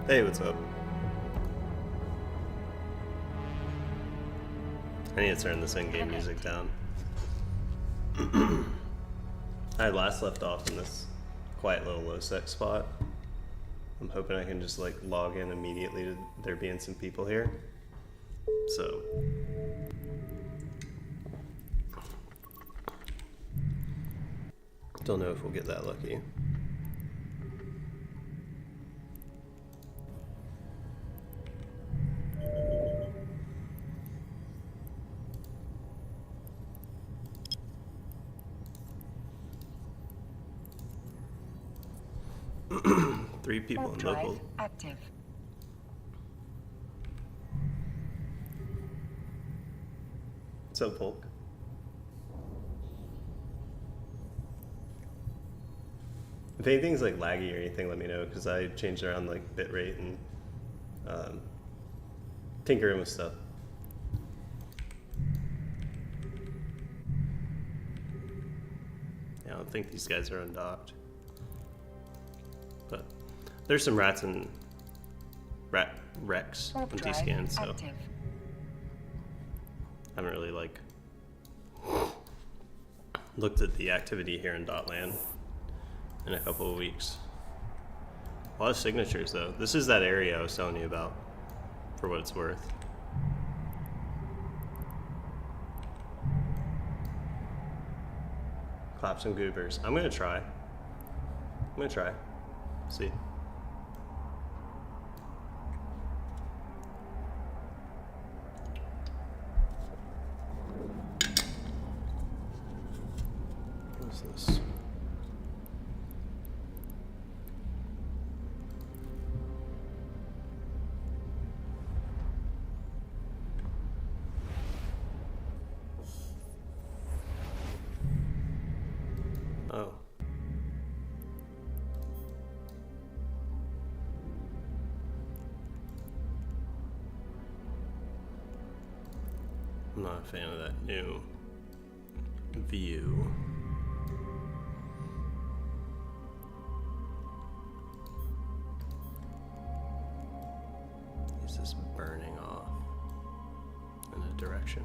Hey, what's up? I need to turn this in-game music down. I last left off in this quiet little low-sec spot. I'm hoping I can just like log in immediately to there being some people here. So don't know if we'll get that lucky. Three people in local. Active. What's up, Polk? If anything's like laggy or anything, let me know, because I changed around like bitrate and tinkering with stuff. Yeah, I don't think these guys are undocked. But there's some rats and wrecks on T-scan, so Active. I haven't really like looked at the activity here in Dotland in a couple of weeks. A lot of signatures though. This is that area I was telling you about, for what it's worth. Clap some goobers. I'm gonna try. See. What's this? Oh. I'm not a fan of that new view. Is this burning off in a direction?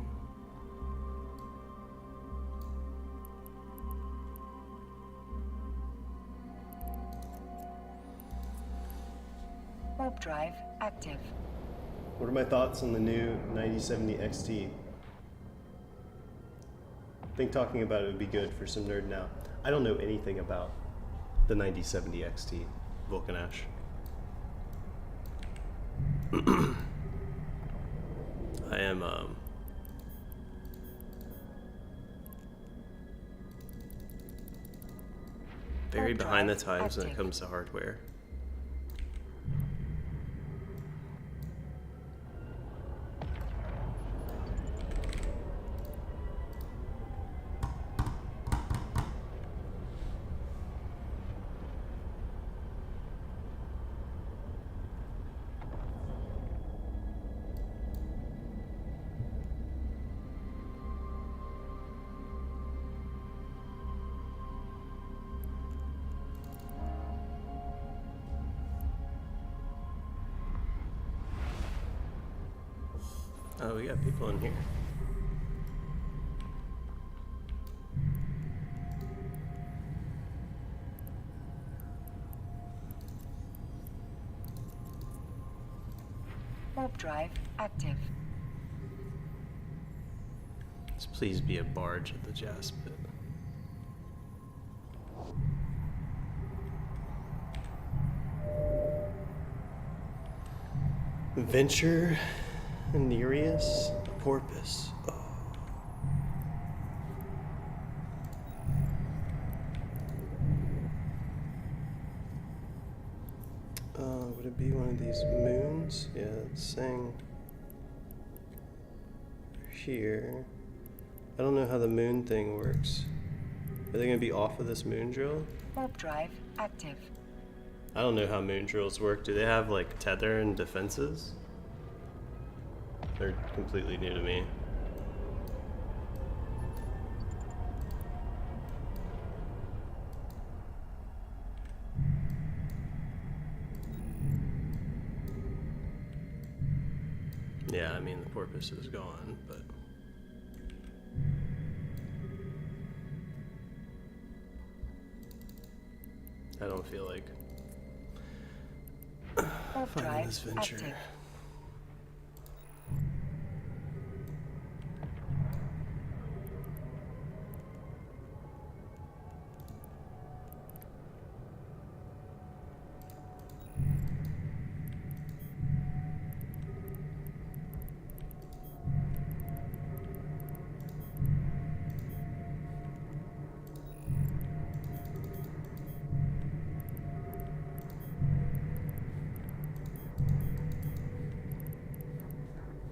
Warp drive active. What are my thoughts on the new 9070 XT? I think talking about it would be good for some nerd now. I don't know anything about the 9070 XT, Vulcan Ash. I am very behind the times when it comes to hardware. Oh, we got people in here. Warp drive active. Let's please be a barge at the jazz pit. Venture Nereus Porpoise. Oh. Would it be one of these moons? Yeah, it's saying here. I don't know how the moon thing works. Are they gonna be off of this moon drill? Warp drive active. I don't know how moon drills work. Do they have like tether and defenses? They're completely new to me. Yeah, I mean the porpoise is gone, but I don't feel like Warp finding drive this venture. active.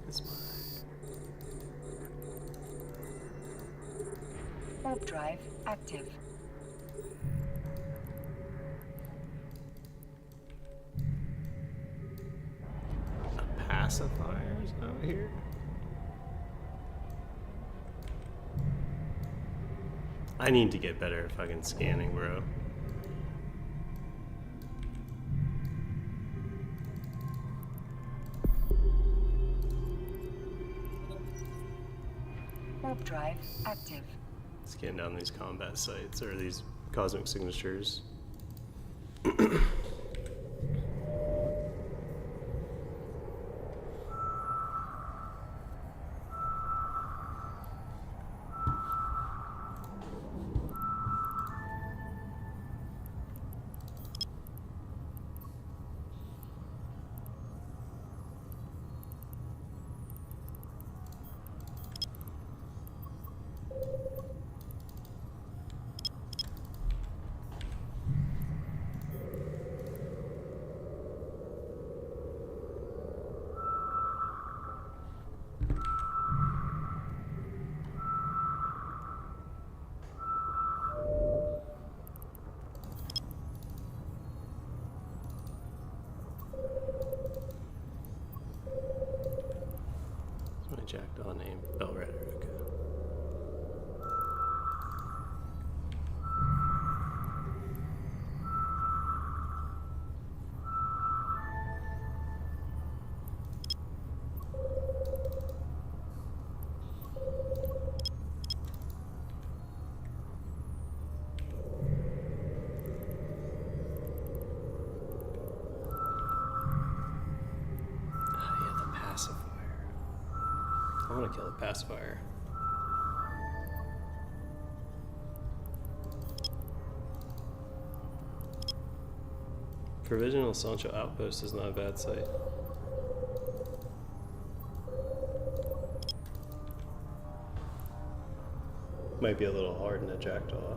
It's Warp drive active. pacifiers out here. I need to get better at fucking scanning, bro. Warp drive active. Scan down these combat sites or these cosmic signatures. My jackdaw name, Bellrider. Okay. Yeah, the pacifier. I want to kill the pacifier. Provisional Sancho Outpost is not a bad site. Might be a little hard in a jackdaw.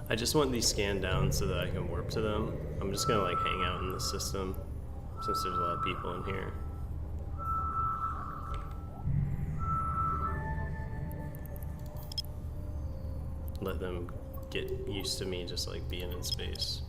I just want these scanned down so that I can warp to them. I'm just gonna like hang out in the system since there's a lot of people in here. Let them get used to me just like being in space.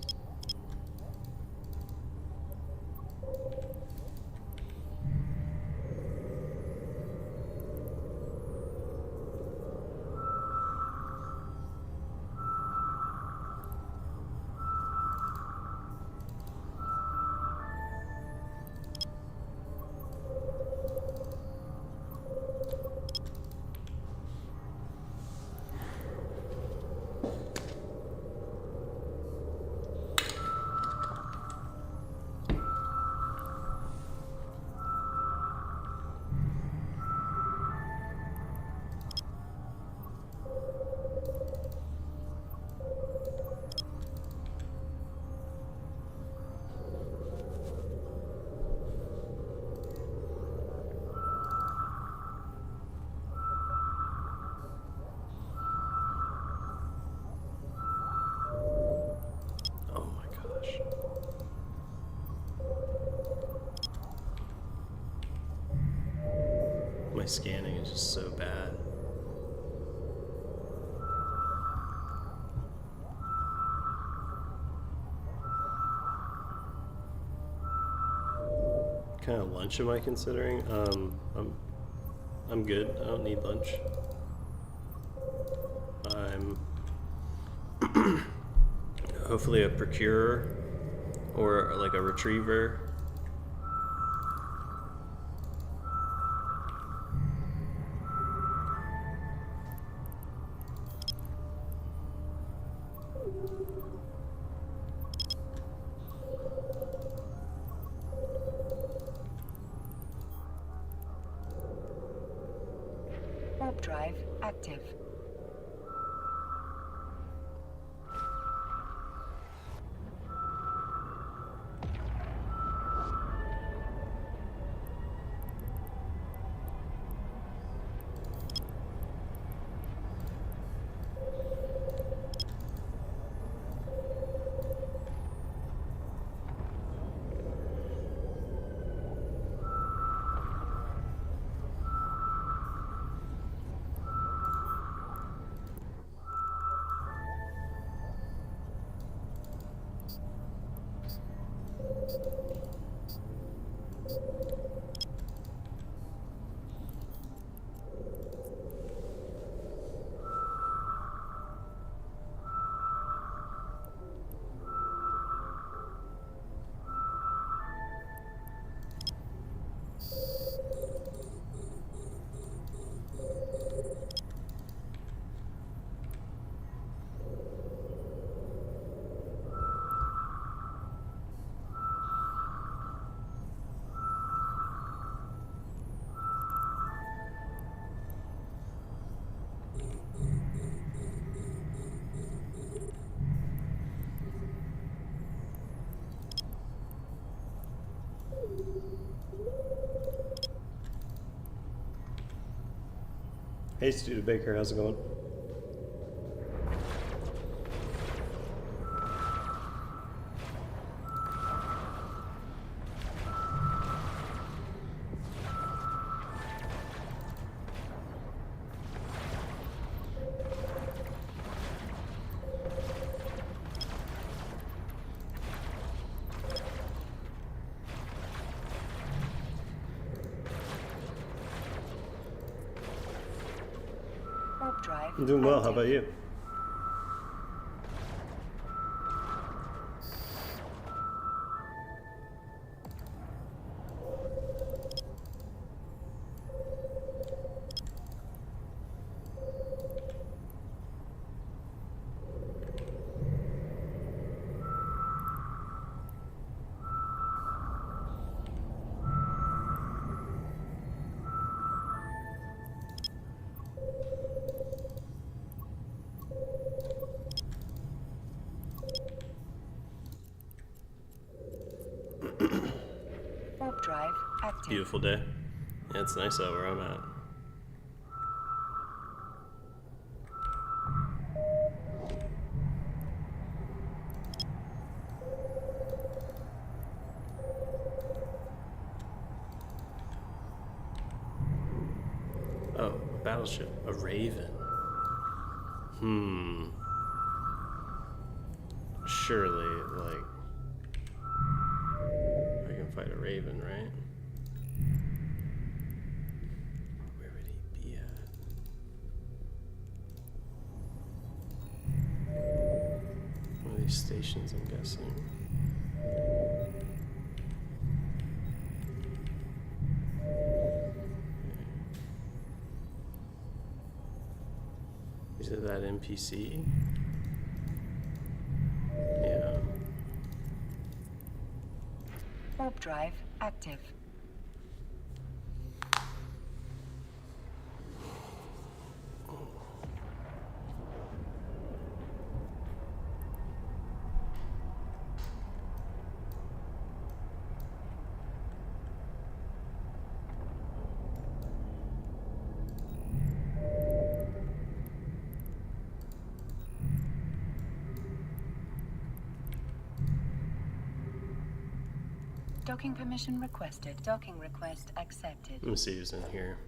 Oh my gosh. My scanning is just so bad. kind of lunch am I considering? I'm good. I don't need lunch. I'm hopefully a procurer or like a retriever. Warp drive active. Hey, Studebaker, how's it going? Warp drive I'm doing well. How active. about you? Warp drive active. Beautiful day. Yeah, it's nice out where I'm at. Oh, a battleship. A Raven. Surely, like, I can fight a Raven, right? Where would he be at? One of these stations, I'm guessing. Is it that NPC? Yeah. Warp drive active. Docking permission requested. Docking request accepted. Let me see who's in here.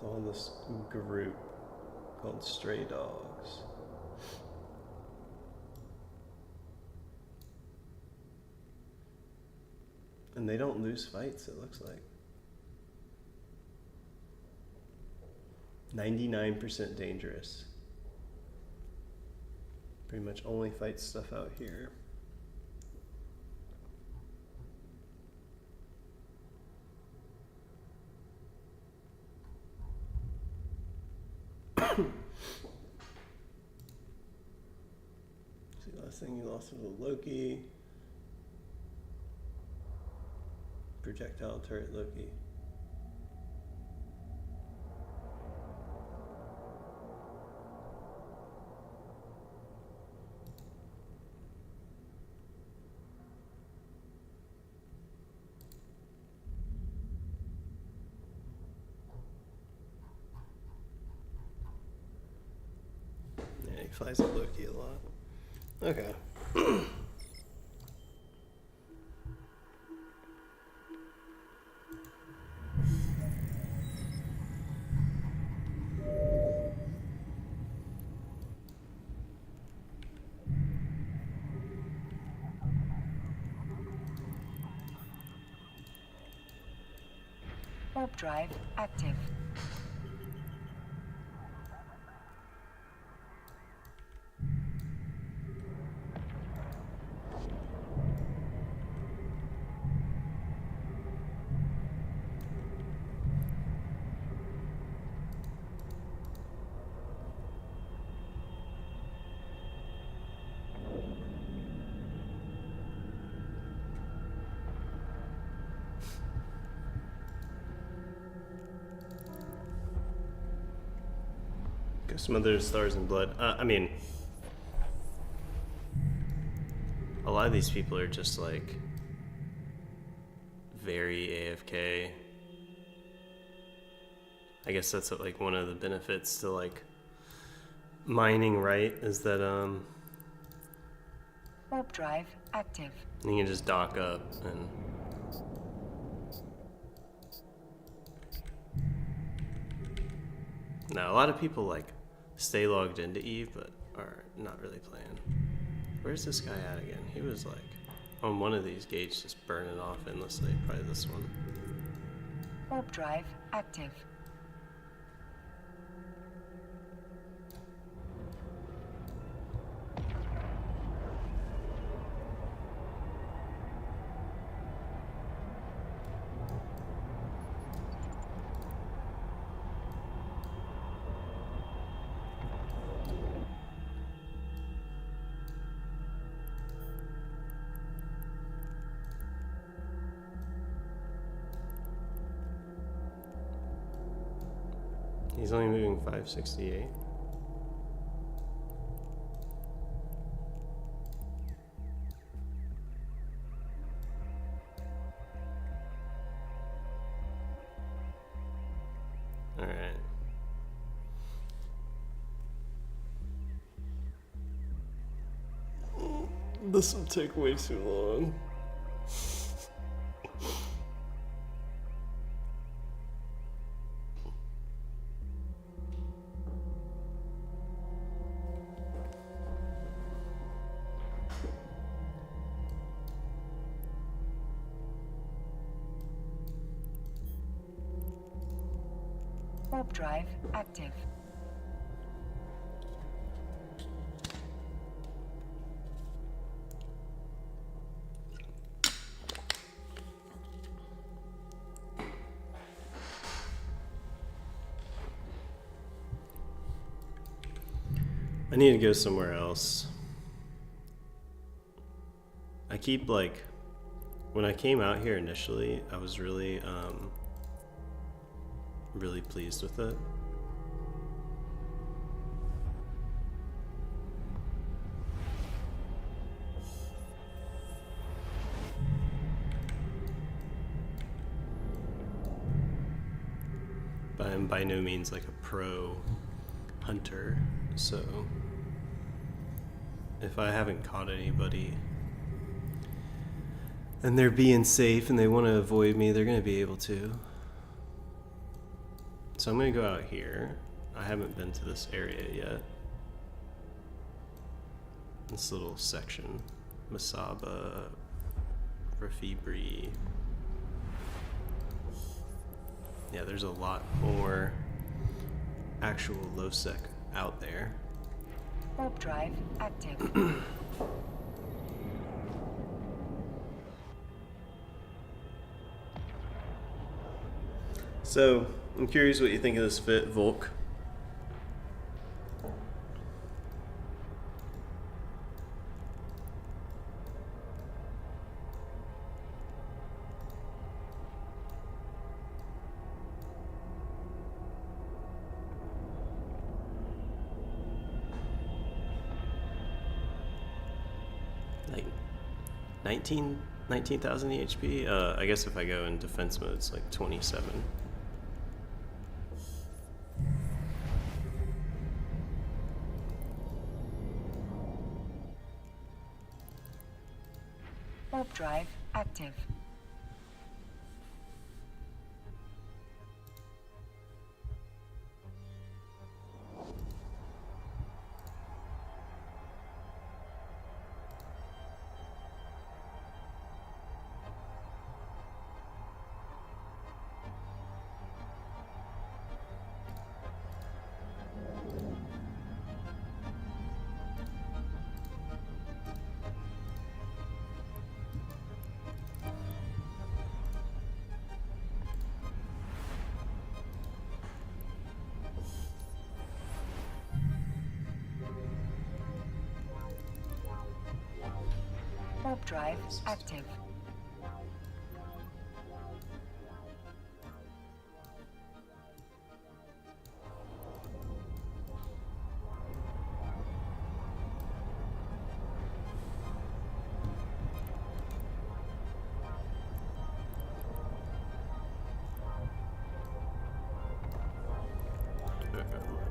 So on this group called Stray Dogs. And they don't lose fights, it looks like. 99% dangerous. Pretty much only fight stuff out here. See, last thing you lost was a Loki. Projectile turret Loki. Yeah, he flies at Loki a lot. Okay. Warp drive active. Smother Stars and Blood. I mean, a lot of these people are just like very AFK. I guess that's like one of the benefits to like mining right is that Warp drive active. you can just dock up and now a lot of people like stay logged into Eve but are not really playing. Where's this guy at again? He was like on one of these gates just burning off endlessly. Probably this one. Warp drive active. He's only moving 568. All right. This will take way too long. Warp drive active. I need to go somewhere else. I keep like, when I came out here initially, I was really pleased with it. But I'm by no means like a pro hunter, so if I haven't caught anybody and they're being safe and they want to avoid me, they're going to be able to. So I'm gonna go out here. I haven't been to this area yet. This little section. Masaba, Rafibri. Yeah, there's a lot more actual low-sec out there. Warp drive active. So, I'm curious what you think of this fit, Volk. Like 19,000 EHP? I guess if I go in defense mode, it's like 27. Warp drive active. Warp drive active.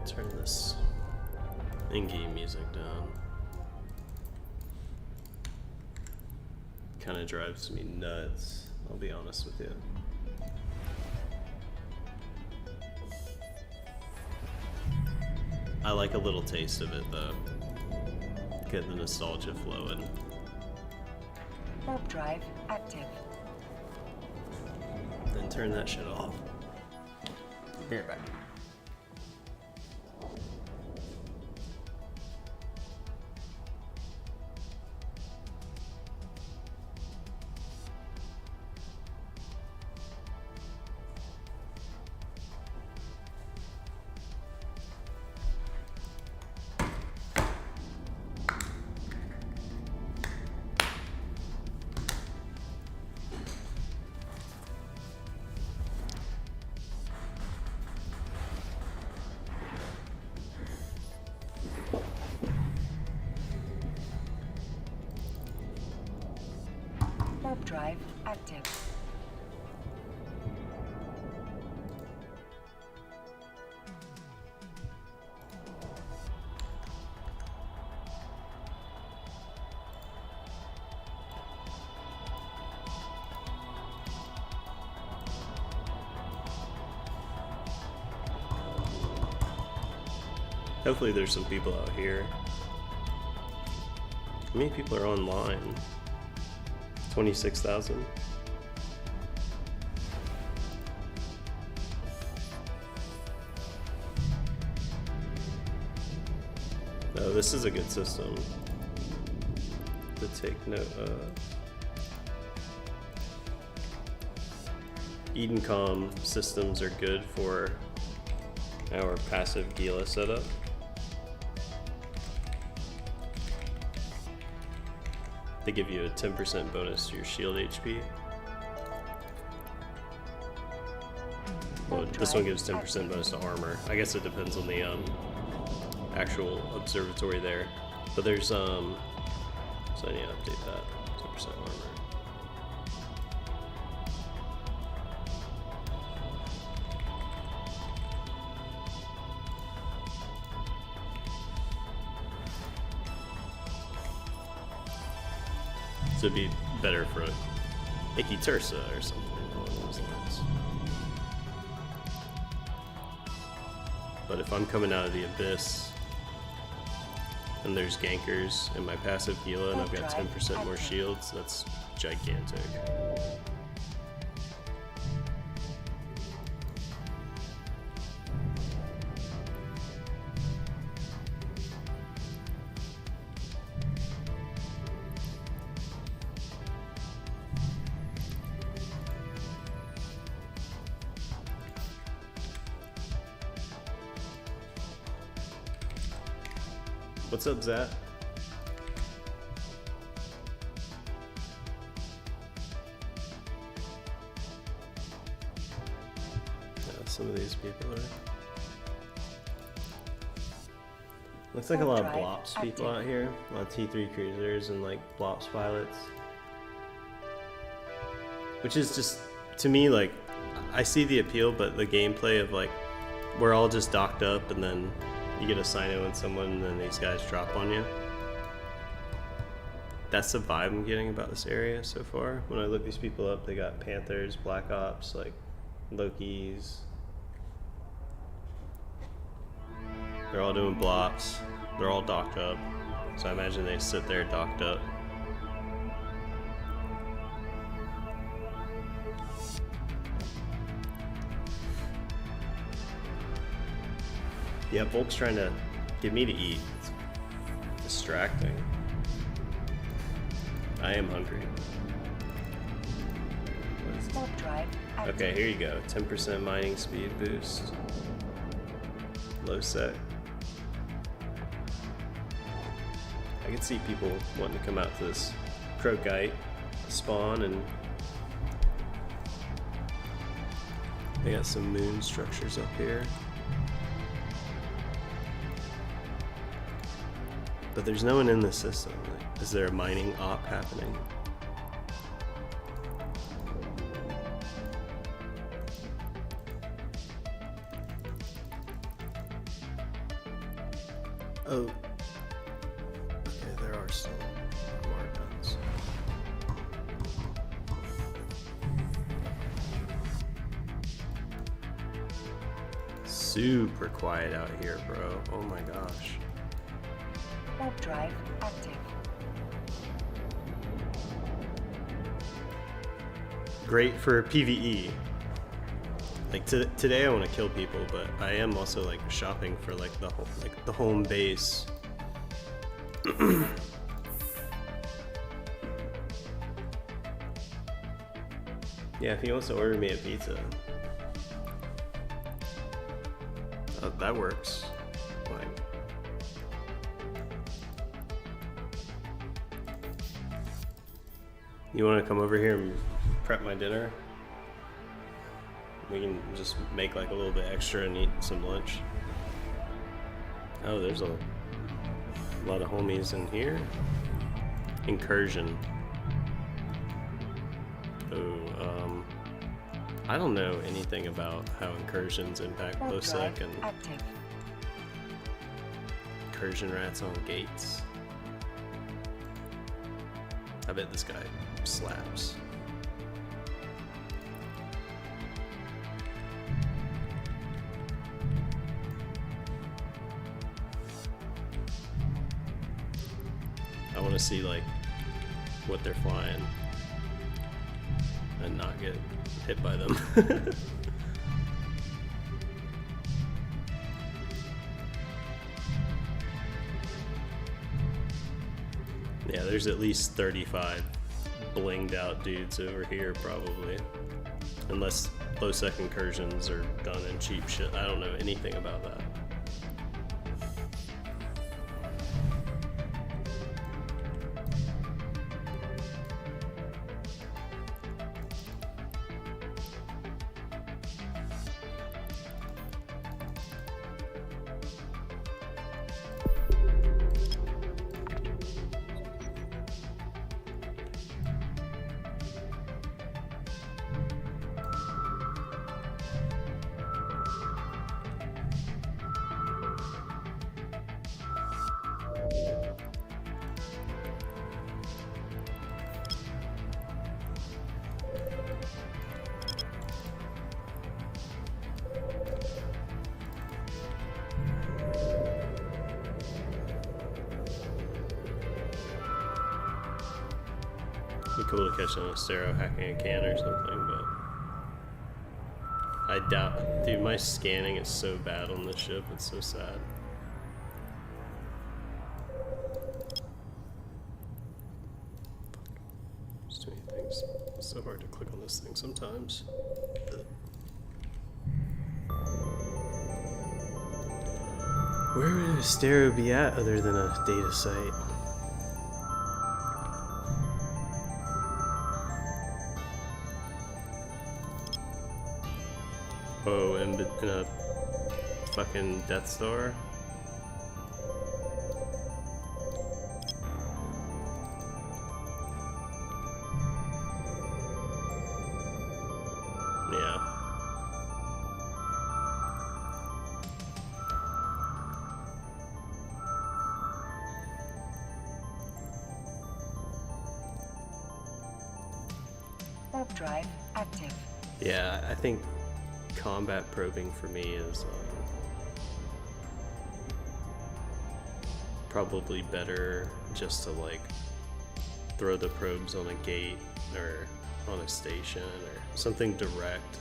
Turn this in-game music down. Kind of drives me nuts, I'll be honest with you. I like a little taste of it though. Get the nostalgia flowing. Warp drive active. Then turn that shit off. Be right back. Warp drive active. Hopefully there's some people out here. How many people are online? 26,000. Oh, this is a good system to take note of. Edencom systems are good for our passive Gila setup. They give you a 10% bonus to your shield HP. Well, this one gives 10% bonus to armor. I guess it depends on the actual observatory there. But there's so I need to update that. 10% armor. So it'd be better for Icky Tursa or something along those lines. But if I'm coming out of the abyss and there's gankers in my passive Gila and I've got 10% more shields, that's gigantic. What's up, Zach? Yeah, some of these people are... Looks like a lot of Blops people out here. A lot of T3 cruisers and like Blops pilots. Which is just, to me, like, I see the appeal, but the gameplay of like, we're all just docked up and then you get a Sino and someone and then these guys drop on you. That's the vibe I'm getting about this area so far. When I look these people up, they got Panthers, Black Ops, like Lokis. They're all doing blops. They're all docked up. So I imagine they sit there docked up. Yeah, Volk's trying to get me to eat. It's distracting. I am hungry. Okay, here you go. 10% mining speed boost. Low sec. I can see people wanting to come out to this Crocite spawn, and they got some moon structures up here. But there's no one in the system. Like, is there a mining op happening? Oh. Okay, there are still more guns. Super quiet out here, bro. Oh my gosh. Warp drive active. Great for PvE. Like today I want to kill people, but I am also like shopping for like the home base. Yeah, if he wants to order me a pizza, that works. Like, you want to come over here and prep my dinner? We can just make like a little bit extra and eat some lunch. Oh, there's a lot of homies in here. Incursion. Oh, I don't know anything about how incursions impact low sec and incursion rats on gates. I bet this guy slaps. I want to see like what they're flying and not get hit by them. Yeah, there's at least 35 blinged out dudes over here probably. Unless low sec incursions are done in cheap shit. I don't know anything about that. Be cool to catch on a Astero hacking a can or something, but I doubt. Dude, my scanning is so bad on this ship. It's so sad. There's too many things. It's so hard to click on this thing sometimes. Where would Astero be at other than a data site? Oh, in a fucking Death Star? Yeah. Warp drive active. Yeah, I think combat probing for me is probably better just to like throw the probes on a gate or on a station or something direct.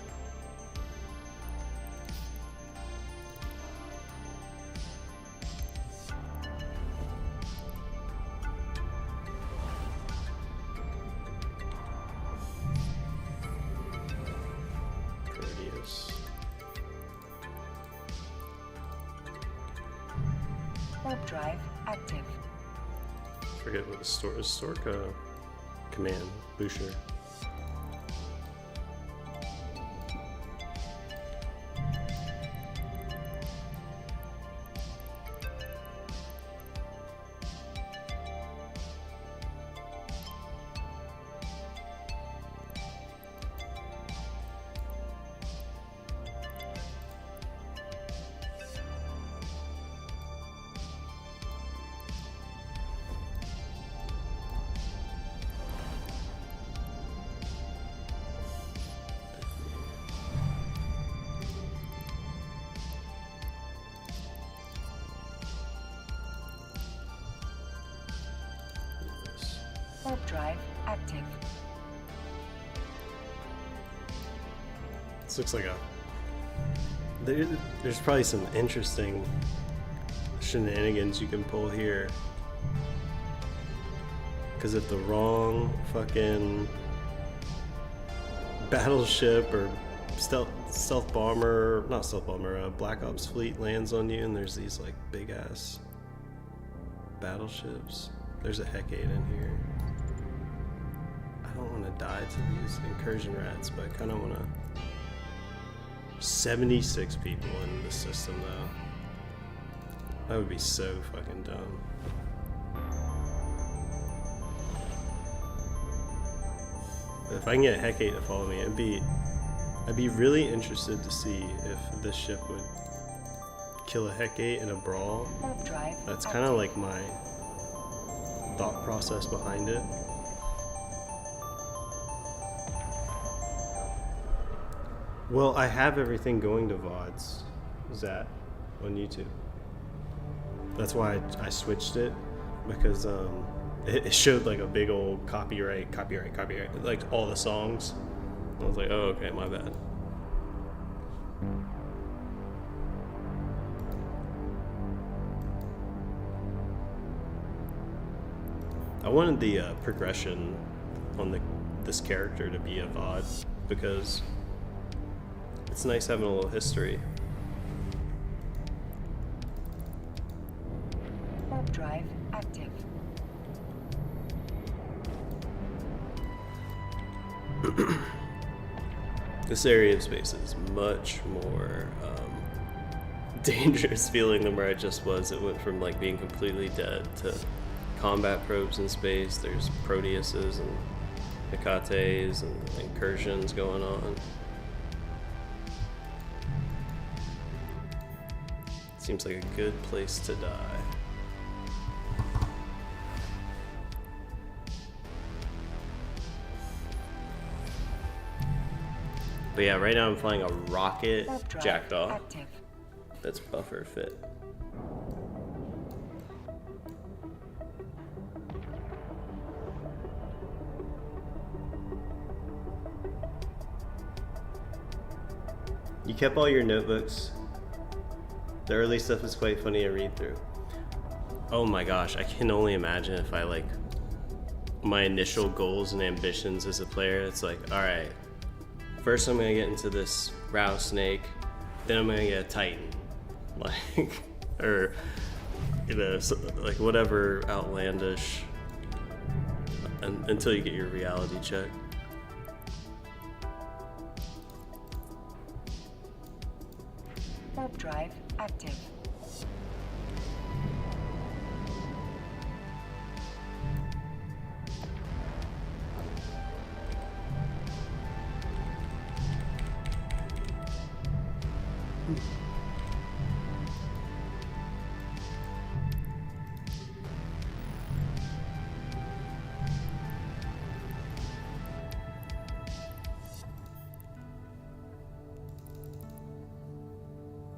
Warp drive active. Forget what the Stork command, Boucher. Warp drive active. This looks like a... There's probably some interesting shenanigans you can pull here. Because if the wrong fucking battleship or stealth bomber, not stealth bomber, Black Ops fleet lands on you and there's these like big ass battleships. There's a Hecate in here. I don't want to die to these incursion rats, but I kind of want to... 76 people in the system though. That would be so fucking dumb. If I can get a Hecate to follow me, I'd be really interested to see if this ship would kill a Hecate in a brawl. That's kind of like my thought process behind it. Well, I have everything going to VODs, Zat, on YouTube. That's why I switched it, because it showed like a big old copyright, like all the songs. I was like, oh, okay, my bad. I wanted the progression on this character to be a VOD, because it's nice having a little history. Warp drive active. This area of space is much more dangerous feeling than where I just was. It went from like being completely dead to combat probes in space. There's Proteuses and Hecates and incursions going on. Seems like a good place to die. But yeah, right now I'm flying a rocket jackdaw. Active. That's buffer fit. You kept all your notebooks. The early stuff is quite funny to read through. Oh my gosh, I can only imagine if I like my initial goals and ambitions as a player. It's like, all right, first I'm gonna get into this rattlesnake, then I'm gonna get a titan, like, or you know, like whatever outlandish, until you get your reality check. Warp drive active.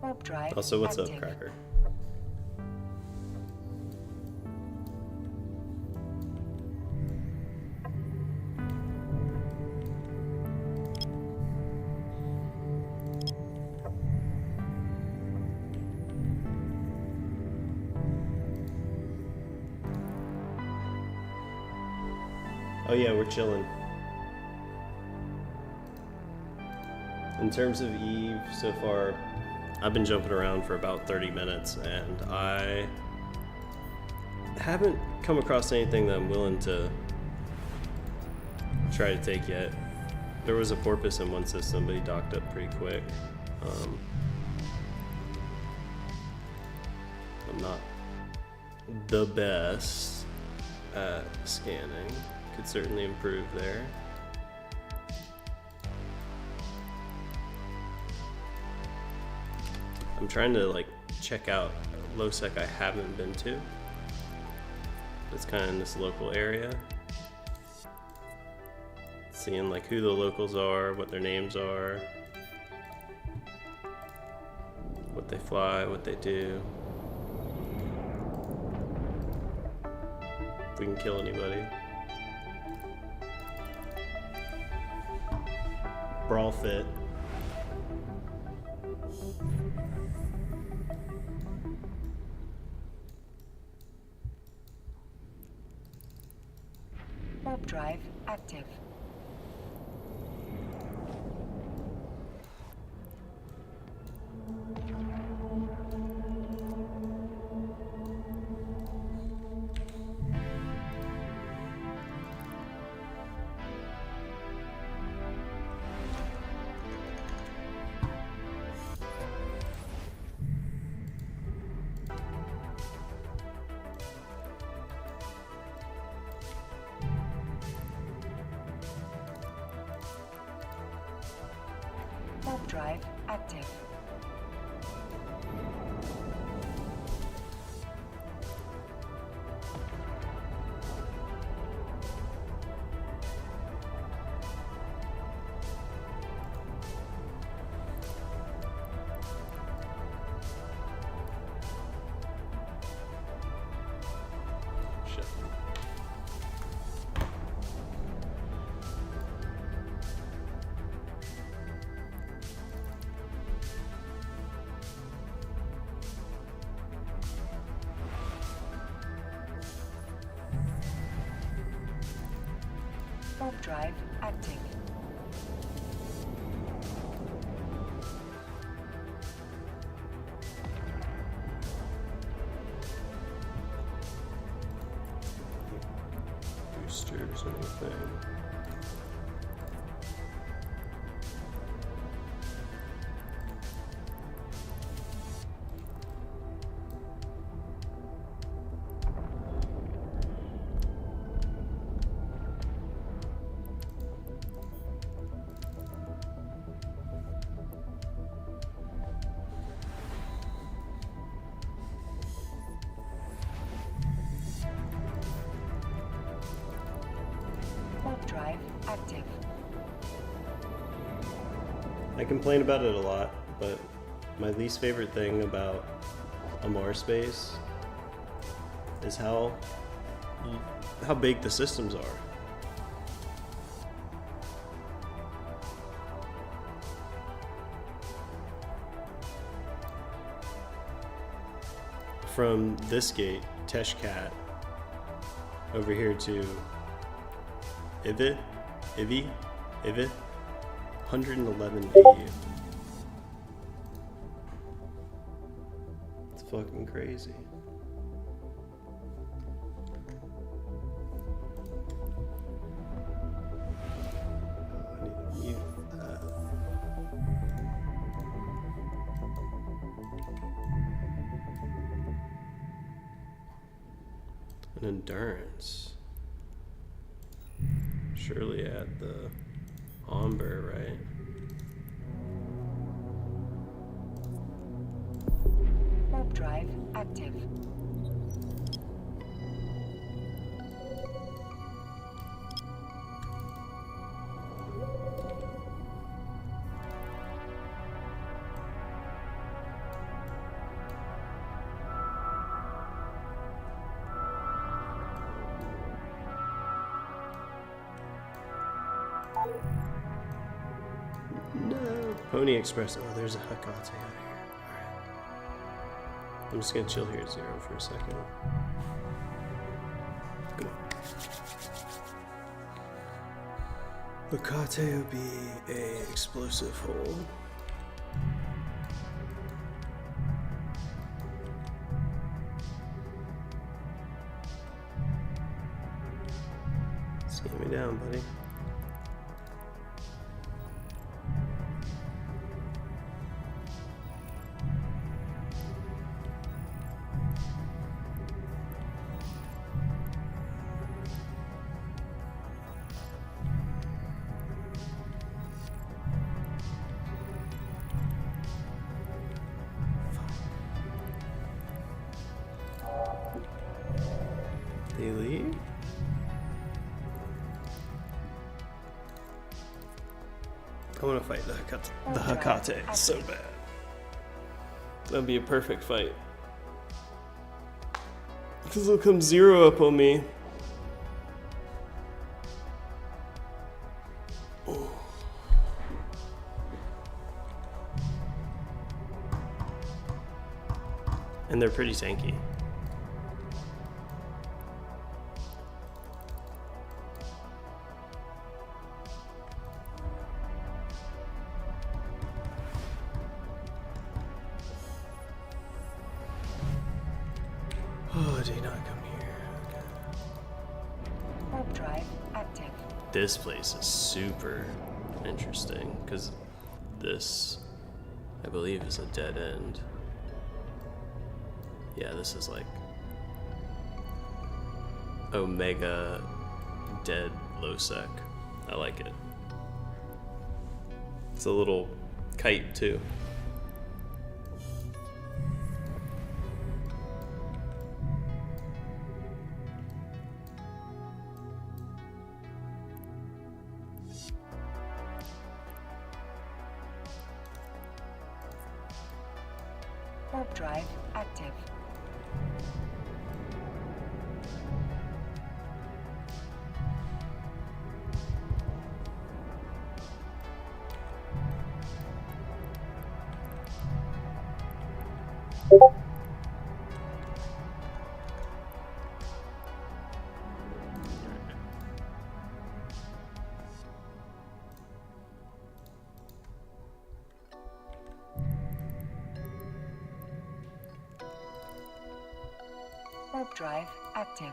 Warp drive Also, what's active. up, Cracker? Oh yeah, we're chilling. In terms of Eve, so far, I've been jumping around for about 30 minutes, and I haven't come across anything that I'm willing to try to take yet. There was a porpoise in one system, but he docked up pretty quick. I'm not the best at scanning. Could certainly improve there. I'm trying to like check out low sec I haven't been to. It's kind of in this local area. Seeing like who the locals are, what their names are, what they fly, what they do. If we can kill anybody. Brawl fit. Warp drive active. Warp drive active. Shit. Warp drive active. Boosters and everything. Warp drive active. I complain about it a lot, but my least favorite thing about a Mars space is how big the systems are. from this gate, Teshkat, over here to Ivi, 111 VU. It's fucking crazy. I need to mute that. An endurance. Surely at the Amber, right? Warp drive active. No. Pony Express. Oh, there's a Hecate out here. Alright. I'm just gonna chill here at 0 for a second. Come on. Hecate will be a explosive hole. Scan me down, buddy. They leave? I want to fight the Hecate so bad. That'd be a perfect fight. Because they'll come 0 up on me. And they're pretty tanky. Oh, do not come here. Okay. Warp drive active. This place is super interesting because this, I believe, is a dead end. Yeah, this is like Omega dead low sec. I like it. It's a little kite too. Warp drive active. Warp drive active.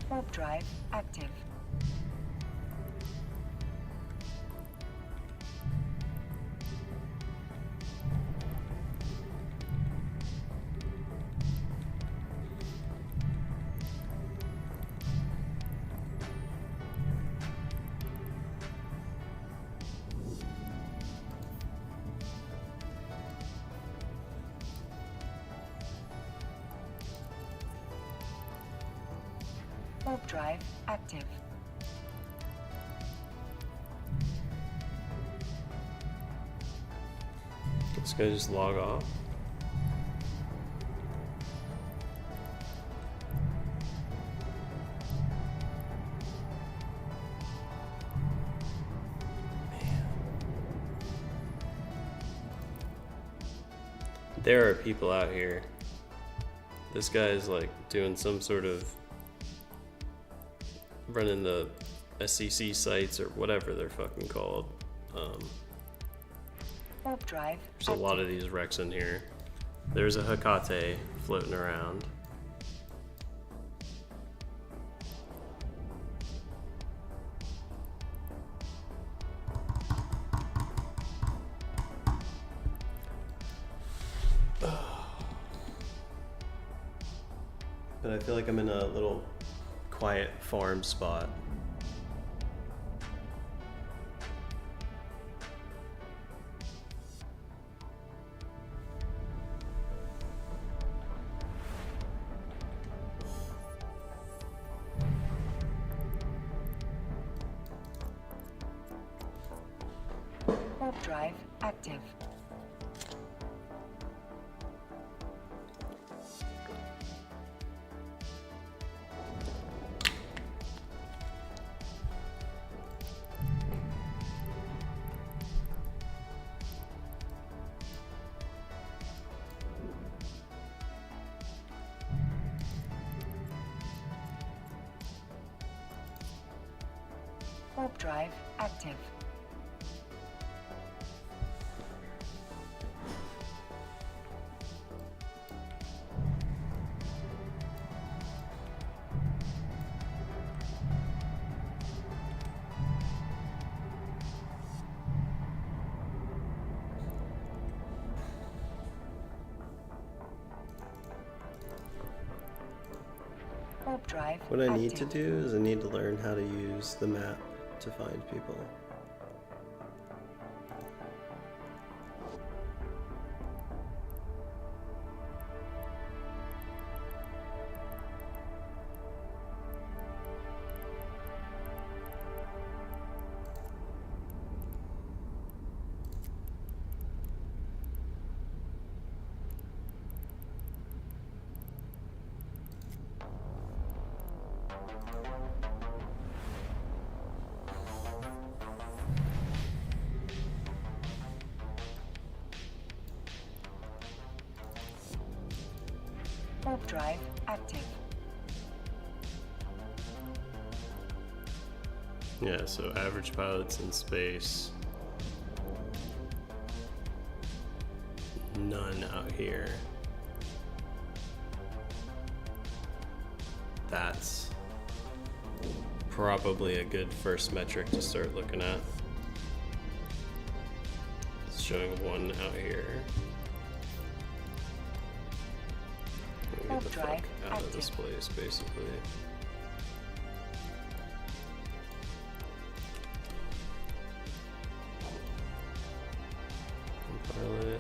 Warp drive active. Warp drive active. This guy just log off. There are people out here. This guy is like doing some sort of running the SEC sites or whatever they're fucking called. Warp drive There's a lot of these wrecks in here. There's a Hecate floating around. But I feel like I'm in a little quiet farm spot. Warp drive active. Warp drive active. Warp drive What I need to active. do is I need to learn how to use the map to find people. Warp drive active. Yeah, so average pilots in space. None out here. That's probably a good first metric to start looking at. It's showing one out here. Get the fuck Drive out of this active. place, basically. Pilot.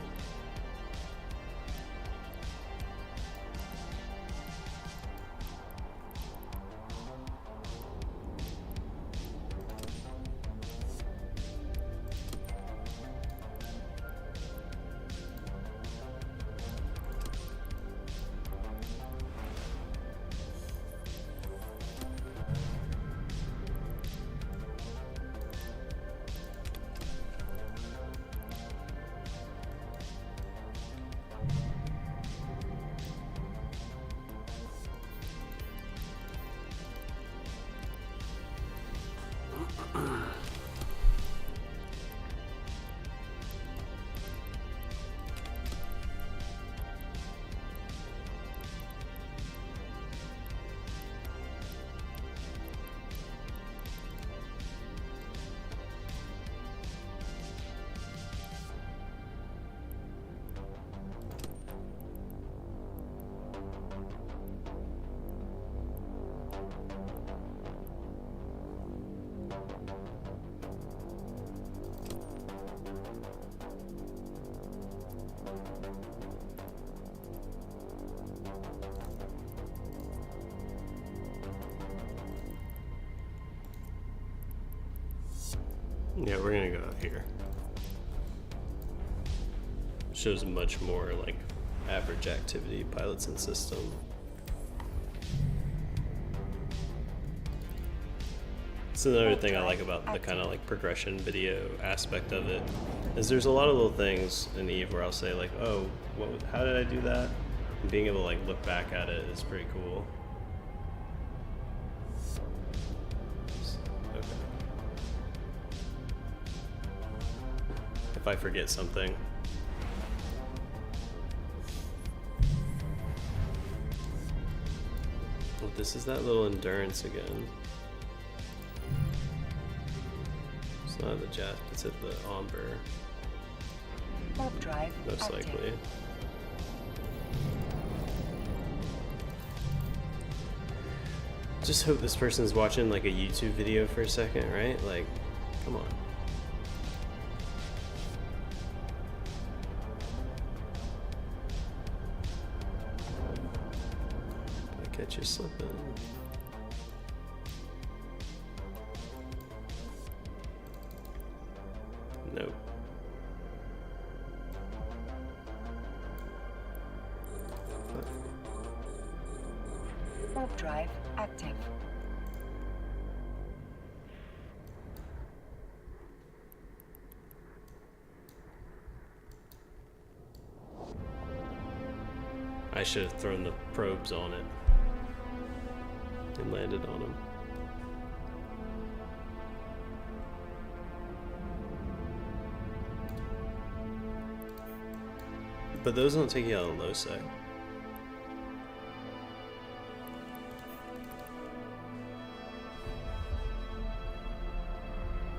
Yeah, we're gonna go out here. Shows much more like average activity, pilots and system. It's another thing I like about the kind of like progression video aspect of it, is there's a lot of little things in Eve where I'll say like, oh, how did I do that? And being able to like look back at it is pretty cool. Okay. If I forget something. Oh, this is that little endurance again. It's not the jet, it's at the Amber. Warp drive Most active. likely. Just hope this person's watching like a YouTube video for a second, right? Like, come on. I catch you slipping. Nope. Warp drive active. I should have thrown the probes on it and landed on them. But those don't take you out on low sec.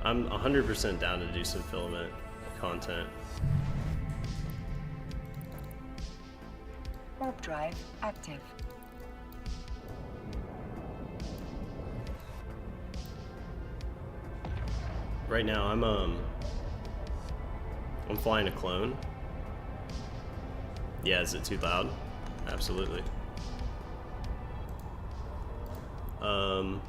I'm 100% down to do some filament content. Warp drive active. Right now I'm flying a clone. Yeah, is it too loud? Absolutely. I'm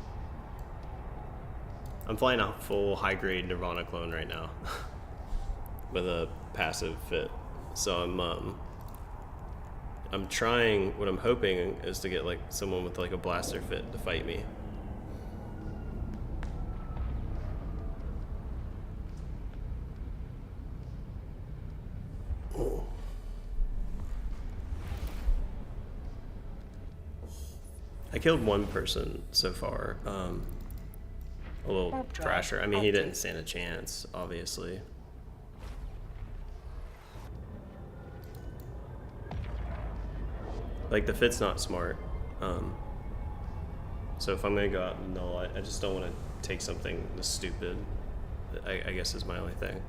flying a full high-grade Nirvana clone right now with a passive fit. So I'm trying, what I'm hoping is to get like someone with like a blaster fit to fight me. I killed one person so far, a little thrasher. I mean, he didn't stand a chance, obviously. Like, the fit's not smart. So if I'm gonna go out and null, I just don't want to take something this stupid. I guess is my only thing.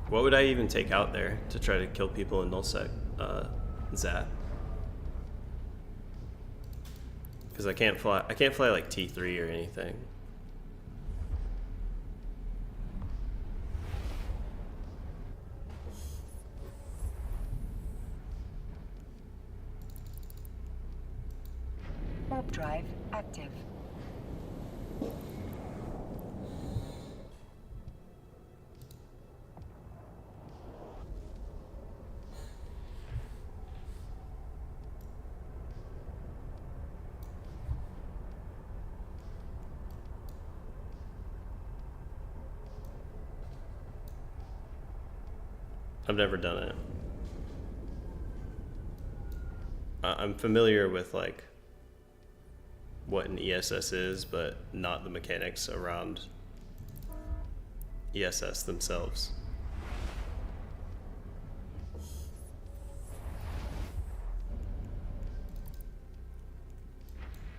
What would I even take out there to try to kill people in nullsec? Zat. Because I can't fly like T3 or anything. Warp drive active. I've never done it. I'm familiar with like what an ESS is, but not the mechanics around ESS themselves.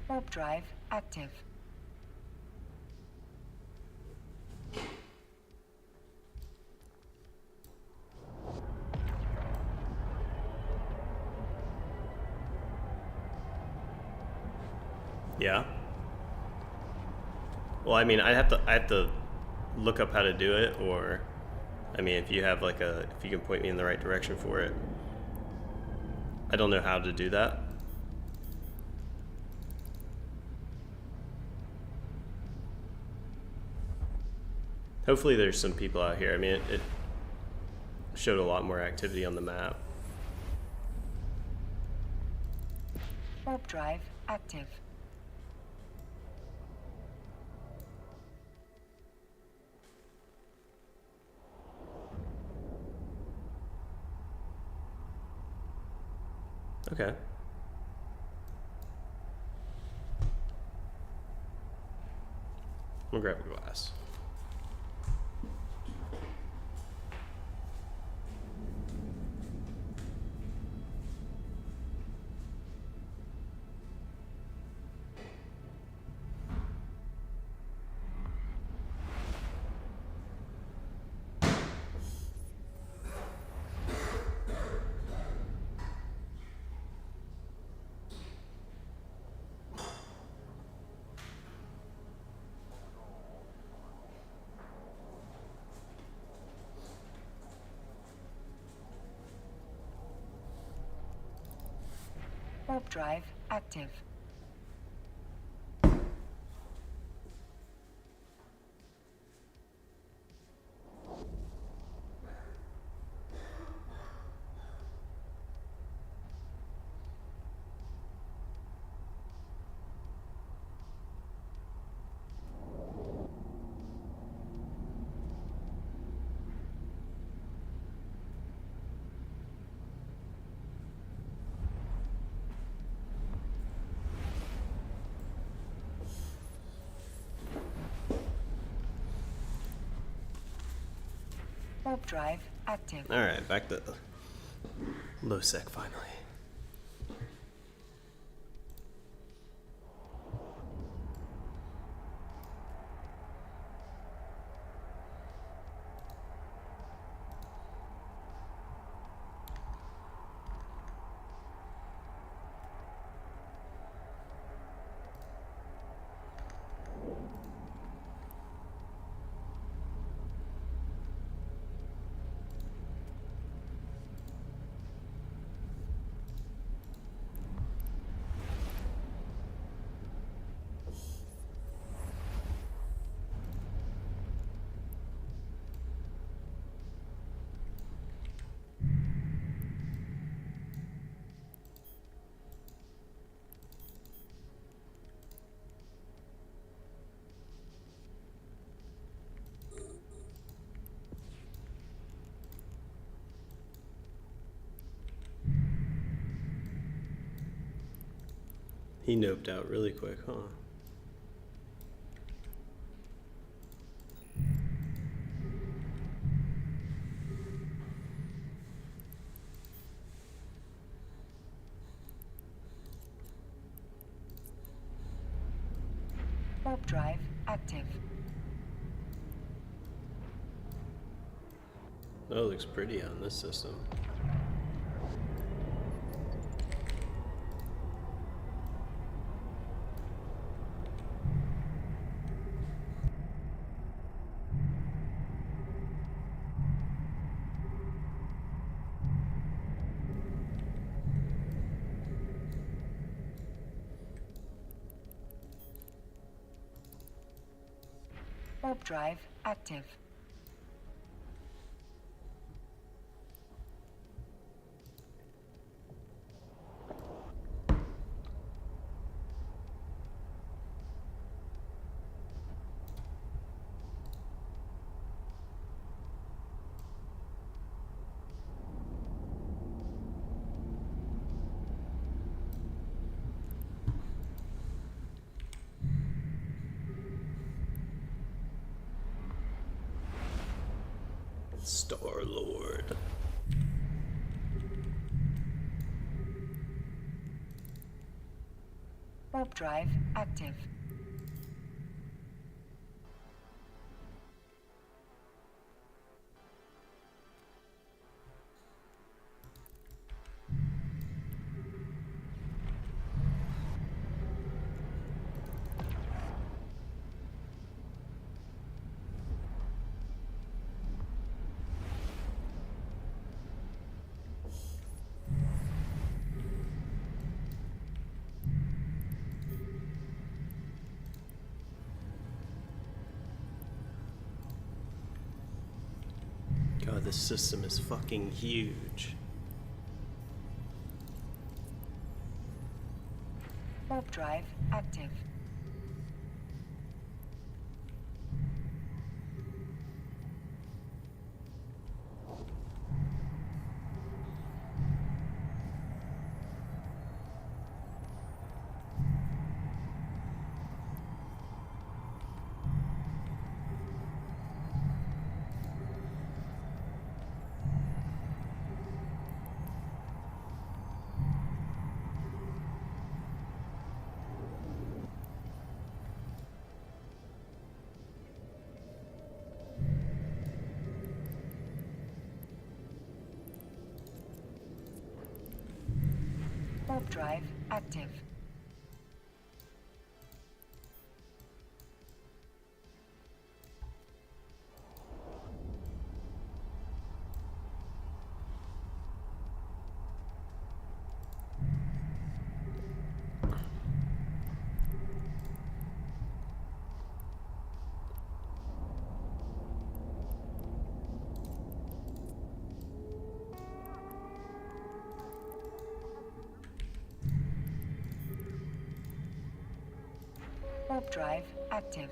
Warp drive active. Yeah. Well, I mean, I have to look up how to do it, or, I mean, if you can point me in the right direction for it. I don't know how to do that. Hopefully there's some people out here. I mean, it showed a lot more activity on the map. Warp drive active. Okay. I'm gonna grab a glass. Warp drive active. Warp drive active. All right, back to low sec finally. He noped out really quick, huh? Warp drive active. That looks pretty on this system. Warp drive active. Star-Lord. Warp drive active. God, this system is fucking huge. Warp drive active. Warp drive active. Warp drive active.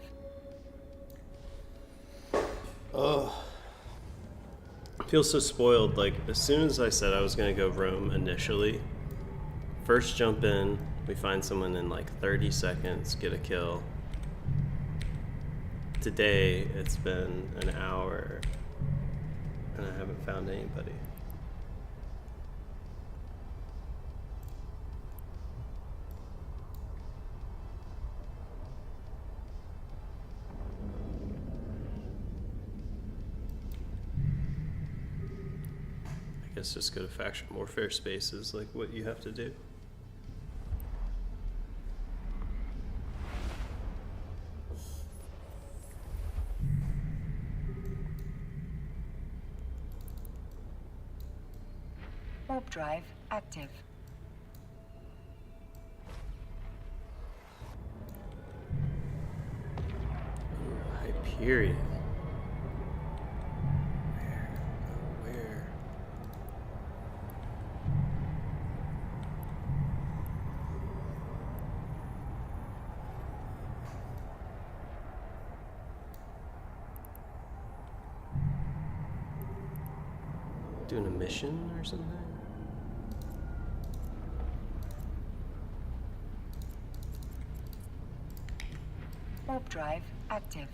Oh. I feel so spoiled. Like, as soon as I said I was gonna go roam initially, first jump in, we find someone in like 30 seconds, get a kill. Today, it's been an hour, and I haven't found anybody. I guess just go to faction warfare spaces, like what you have to do. Warp drive active. Hyperion. Where? Doing a mission or something? Warp drive active.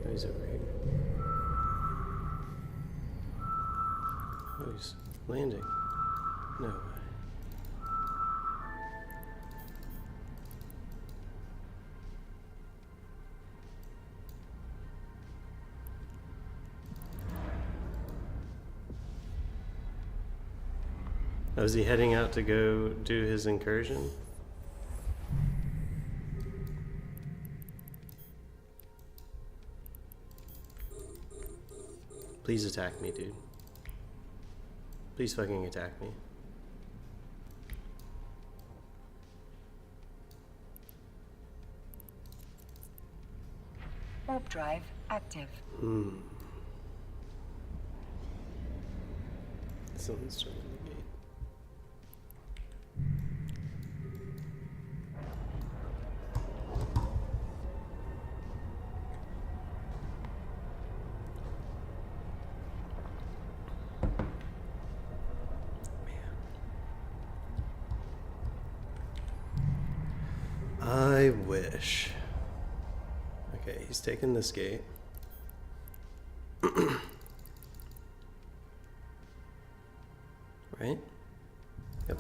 Oh, he's over here. Oh, he's landing. No way. Oh, is he heading out to go do his incursion? Please attack me, dude. Please fucking attack me. Warp drive active. Someone's turning the gate. I wish. Okay, he's taking this gate. Right? Yep.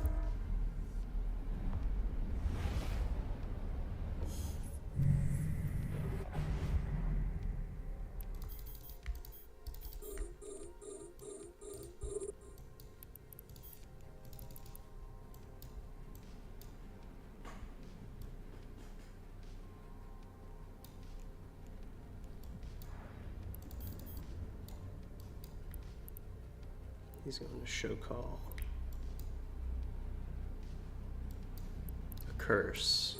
He's going to show call. curse.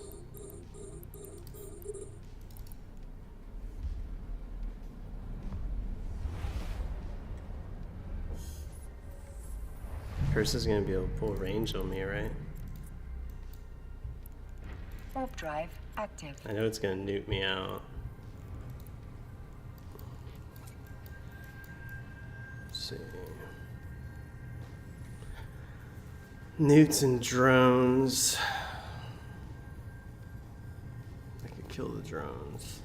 Curse is gonna be able to pull range on me, right? Warp drive active. I know it's gonna nuke me out. Let's see. Newts and drones. I could kill the drones.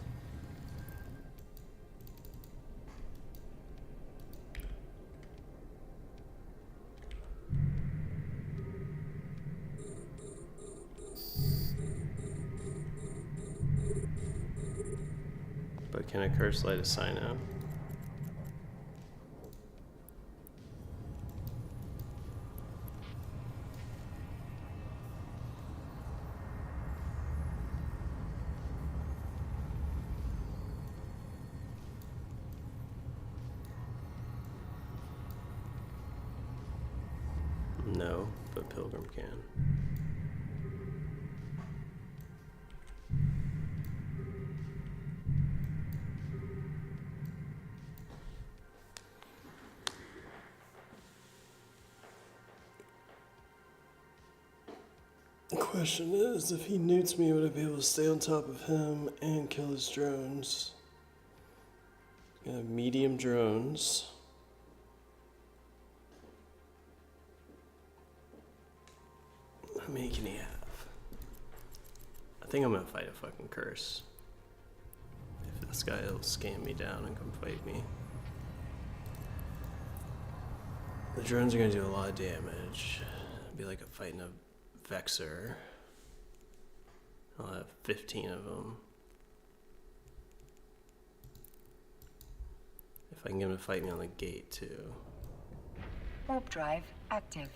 But can a curse light a sign up? No, but Pilgrim can. The question is, if he newts me, would I be able to stay on top of him and kill his drones? I have medium drones. How many can he have? I think I'm gonna fight a fucking curse. If this guy will scam me down and come fight me. The drones are gonna do a lot of damage. It'd be like a fighting a Vexer. I'll have 15 of them. If I can get him to fight me on the gate too. Warp drive active.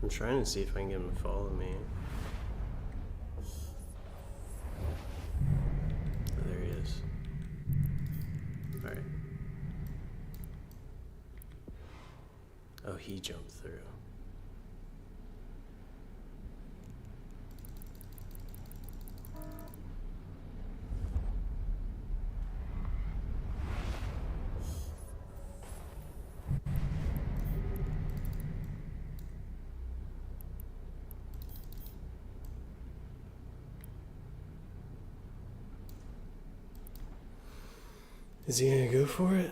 I'm trying to see if I can get him to follow me. Oh, there he is. Alright. Oh, he jumped through. Is he gonna go for it?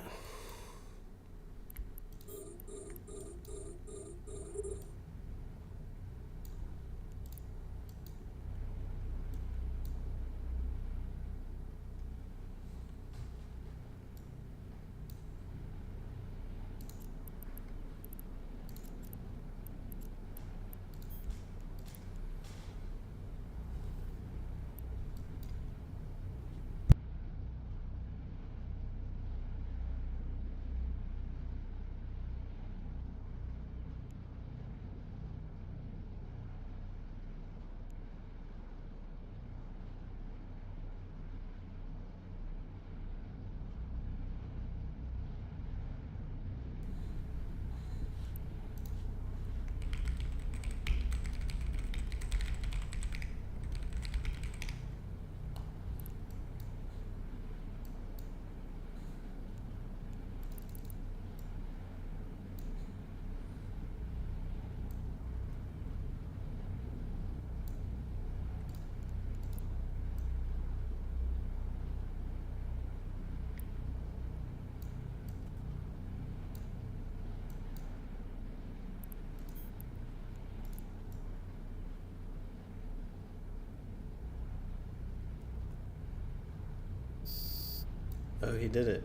he did it.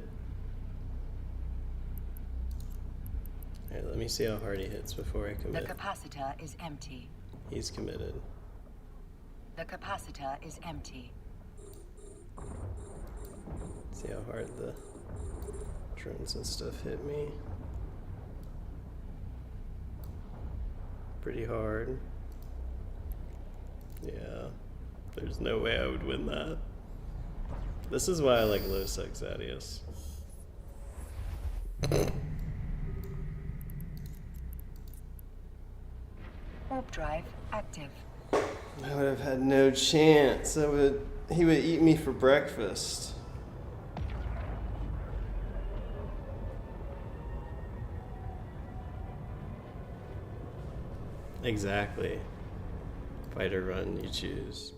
Alright, let me see how hard he hits before I The commit. capacitor is empty. He's committed. The capacitor is empty. See how hard the drones and stuff hit me. Pretty hard. Yeah. There's no way I would win that. This is why I like low sec Zadius. Warp drive active. I would have had no chance. He would eat me for breakfast. Exactly. Fight or run, you choose.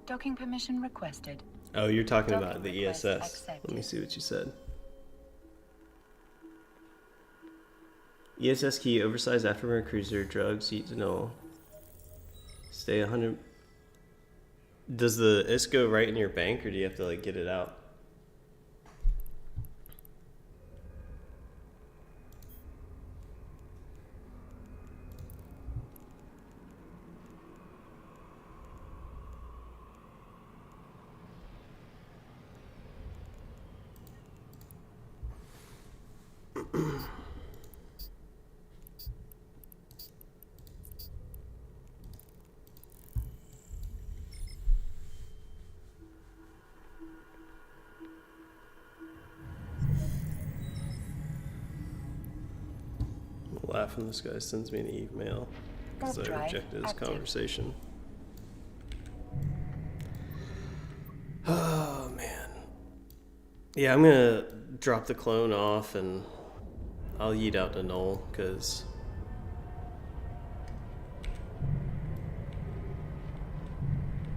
Docking permission requested. Oh, you're talking Docking about the request ESS. accepted. Let me see what you said. ESS key, oversized afterburner cruiser, drugs, eat to know. Stay 100. Does the IS go right in your bank, or do you have to like get it out? I'm laughing. This guy sends me an email because I Warp drive rejected his active. conversation. Oh man. Yeah, I'm gonna drop the clone off and I'll yeet out to Null because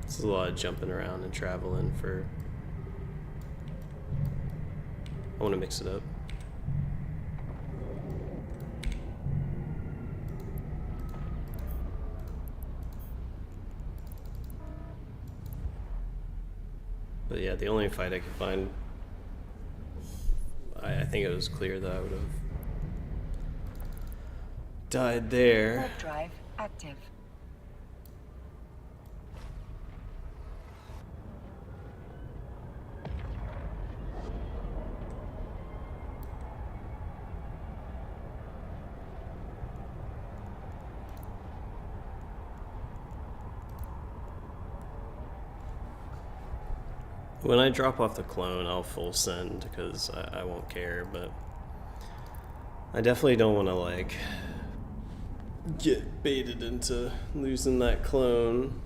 this is a lot of jumping around and traveling for. I want to mix it up. But yeah, the only fight I could find, I think it was clear that I would have died there. Warp drive active. When I drop off the clone, I'll full send because I won't care, but I definitely don't want to like get baited into losing that clone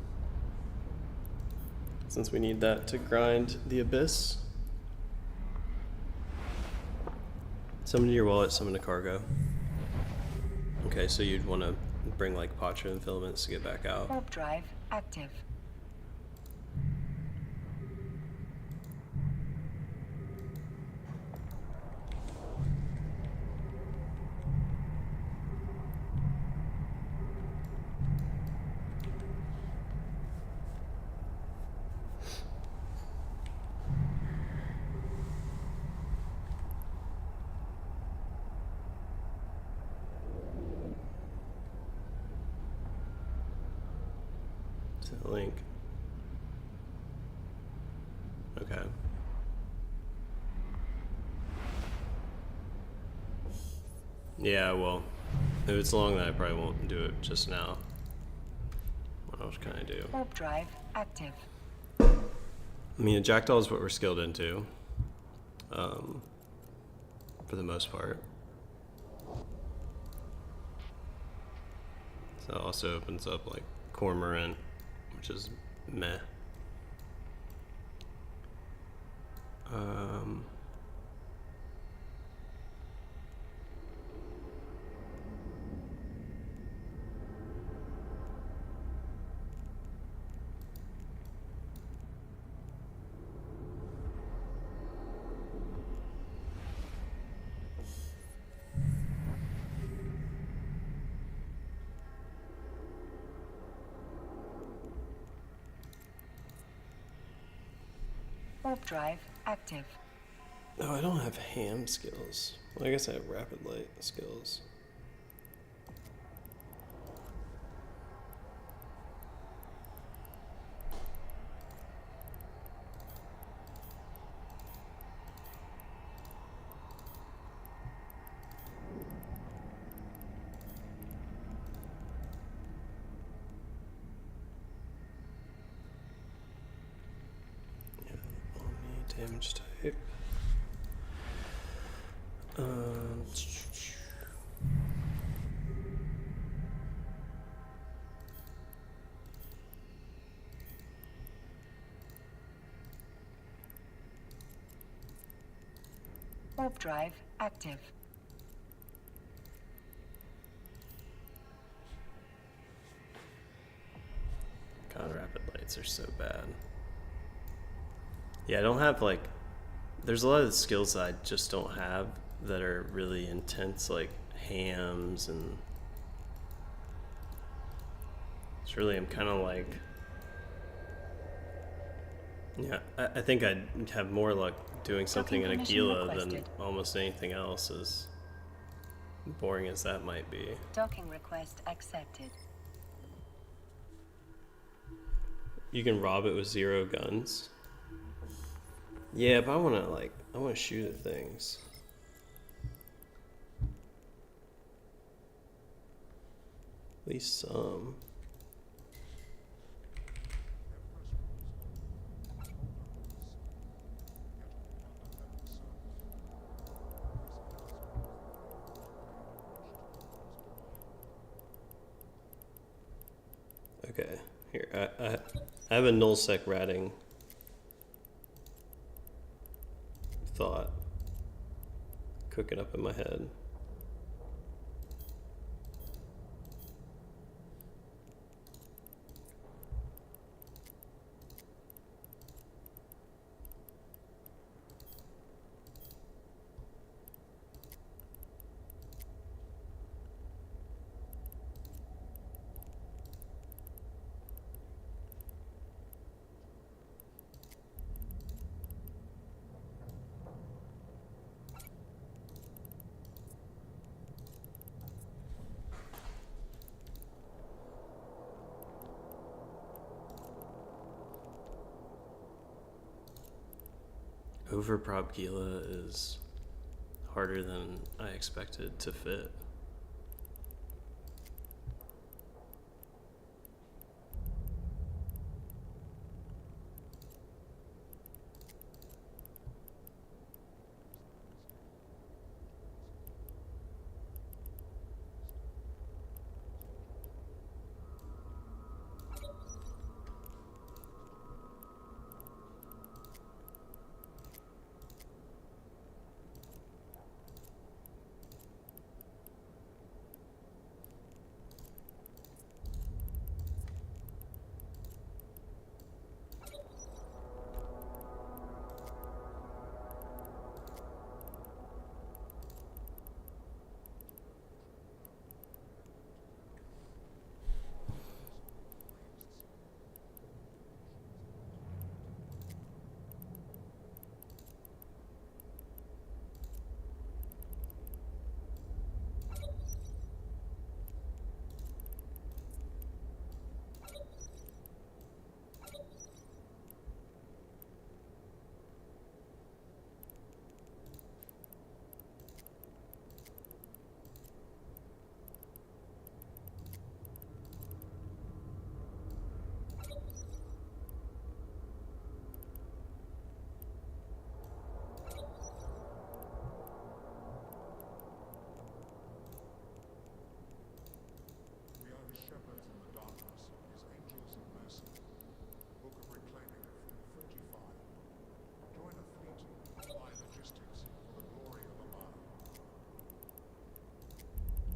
since we need that to grind the abyss. Summon to your wallet, summon to cargo. Okay, so you'd want to bring like Pacha and filaments to get back out. Warp drive active. Link. Okay. Yeah, well, if it's long, then I probably won't do it just now. What else can I do? Warp drive active. I mean, a Jackdaw is what we're skilled into, for the most part. So it also opens up like Cormorant, which is meh. Warp drive active. Oh, I don't have ham skills. Well, I guess I have rapid light skills. Damage type. Warp drive active. God, rapid lights are so bad. Yeah, I don't have like. There's a lot of skills I just don't have that are really intense, like hams and. It's really, I'm kind of like. Yeah, I think I'd have more luck doing something in Aquila than almost anything else, as boring as that might be. Docking request accepted. You can rob it with 0 guns. Yeah, but I want to shoot at things. At least some. Okay, here, I have a nullsec ratting thought cooking up in my head. Overprop Gila is harder than I expected to fit.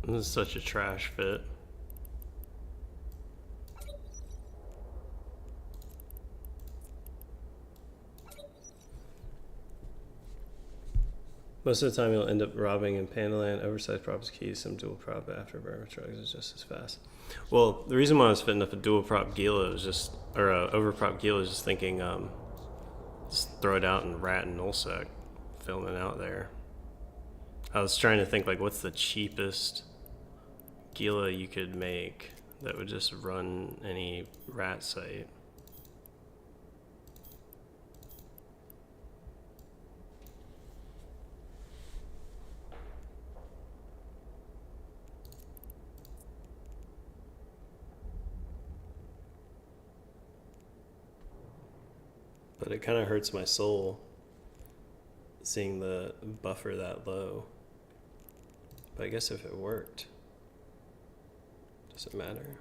This is such a trash fit. Most of the time you'll end up robbing in Pandaland, oversized props, keys, some dual prop afterburner trucks is just as fast. Well, the reason why I was fitting up a dual prop Gila was just, or overprop Gila was just thinking, Just throw it out in rat and nullsec, filament out there. I was trying to think like what's the cheapest Gila you could make that would just run any rat site. But it kind of hurts my soul seeing the buffer that low. But I guess if it worked, does it matter?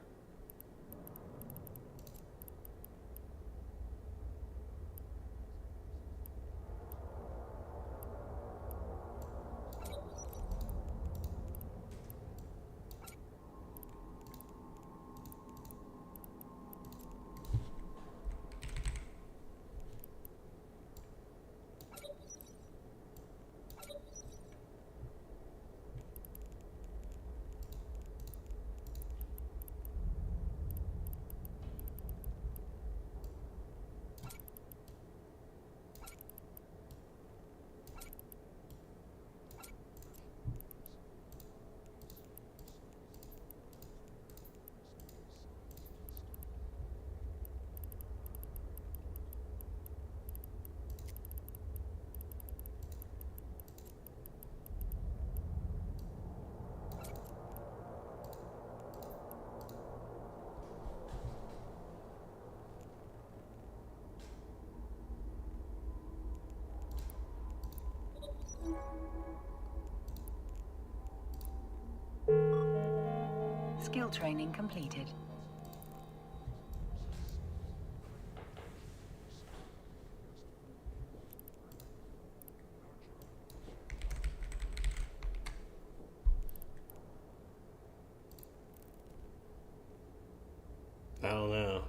Skill training completed. I don't know.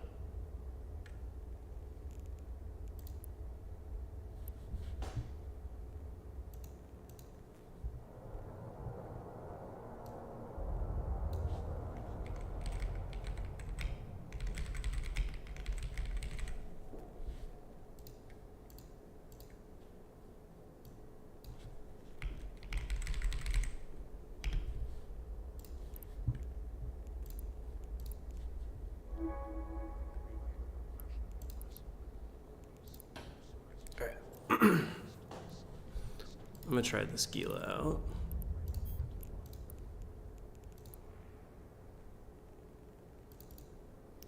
I'm gonna try this Gila out.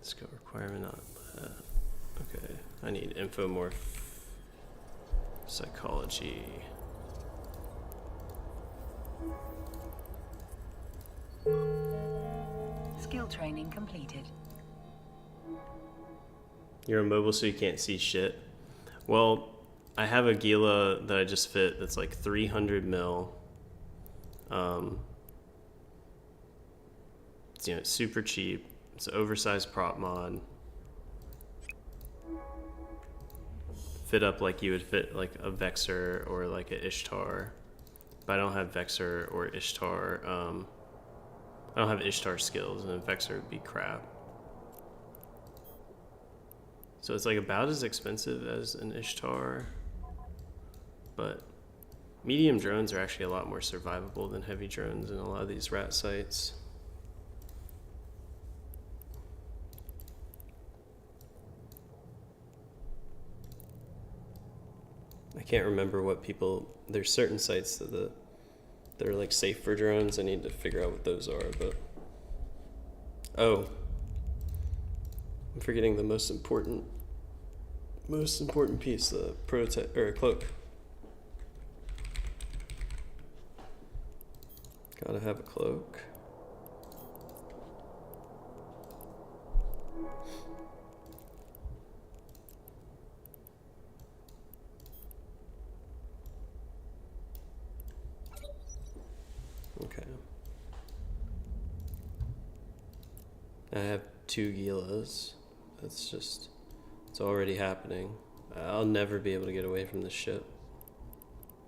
Skill requirement not that. Okay, I need infomorph psychology. Skill training completed. You're immobile so you can't see shit. Well, I have a Gila that I just fit that's like 300 mil. It's, you know, it's super cheap. It's an oversized prop mod. Fit up like you would fit like a Vexor or like a Ishtar. But I don't have Vexor or Ishtar. I don't have Ishtar skills, and Vexor would be crap. So it's like about as expensive as an Ishtar. But medium drones are actually a lot more survivable than heavy drones in a lot of these rat sites. I can't remember what people, there's certain sites that are like safe for drones. I need to figure out what those are, but oh, I'm forgetting the most important piece, the prototype or cloak. Gotta have a cloak. Okay. I have 2 Gilas. That's just, it's already happening. I'll never be able to get away from this ship.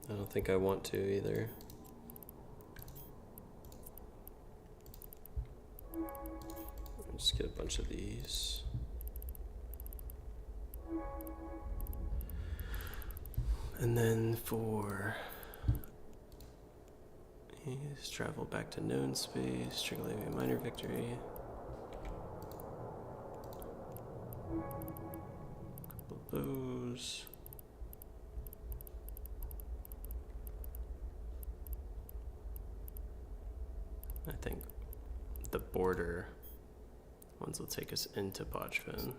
I don't think I want to either. Just get a bunch of these. And then for he's travel back to known space, trigger a minor victory. Couple of those. I think the border ones will take us into Botchfin.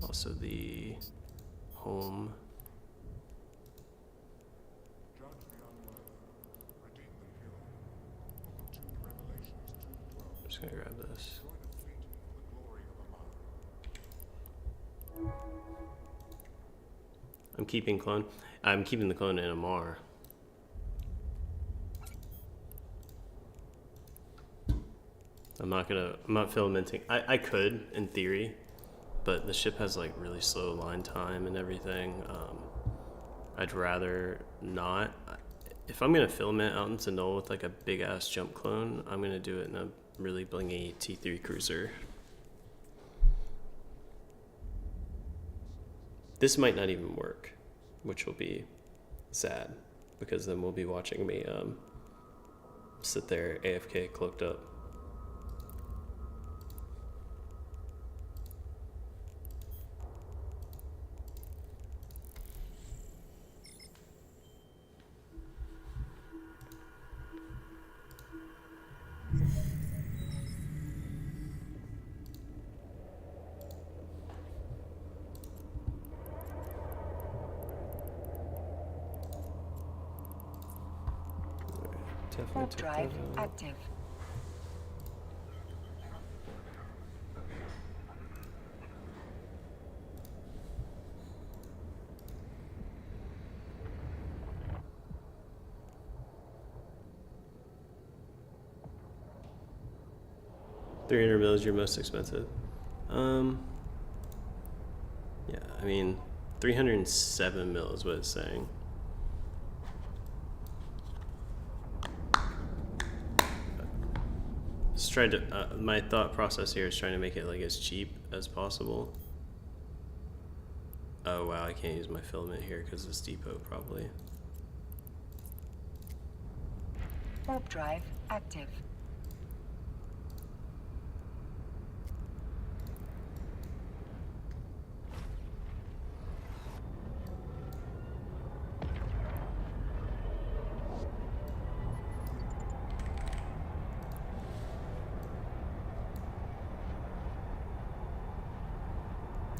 Also the home. I'm just gonna grab this. I'm keeping clone. I'm keeping the clone in Amar. I'm not filamenting. I could, in theory, but the ship has like really slow line time and everything. I'd rather not. If I'm gonna filament out into Null with like a big ass jump clone, I'm gonna do it in a really blingy T3 cruiser. This might not even work, which will be sad, because then we'll be watching me sit there AFK cloaked up. Warp drive active. $300 is your most expensive. Yeah, I mean, 307 mil is what it's saying. Just tried to. My thought process here is trying to make it like as cheap as possible. Oh wow, I can't use my filament here because it's depot probably. Warp drive active.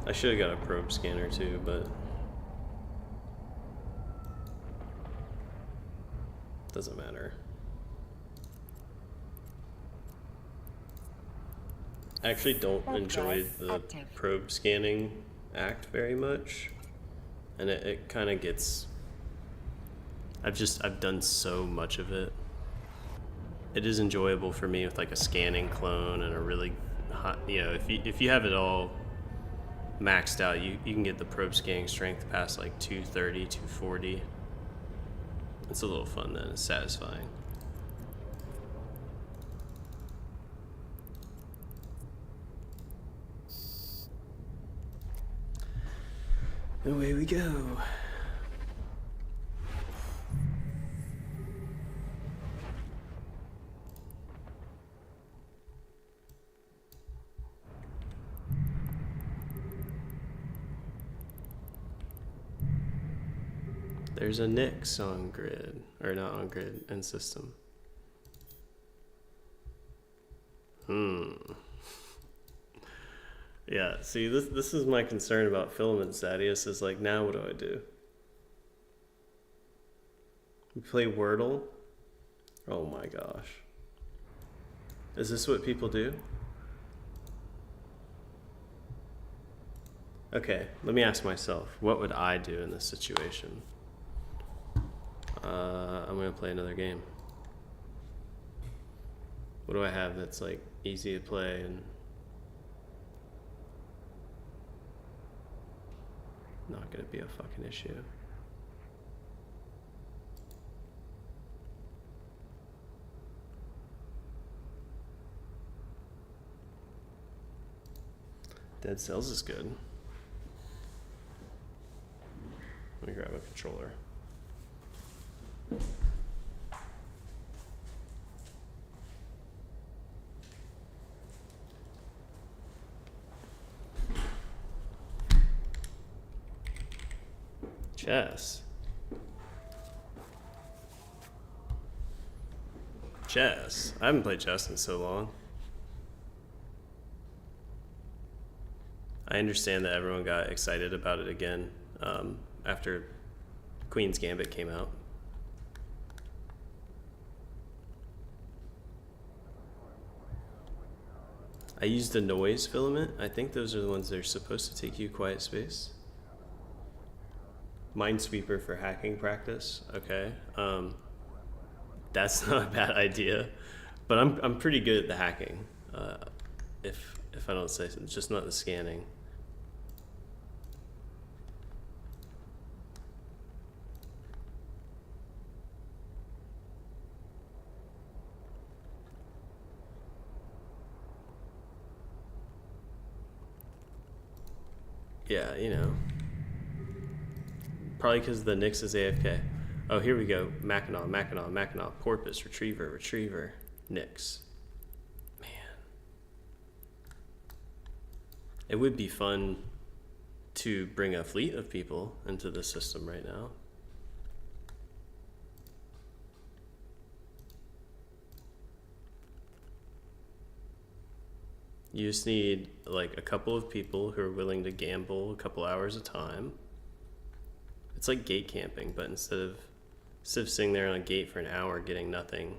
I should have got a probe scanner too, but doesn't matter. I actually don't enjoy the probe scanning act very much, and it kind of gets. I've done so much of it. It is enjoyable for me with like a scanning clone and a really hot, if you have it all maxed out, you can get the probe scanning strength past like 230, 240. It's a little fun then, it's satisfying. Away we go. There's a Nix on grid, or not on grid, end system. Yeah, see, this is my concern about Filament, Sadius, is like, now what do I do? We play Wordle? Oh my gosh. Is this what people do? Okay, let me ask myself, what would I do in this situation? I'm gonna play another game. What do I have that's like easy to play and not gonna be a fucking issue? Dead Cells is good. Let me grab a controller. Chess. Chess. I haven't played chess in so long. I understand that everyone got excited about it again after Queen's Gambit came out. I used the noise filament. I think those are the ones that are supposed to take you quiet space. Minesweeper for hacking practice. Okay. That's not a bad idea, but I'm pretty good at the hacking. If I don't say so, just not the scanning. Yeah, you know. Probably because the Nyx is AFK. Oh, here we go. Mackinac, Porpoise, Retriever, Nyx. Man. It would be fun to bring a fleet of people into the system right now. You just need like a couple of people who are willing to gamble a couple hours a time. It's like gate camping, but instead of sitting there on a gate for an hour getting nothing,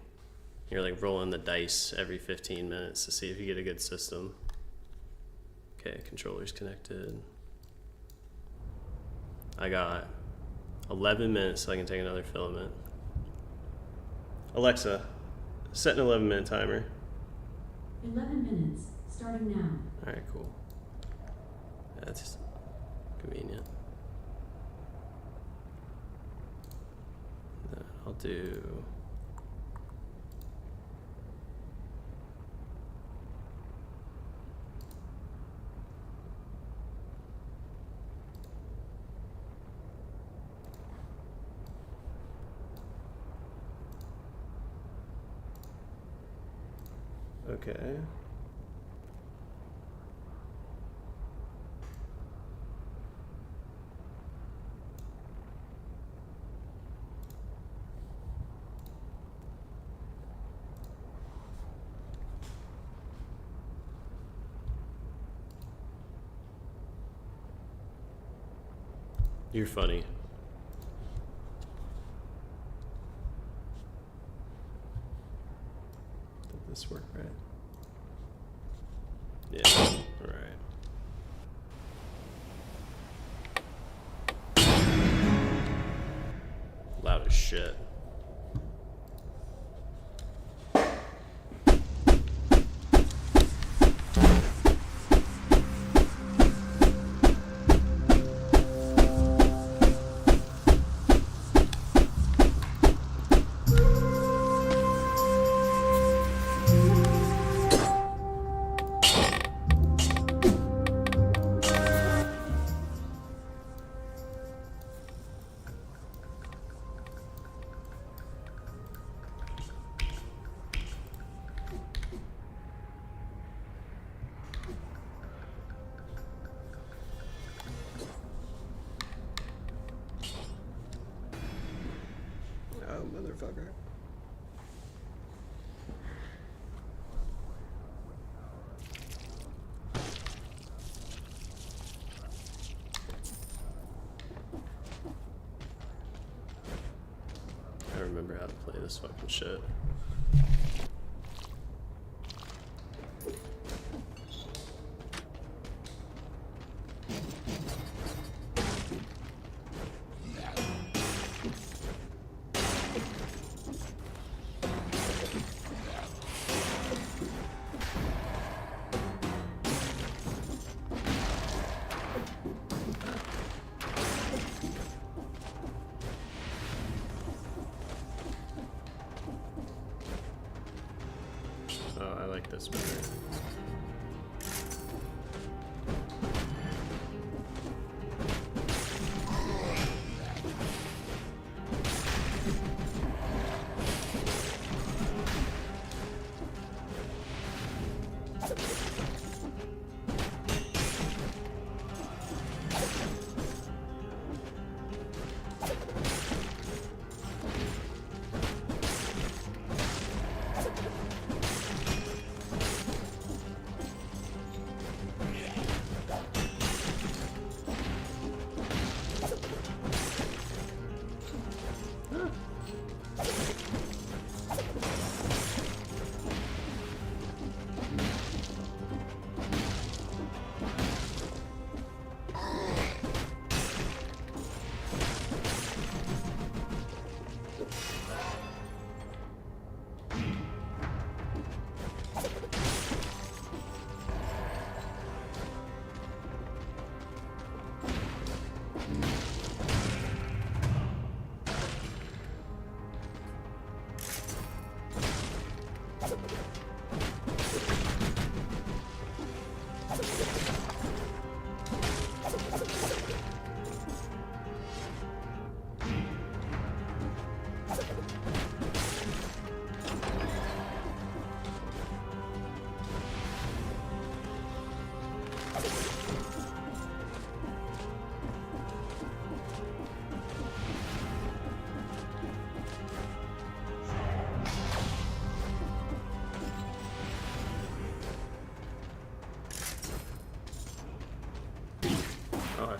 you're like rolling the dice every 15 minutes to see if you get a good system. Okay, controller's connected. I got 11 minutes so I can take another filament. Alexa, set an 11-minute timer. 11 minutes, starting now. Alright, cool. That's convenient. Then I'll do... Okay. You're funny. Did this work right? Yeah, all right. Loud as shit. Motherfucker. I remember how to play this fucking shit. Oh, I like this better.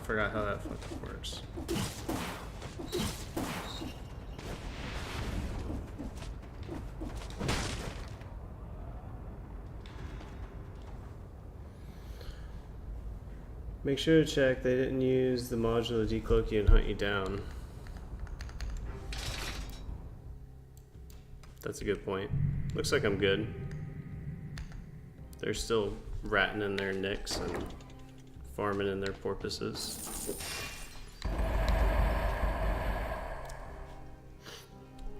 forgot how that fucking works. Make sure to check they didn't use the module to decloak you and hunt you down. That's a good point. Looks like I'm good. They're still ratting in their nicks and farming in their porpoises.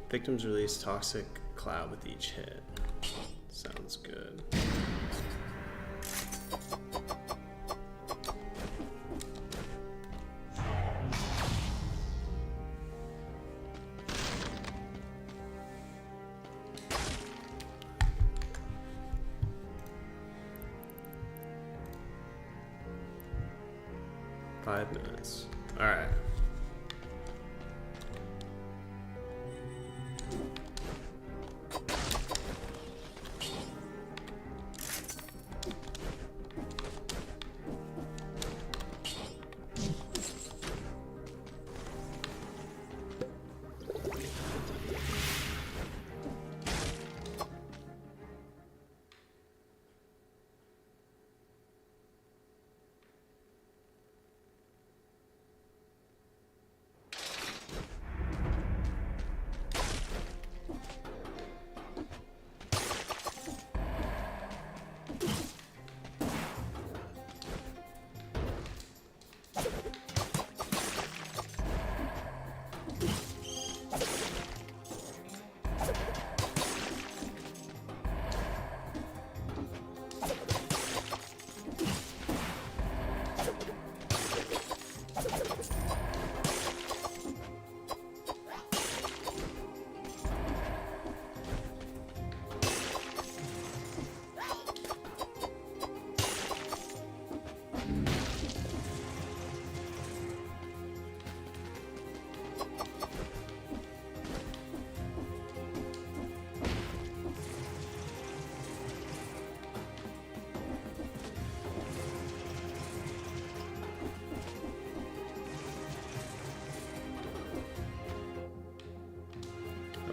Victims release toxic cloud with each hit. Sounds good. Five minutes. All right.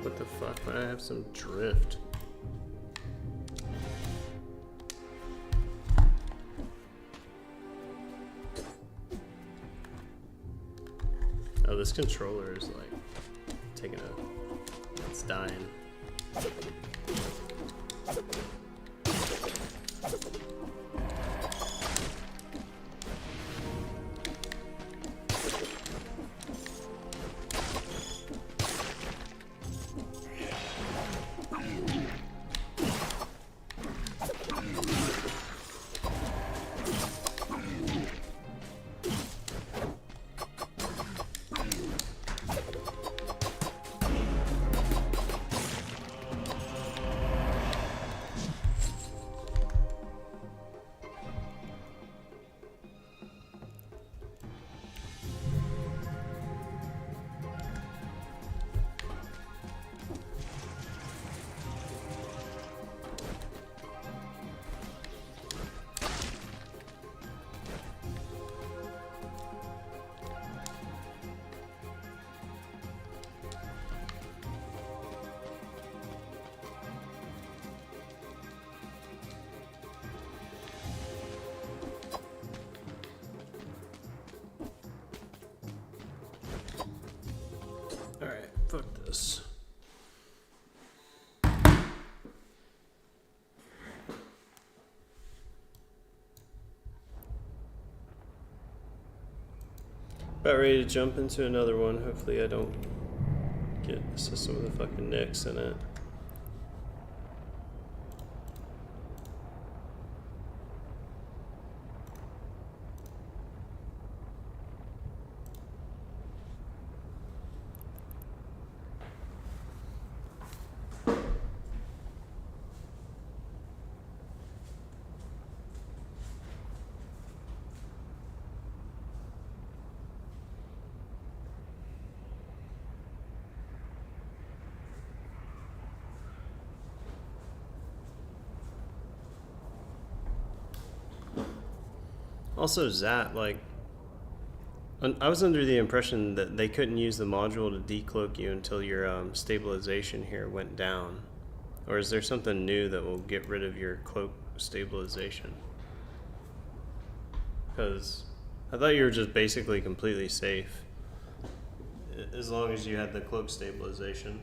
What the fuck? Why do I have some drift? Oh, this controller is like taking a... it's dying. Alright, fuck this. About ready to jump into another one. Hopefully I don't get a system with the fucking nicks in it. Also, Zat, like, I was under the impression that they couldn't use the module to decloak you until your stabilization here went down. Or is there something new that will get rid of your cloak stabilization? Because I thought you were just basically completely safe as long as you had the cloak stabilization.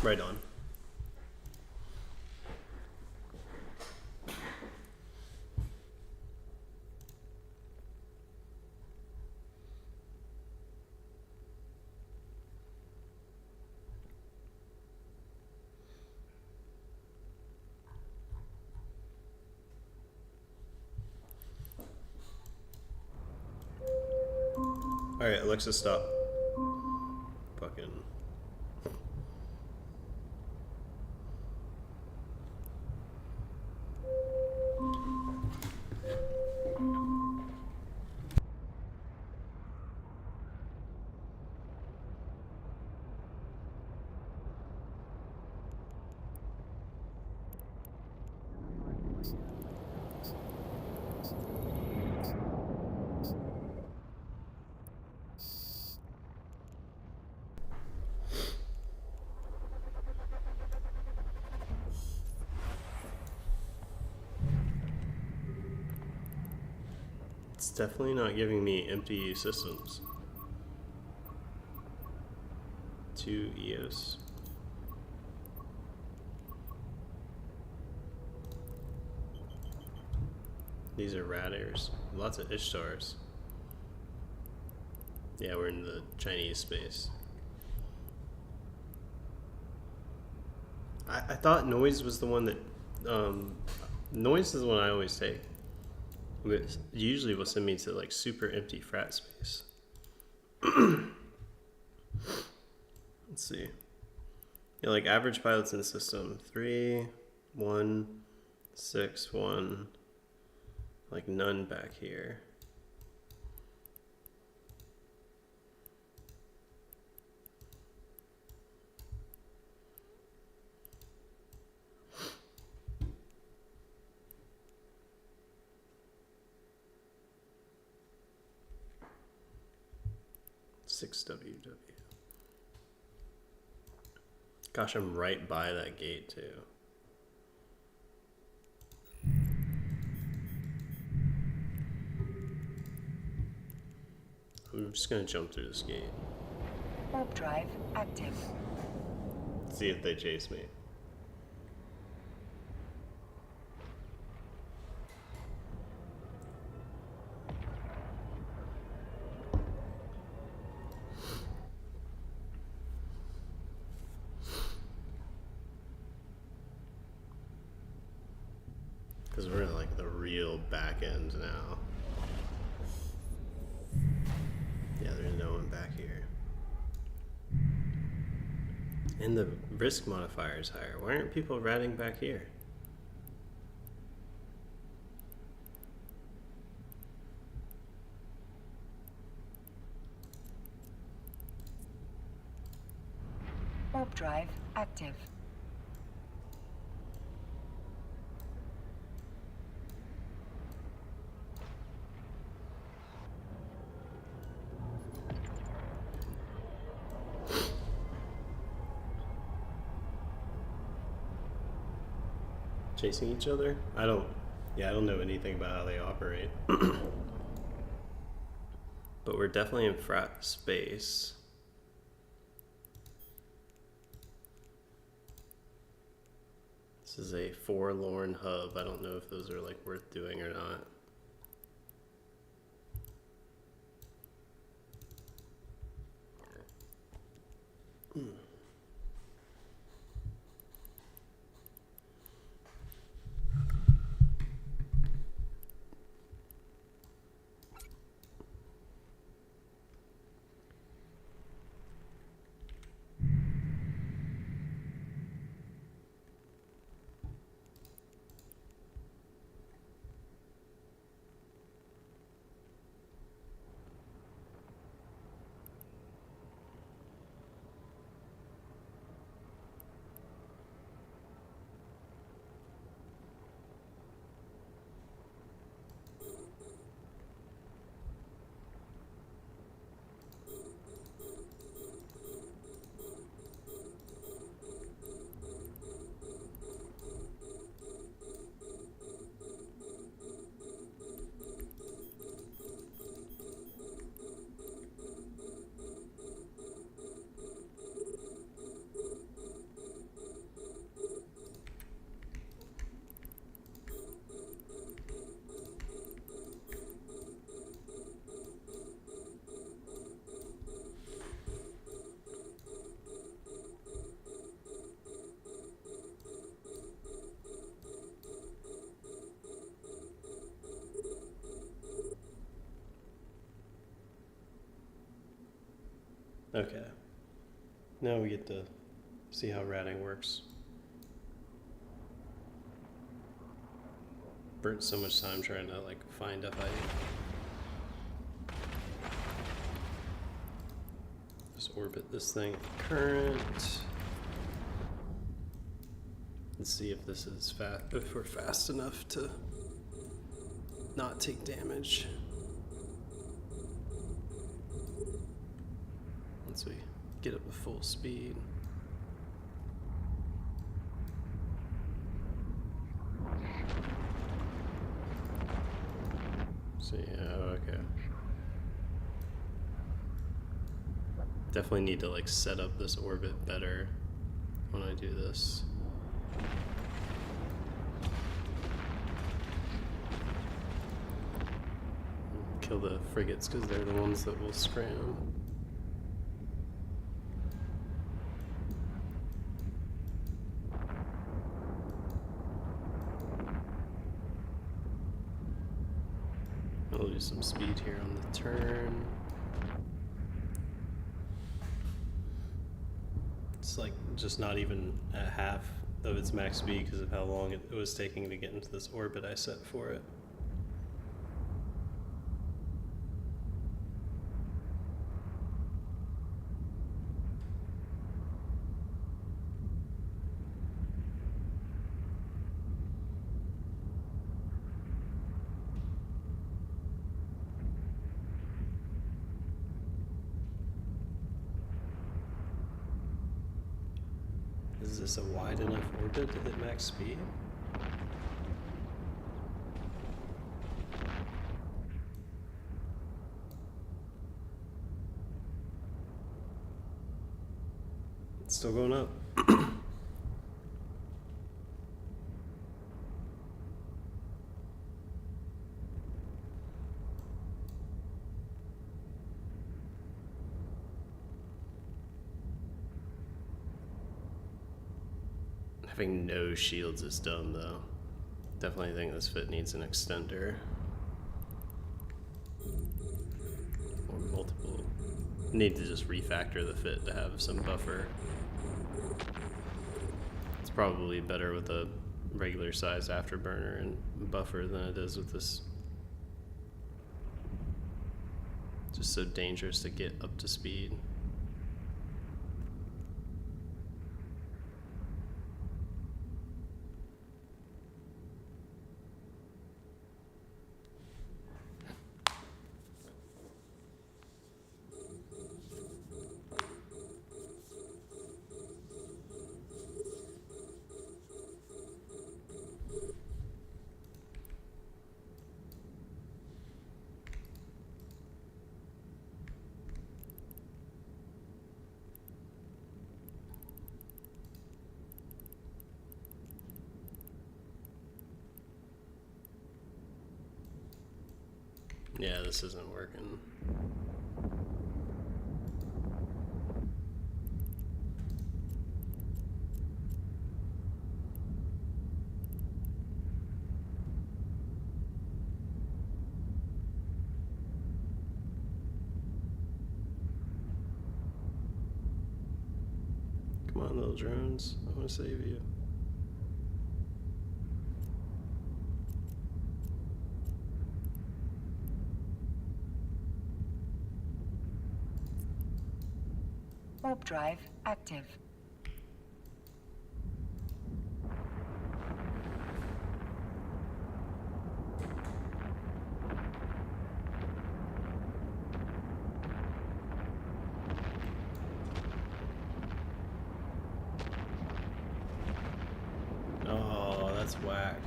Right on. Alright, Alexa, stop. Fucking. It's definitely not giving me empty systems. 2 EOS. These are Radairs. Lots of Ishtars. Yeah, we're in the Chinese space. I thought noise was the one that... noise is the one I always take. It usually will send me to like super empty frat space. Let's see. Yeah, like average pilots in the system. 3, 1, 6, 1. Like none back here. WW. Gosh, I'm right by that gate too. I'm just gonna jump through this gate. Warp drive active. See if they chase me. Because we're in like the real back end now. Yeah, there's no one back here. And the risk modifier is higher. Why aren't people ratting back here? Warp drive active. Chasing each other? I don't know anything about how they operate. But we're definitely in frat space. This is a forlorn hub. I don't know if those are like worth doing or not. Okay. Now we get to see how routing works. Burnt so much time trying to like find FID. Just orbit this thing current. Let's see if this is fast, if we're fast enough to not take damage. Once we get up to full speed. So yeah, okay. Definitely need to like set up this orbit better when I do this. Kill the frigates because they're the ones that will scram. I'll lose some speed here on the turn. It's like just not even at half of its max speed because of how long it was taking to get into this orbit I set for it. Is this a wide enough orbit to hit max speed? It's still going up. Having no shields is dumb though. Definitely think this fit needs an extender. Or multiple. Need to just refactor the fit to have some buffer. It's probably better with a regular size afterburner and buffer than it is with this. Just so dangerous to get up to speed. Yeah, this isn't working. Come on, little drones. I want to save you. Warp drive active. Oh, that's whack.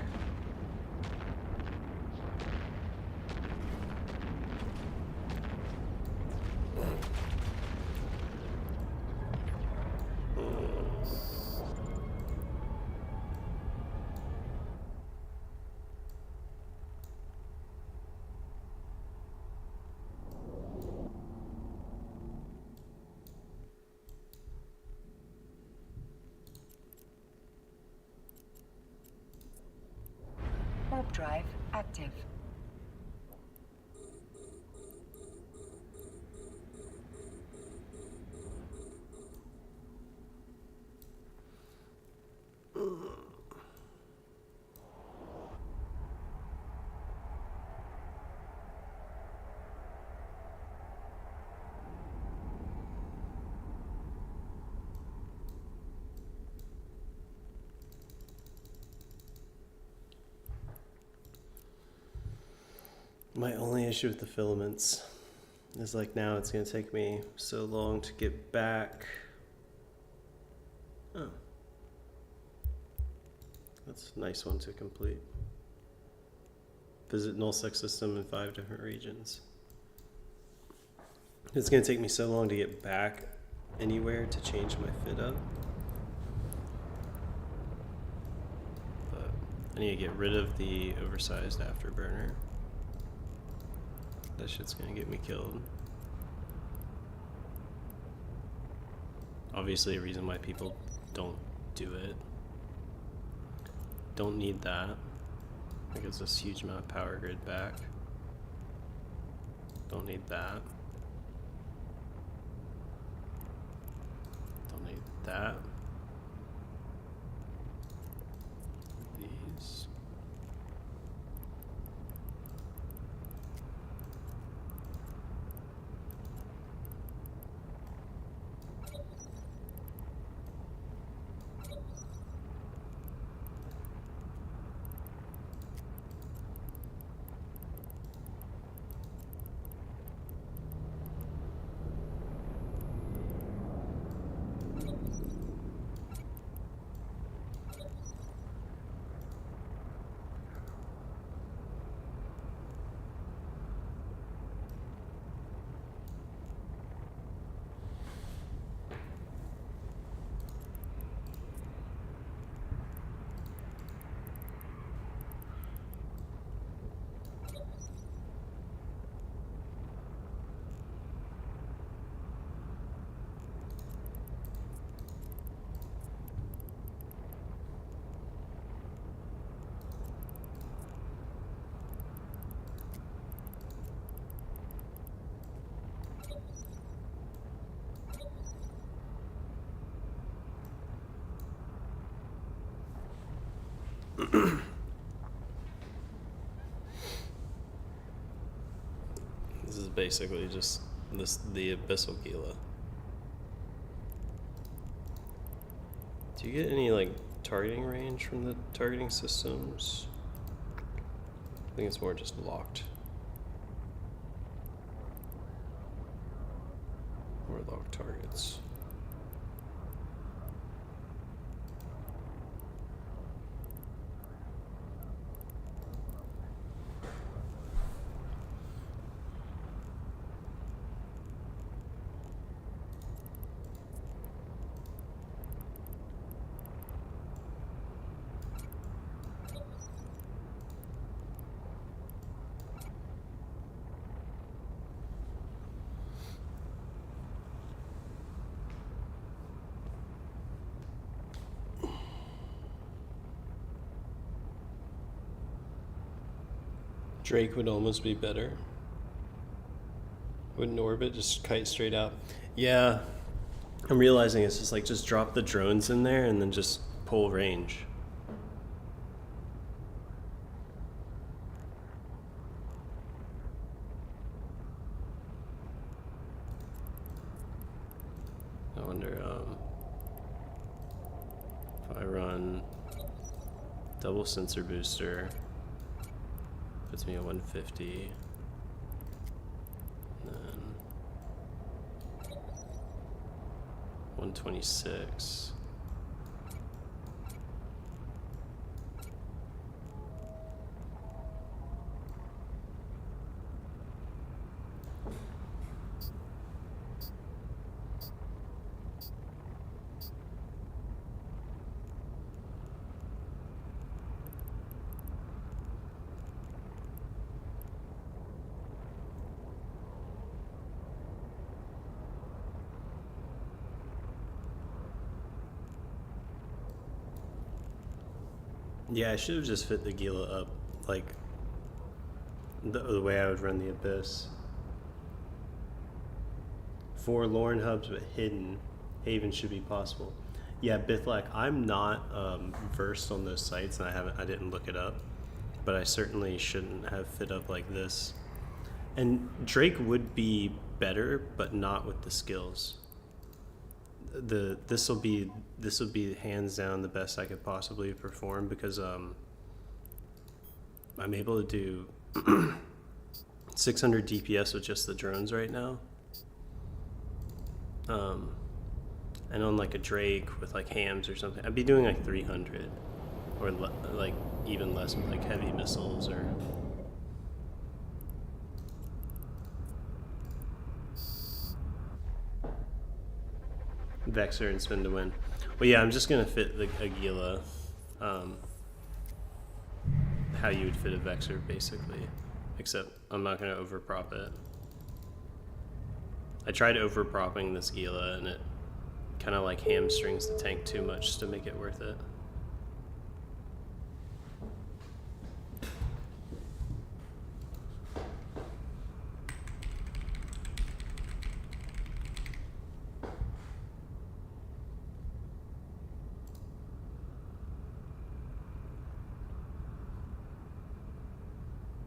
Warp drive active. My only issue with the filaments is like now it's gonna take me so long to get back. Oh. That's a nice one to complete. Visit nullsec system in 5 different regions. It's gonna take me so long to get back anywhere to change my fit up. But I need to get rid of the oversized afterburner. That shit's gonna get me killed. Obviously a reason why people don't do it. Don't need that. It gives us a huge amount of power grid back. Don't need that. Don't need that. These. This is basically just the abyssal Gila. Do you get any like targeting range from the targeting systems? I think it's more just locked. Or locked targets. Drake would almost be better. Wouldn't orbit just kite straight out? Yeah, I'm realizing it's just like just drop the drones in there and then just pull range. I wonder if I run double sensor booster. Puts me at 150. And then 126. Yeah, I should have just fit the Gila up, like, the way I would run the Abyss. 4 Lauren hubs, but hidden. Haven should be possible. Yeah, Bithlack, I'm not versed on those sites, and I didn't look it up, but I certainly shouldn't have fit up like this. And Drake would be better, but not with the skills. This will be hands down the best I could possibly perform because I'm able to do 600 DPS with just the drones right now. And on like a Drake with like hams or something, I'd be doing like 300, or like even less with like heavy missiles or. Vexer and spin to win. Well, yeah, I'm just gonna fit the Aguila, how you would fit a Vexer basically, except I'm not gonna overprop it. I tried overpropping this Gila and it kind of like hamstrings the tank too much to make it worth it.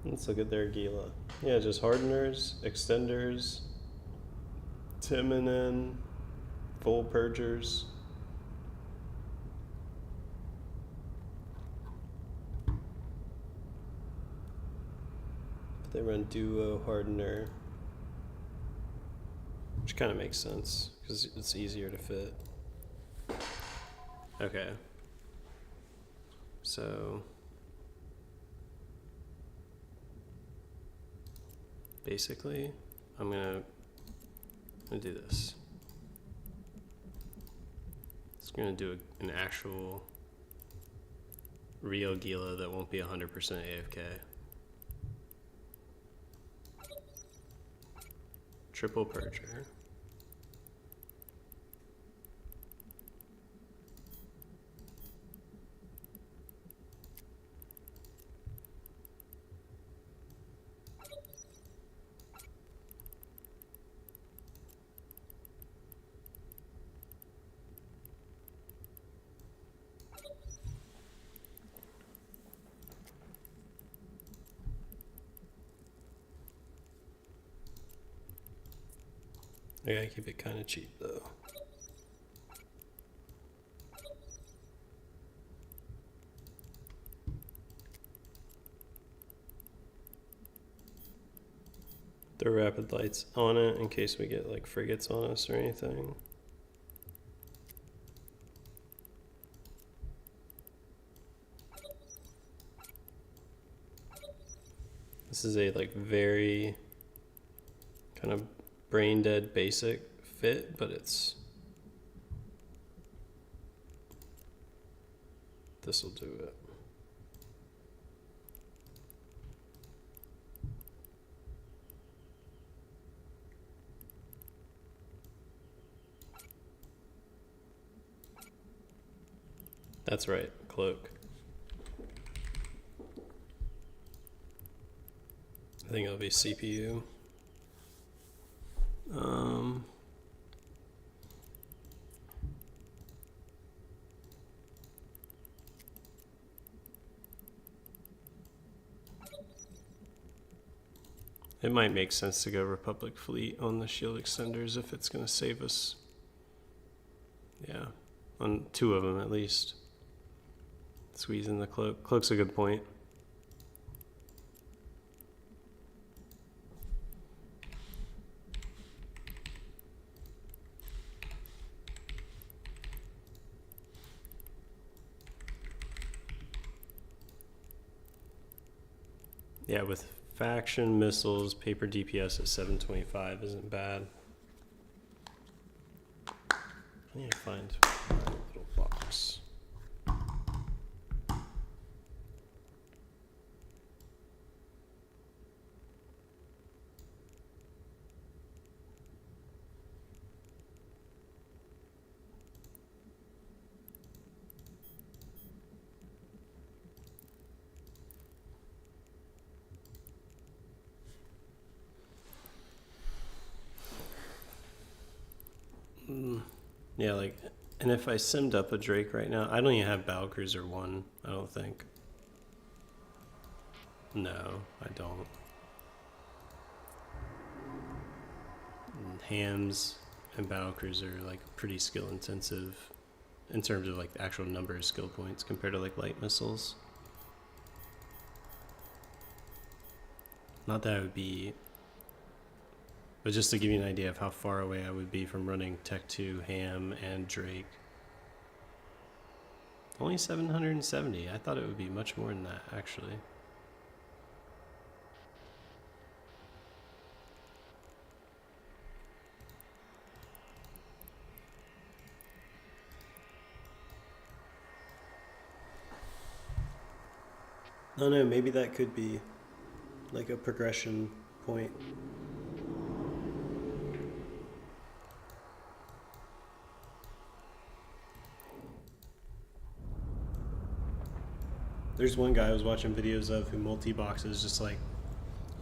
Let's look at their Gila. Yeah, just hardeners, extenders, Timonin, full purgers. They run duo hardener, which kind of makes sense because it's easier to fit. Okay. So basically, I'm gonna do this. It's gonna do an actual real Gila that won't be 100% AFK. Triple Purger. I gotta keep it kind of cheap though. Throw rapid lights on it in case we get like frigates on us or anything. This is a like very kind of brain dead basic fit, but it's, this will do it. That's right, cloak. I think it'll be CPU. It might make sense to go Republic Fleet on the shield extenders if it's going to save us. Yeah, on 2 of them at least. Squeeze in the cloak. Cloak's a good point. Yeah, with faction missiles, paper DPS at 725 isn't bad. I need to find my little box. Yeah, like, and if I simmed up a Drake right now, I don't even have Battlecruiser 1, I don't think. No, I don't. And hams and Battlecruiser are like pretty skill intensive in terms of like the actual number of skill points compared to like light missiles. Not that I would be, but just to give you an idea of how far away I would be from running Tech 2, Ham, and Drake. Only 770. I thought it would be much more than that, actually. I don't know, maybe that could be like a progression point. There's one guy I was watching videos of who multi-boxes just like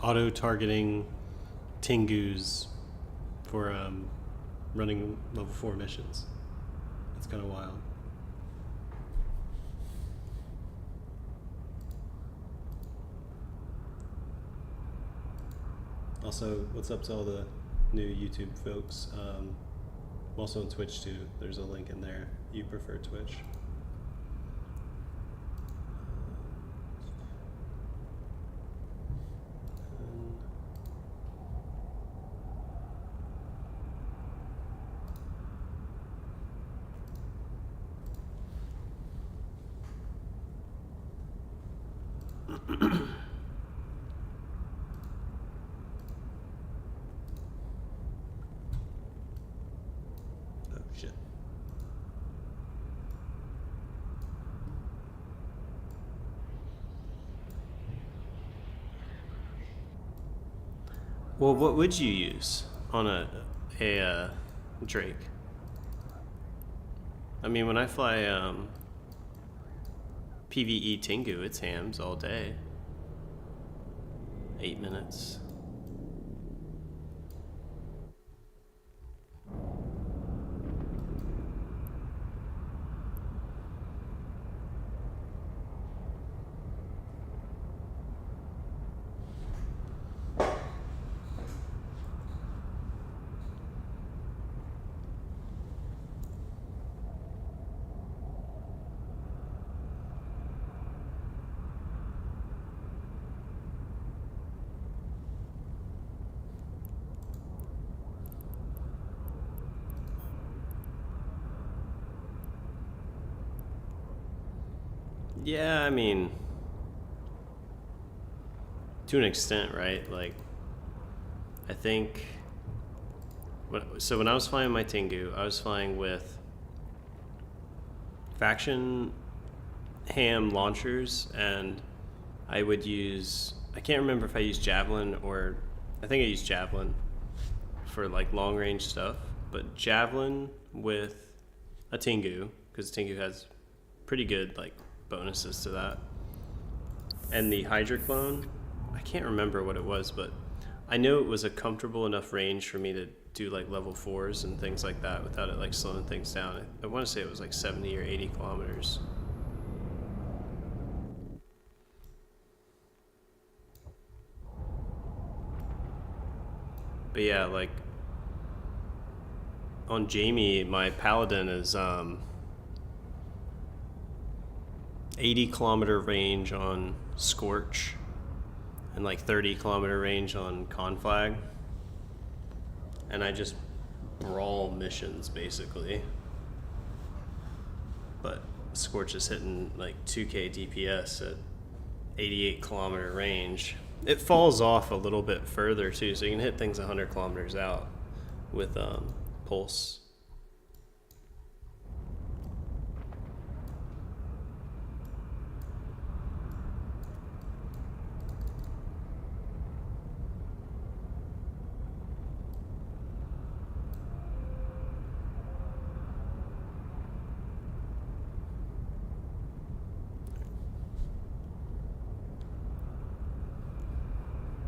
auto-targeting Tengus for running level 4 missions. It's kind of wild. Also, what's up to all the new YouTube folks? I'm also on Twitch too. There's a link in there. You prefer Twitch? Oh shit. Well, what would you use on a Drake? I mean, when I fly PvE Tengu, it's hams all day. 8 minutes. Yeah, I mean, to an extent, right? Like, I think, when I was flying my Tengu, I was flying with faction ham launchers, and I would use, I can't remember if I used Javelin or, I think I used Javelin for like long range stuff, but Javelin with a Tengu, because Tengu has pretty good like bonuses to that. And the Hydroclone, I can't remember what it was, but I know it was a comfortable enough range for me to do like level 4s and things like that without it like slowing things down. I want to say it was like 70 or 80 kilometers. But yeah, like on Jamie, my Paladin is 80-kilometer range on Scorch and like 30-kilometer range on Conflag, and I just brawl missions basically. But Scorch is hitting like 2k DPS at 88-kilometer range. It falls off a little bit further too, so you can hit things 100 kilometers out with Pulse.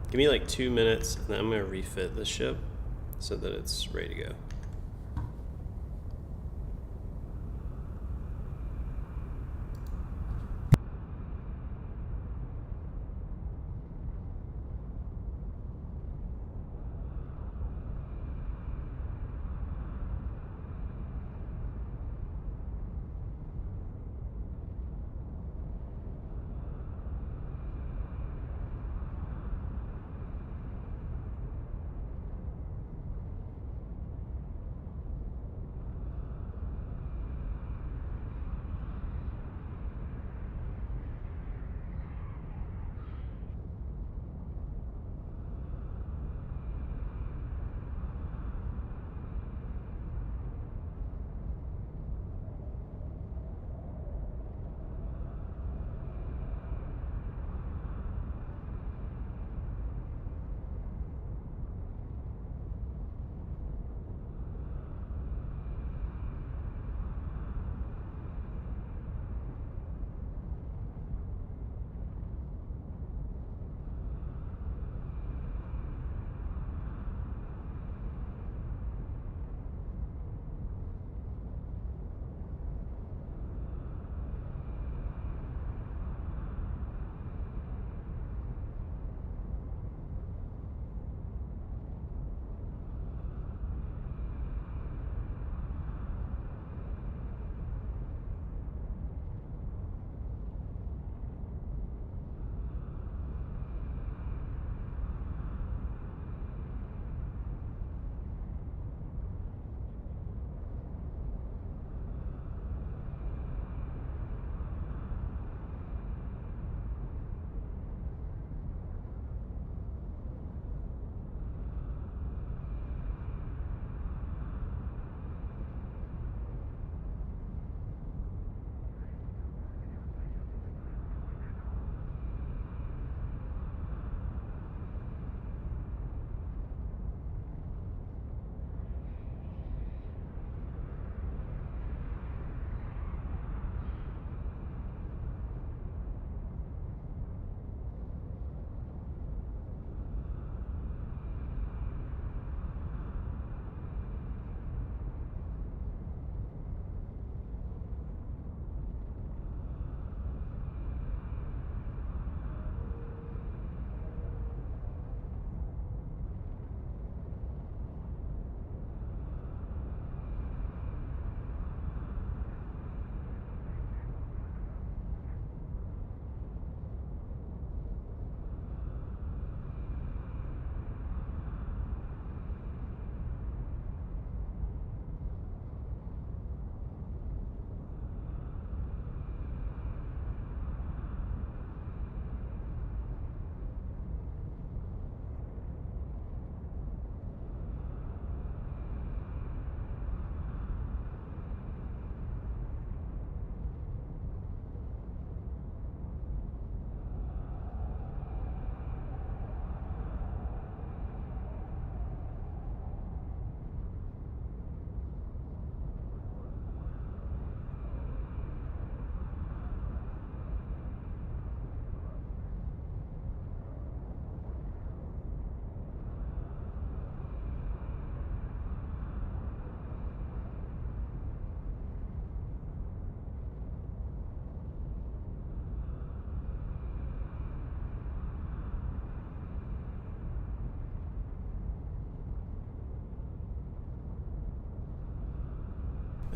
Give me like 2 minutes, and then I'm going to refit the ship so that it's ready to go.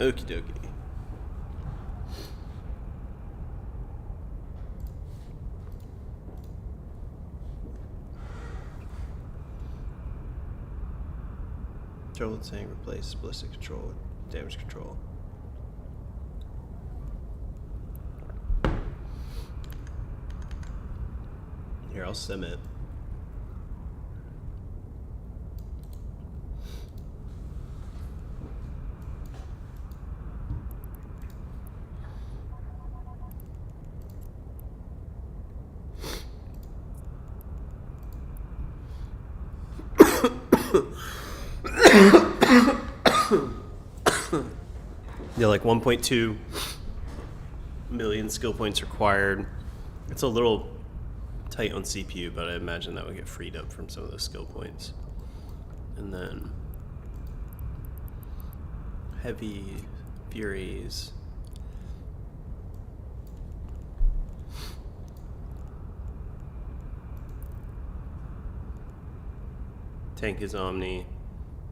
Okie dokie. Control saying replace ballistic control with damage control. Here, I'll sim it. Yeah, like 1.2 million skill points required. It's a little tight on CPU, but I imagine that would get freed up from some of those skill points. And then heavy furies. Tank is Omni.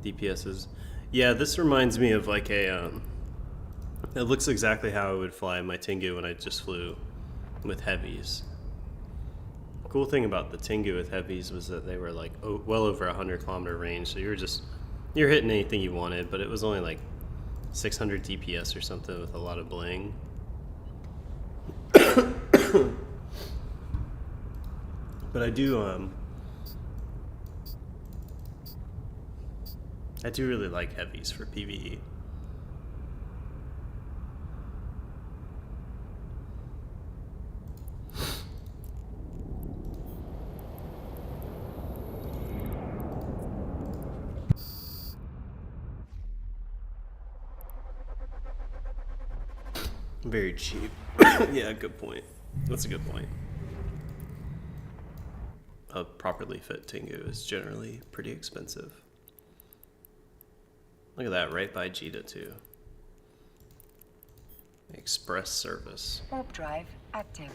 DPS is... Yeah, this reminds me of like a... it looks exactly how I would fly my Tengu when I just flew with heavies. Cool thing about the Tengu with heavies was that they were like well over 100-kilometer range, so you're hitting anything you wanted, but it was only like 600 DPS or something with a lot of bling. But I do really like heavies for PvE. Very cheap. Yeah, good point. That's a good point. A properly fit Tengu is generally pretty expensive. Look at that, right by Jita too. Express service. Warp drive active.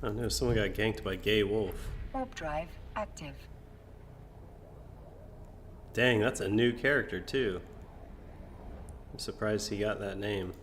Oh no, someone got ganked by Gay Wolf. Warp drive active. Dang, that's a new character too. I'm surprised he got that name.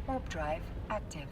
Warp drive active.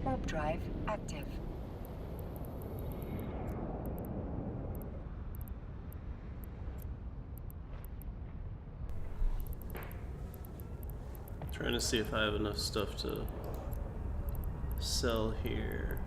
Warp drive active. Trying to see if I have enough stuff to sell here.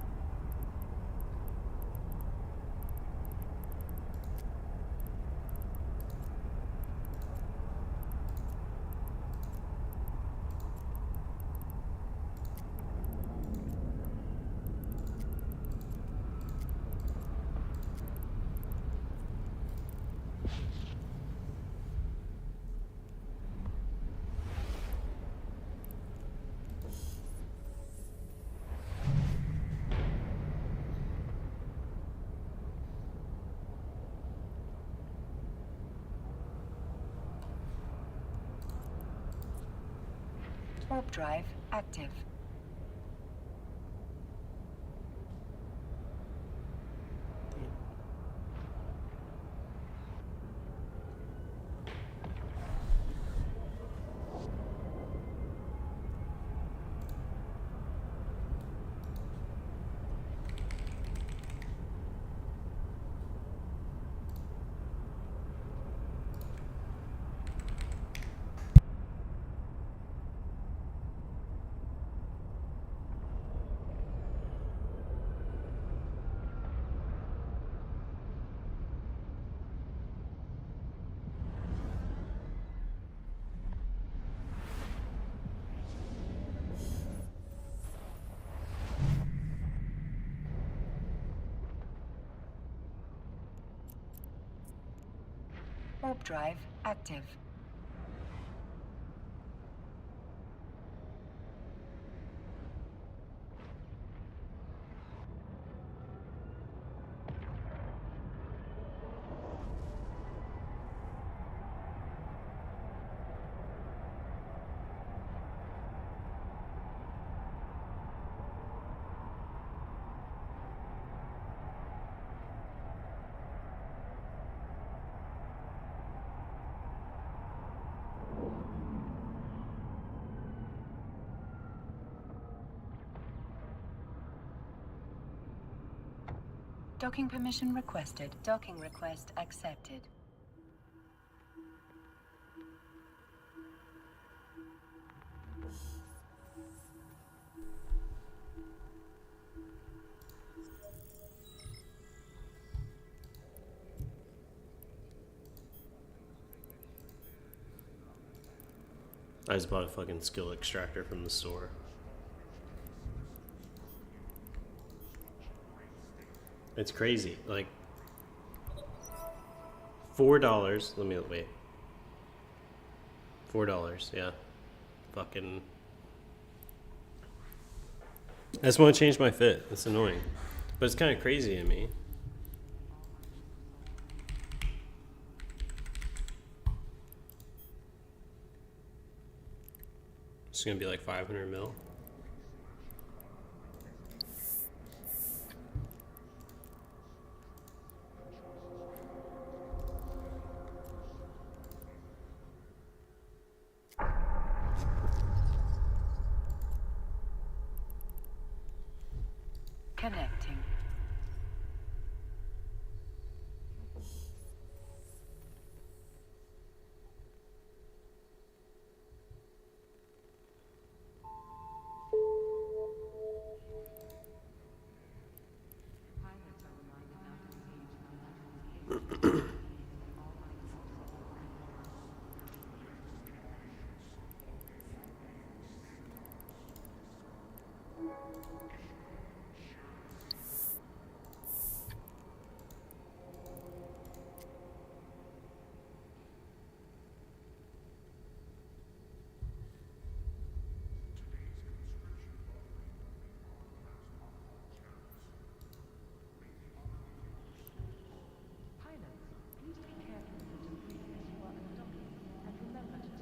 Warp drive active. Warp drive active. Docking permission requested. Docking request accepted. I just bought a fucking skill extractor from the store. It's crazy. Like $4. Let me wait. $4, yeah. Fucking. I just want to change my fit. It's annoying. But it's kind of crazy to me. It's gonna be like 500 mil. Connecting.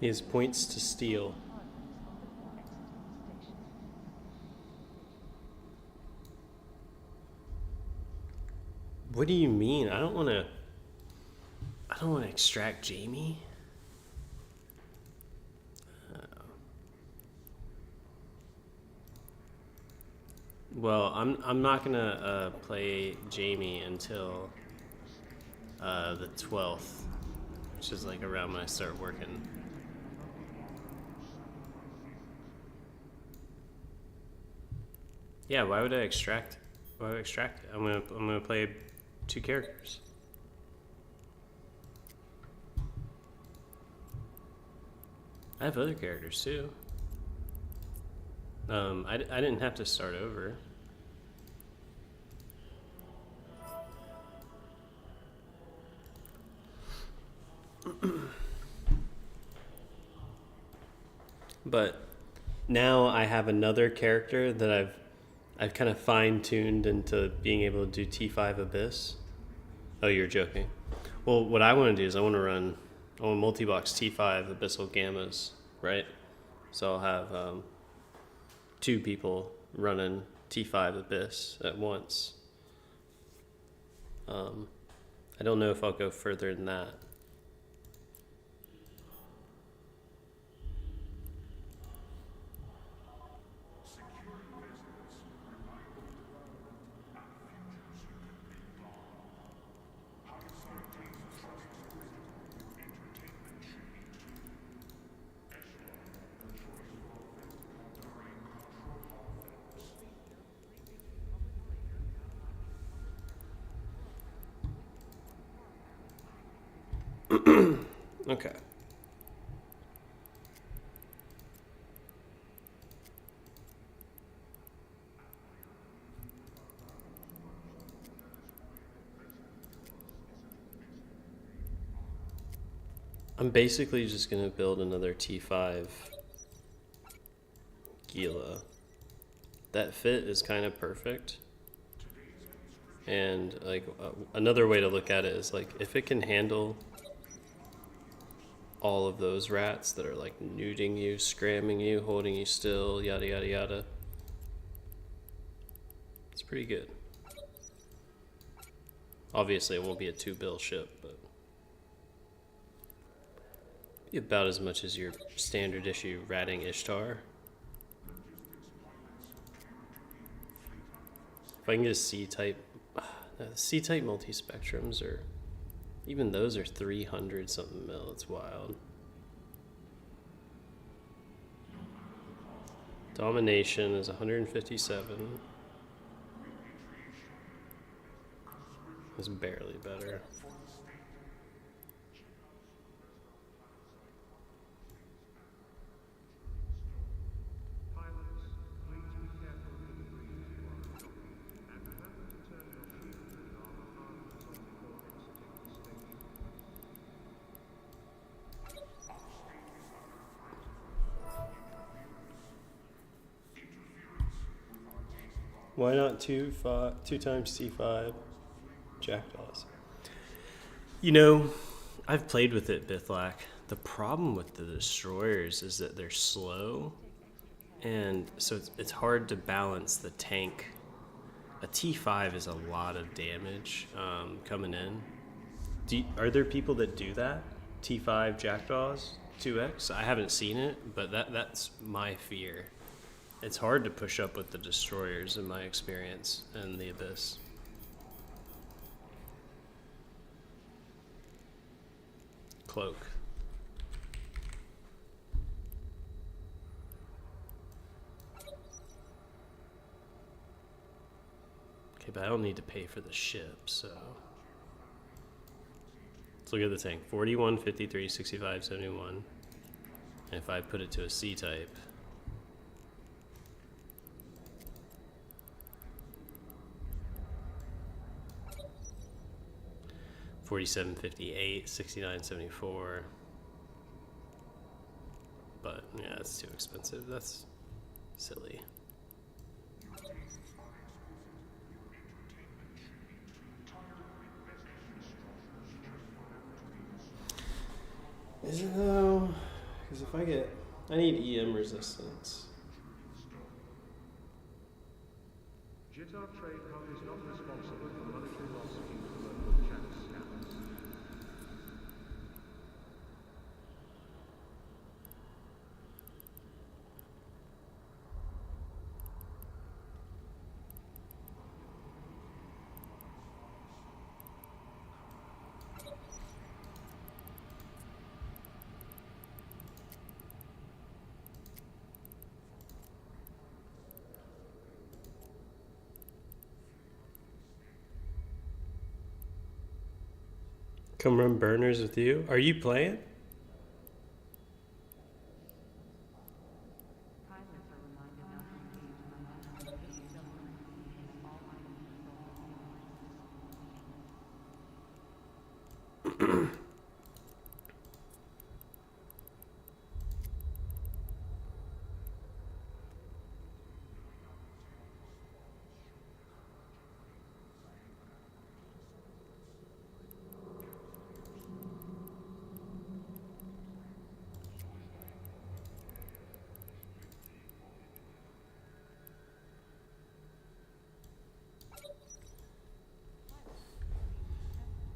He has points to steal. What do you mean? I don't want to extract Jamie. Well, I'm not gonna play Jamie until the 12th, which is like around when I start working. Yeah, why would I extract? Why would I extract it? I'm gonna play 2 characters. I have other characters too. I didn't have to start over. But now I have another character that I've kind of fine-tuned into being able to do T5 Abyss. Oh, you're joking. Well, what I want to do is I want to multi-box T5 Abyssal Gammas, right? So I'll have 2 people running T5 Abyss at once. I don't know if I'll go further than that. Okay. I'm basically just going to build another T5 Gila. That fit is kind of perfect. And like another way to look at it is like if it can handle all of those rats that are like nuding you, scramming you, holding you still, yada yada yada. It's pretty good. Obviously it won't be a 2-bill ship, but be about as much as your standard issue ratting Ishtar. If I can get a C-type, C-type multi-spectrums are, even those are 300 something mil, it's wild. Domination is 157. It's barely better. Why not 2 times C5 jackdaws? You know, I've played with it, Bithlack. The problem with the destroyers is that they're slow, and so it's hard to balance the tank. A T5 is a lot of damage coming in. Are there people that do that? T5 jackdaws 2x? I haven't seen it, but that's my fear. It's hard to push up with the destroyers in my experience in the Abyss. Cloak. Okay, but I don't need to pay for the ship, so let's look at the tank. 41, 53, 65, 71. And if I put it to a C-type, 47.58, 69.74. But yeah, it's too expensive. That's silly. Is it though? Because if I need EM resistance. Jitar Trade Hub is not responsible for monetary loss due to local chat scams. Come run burners with you. Are you playing?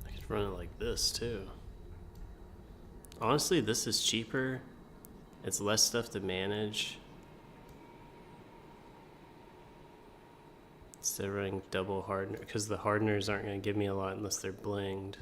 I could run it like this too. Honestly, this is cheaper. It's less stuff to manage. Instead of running double hardener, because the hardeners aren't going to give me a lot unless they're blinged.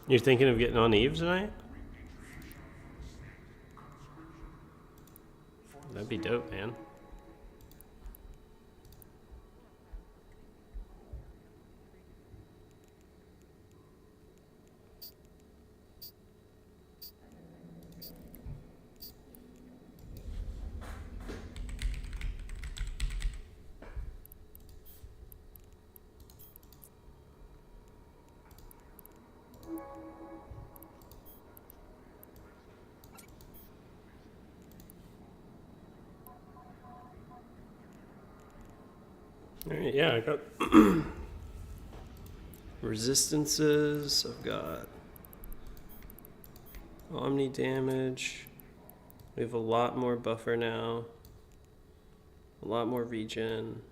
You're thinking of getting on Eve tonight? That'd be dope, man. Alright, yeah, I got resistances, I've got omni damage. We have a lot more buffer now. A lot more regen.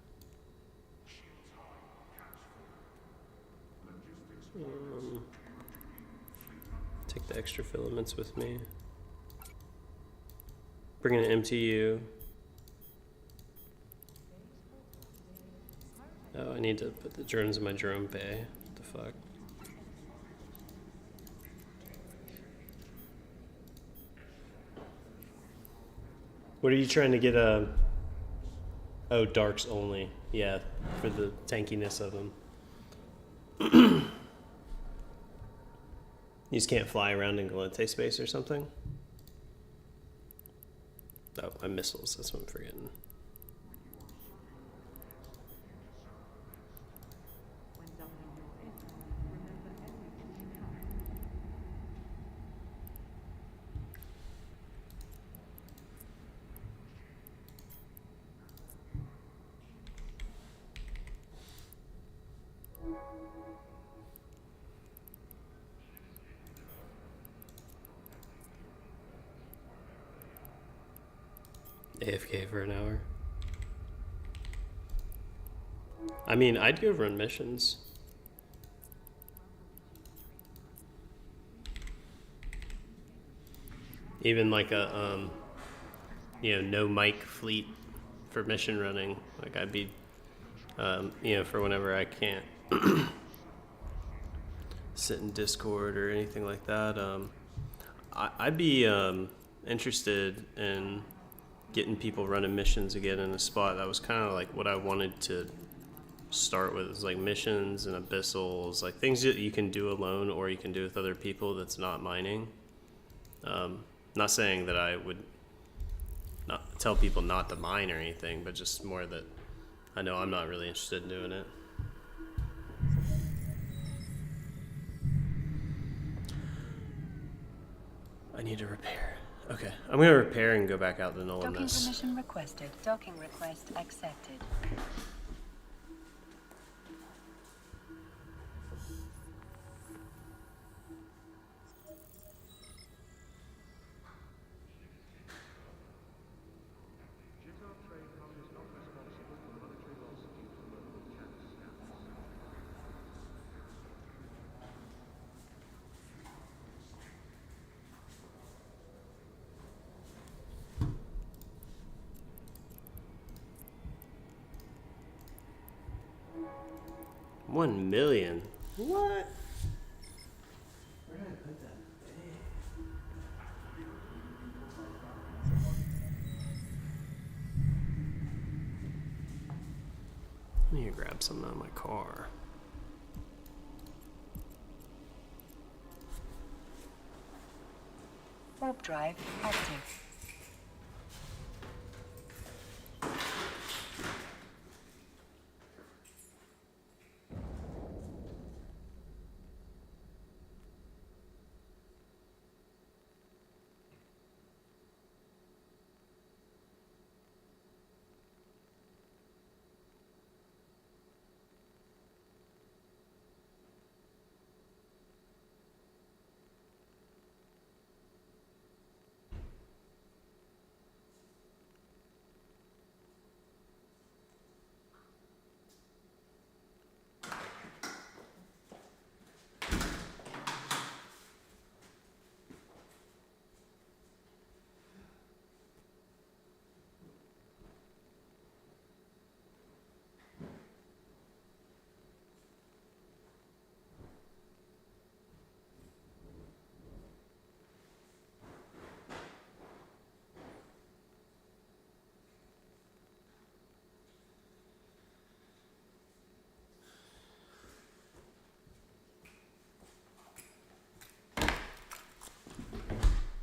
Take the extra filaments with me. Bring in an MTU. Oh, I need to put the drones in my drone bay. What the fuck? What are you trying to get? Oh, darks only. Yeah, for the tankiness of them. You just can't fly around in Galente space or something? Oh, my missiles. That's what I'm forgetting. AFK for an hour. I mean, I'd go run missions. Even like a, no mic fleet for mission running. Like I'd be, for whenever I can't sit in Discord or anything like that. I'd be interested in getting people running missions again in a spot. That was kind of like what I wanted to start with, is like missions and abyssals, like things that you can do alone or you can do with other people that's not mining. Not saying that I would not tell people not to mine or anything, but just more that I know I'm not really interested in doing it. I need to repair. Okay, I'm gonna repair and go back out to null on Docking this. permission requested. Docking request accepted. Jitar Trade Hub is not responsible for monetary loss due to local chance scams. 1 million. What? Where did I put that? I need to grab something out of my car. Warp drive active.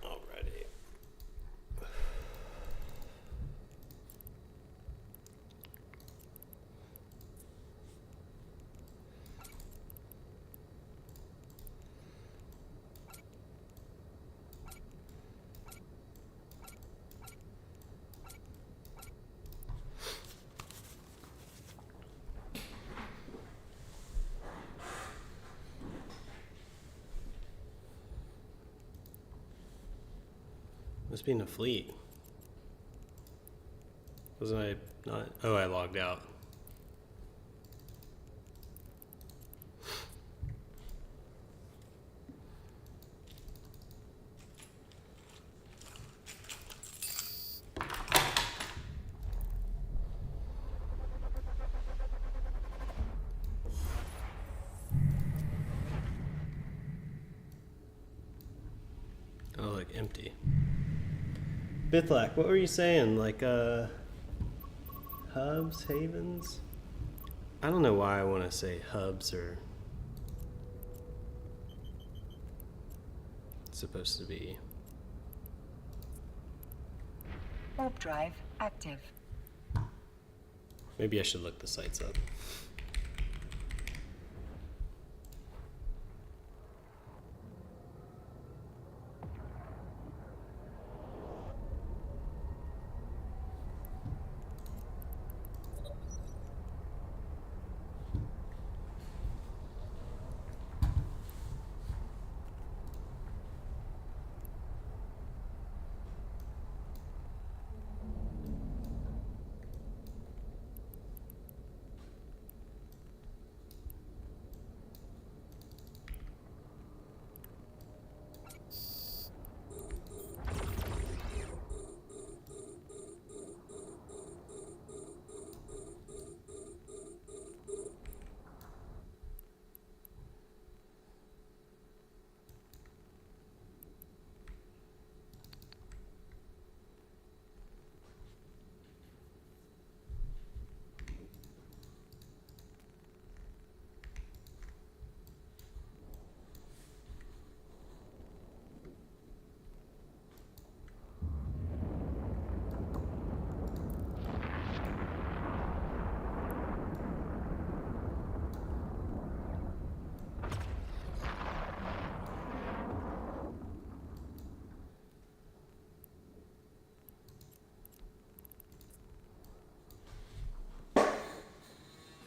Alrighty. Must be in a fleet. Wasn't I not? Oh, I logged out. Oh, like empty. Bithlack, what were you saying? Like, hubs, havens? I don't know why I want to say hubs or it's supposed to be. Warp drive active. Maybe I should look the sites up.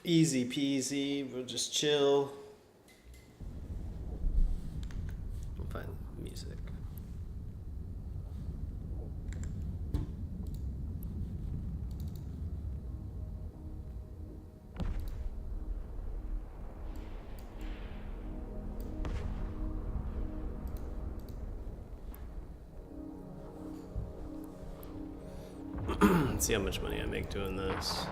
Easy peasy, we'll just chill. We'll find music. Let's see how much money I make doing this.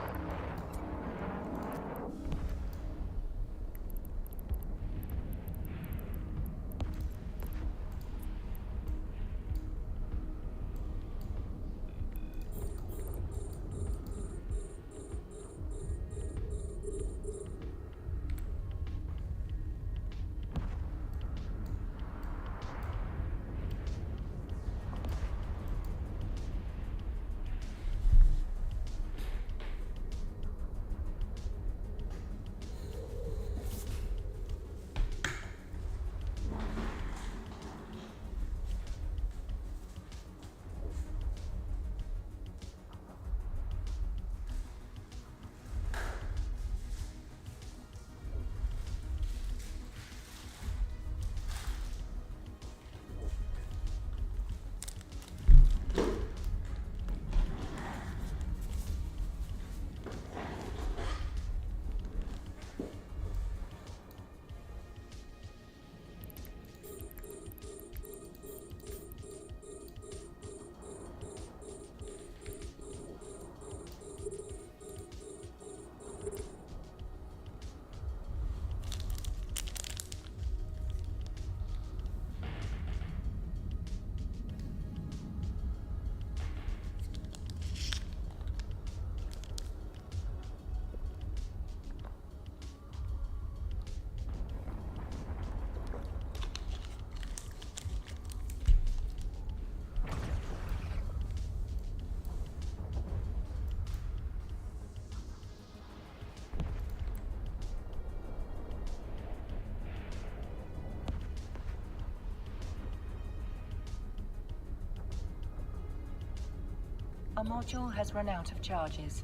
Our module has run out of charges.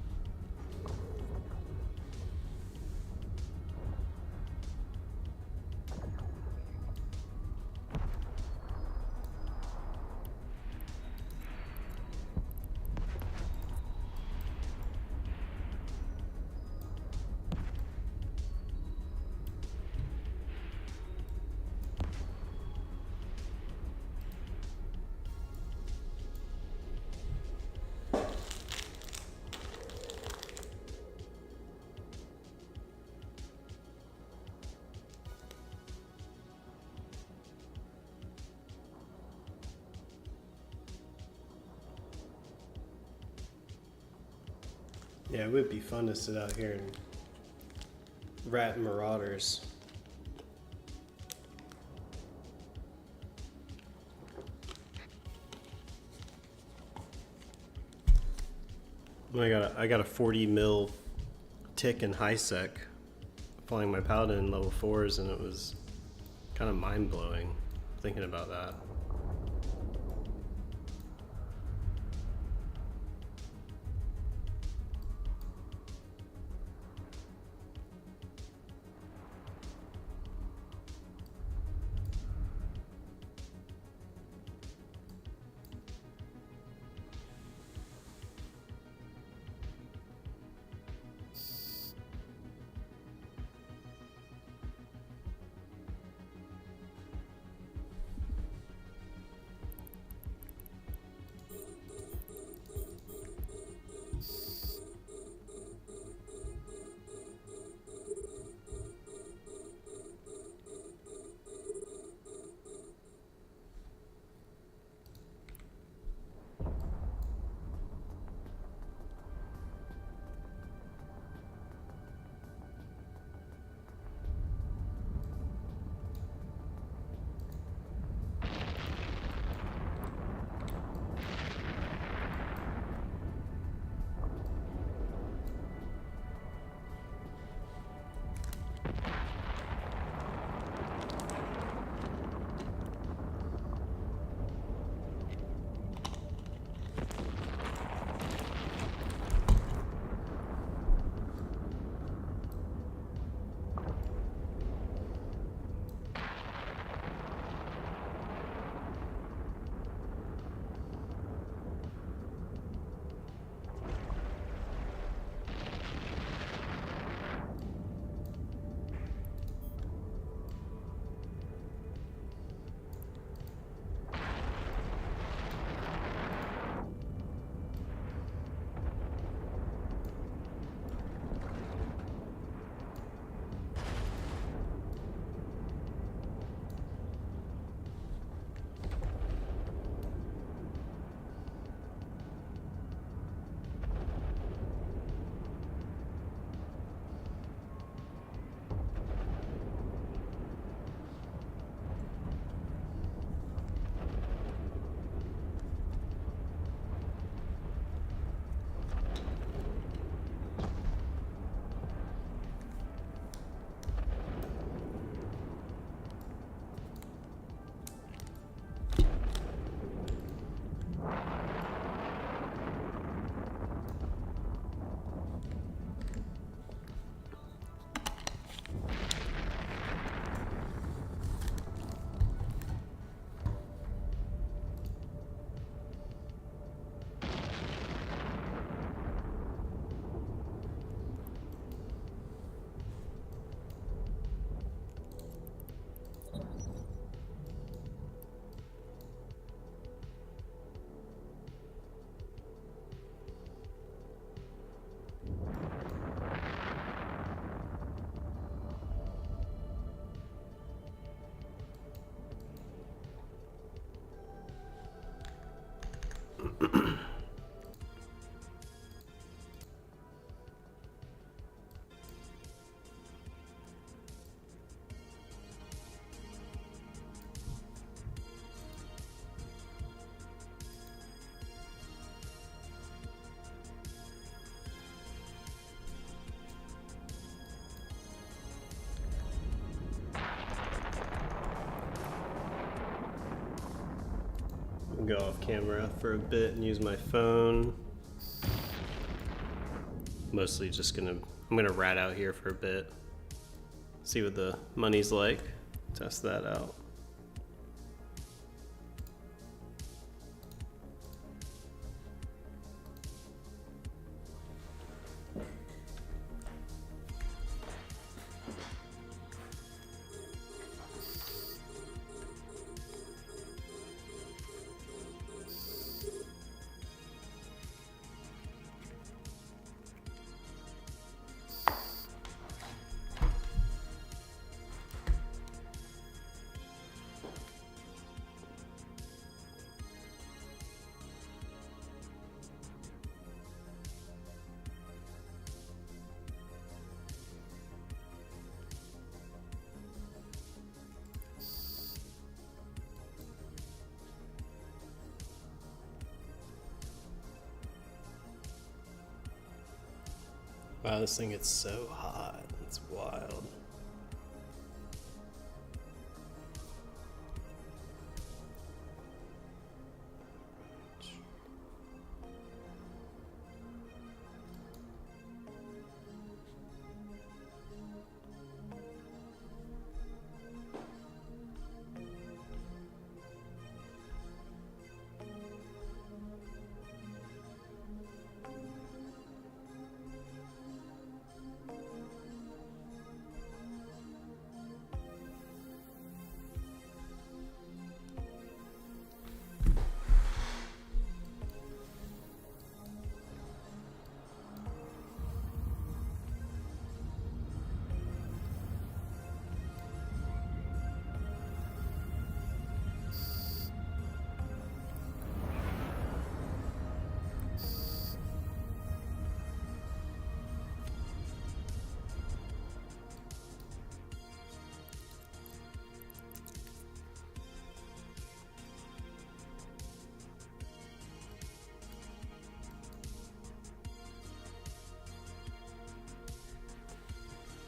Yeah, it would be fun to sit out here and rat marauders. I got a 40 mil tick in high sec flying my paladin in level 4s, and it was kind of mind blowing thinking about that. Go off camera for a bit and use my phone. Mostly just I'm gonna rat out here for a bit. See what the money's like. Test that out. Wow, this thing gets so hot. It's wild.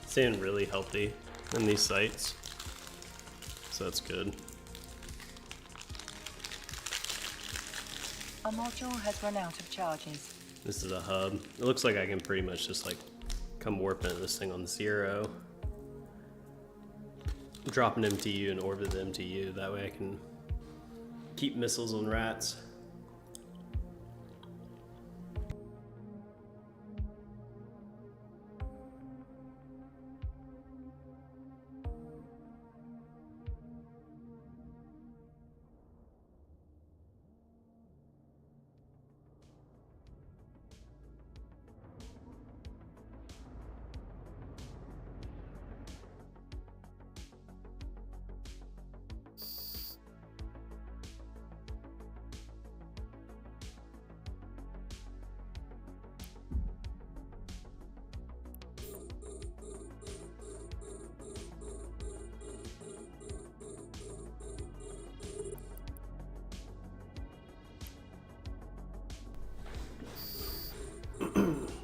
Staying really healthy in these sites, so that's good. Our module has run out of charges. This is a hub. It looks like I can pretty much just like come warp into this thing on 0. Drop an MTU and orbit the MTU. That way I can keep missiles on rats.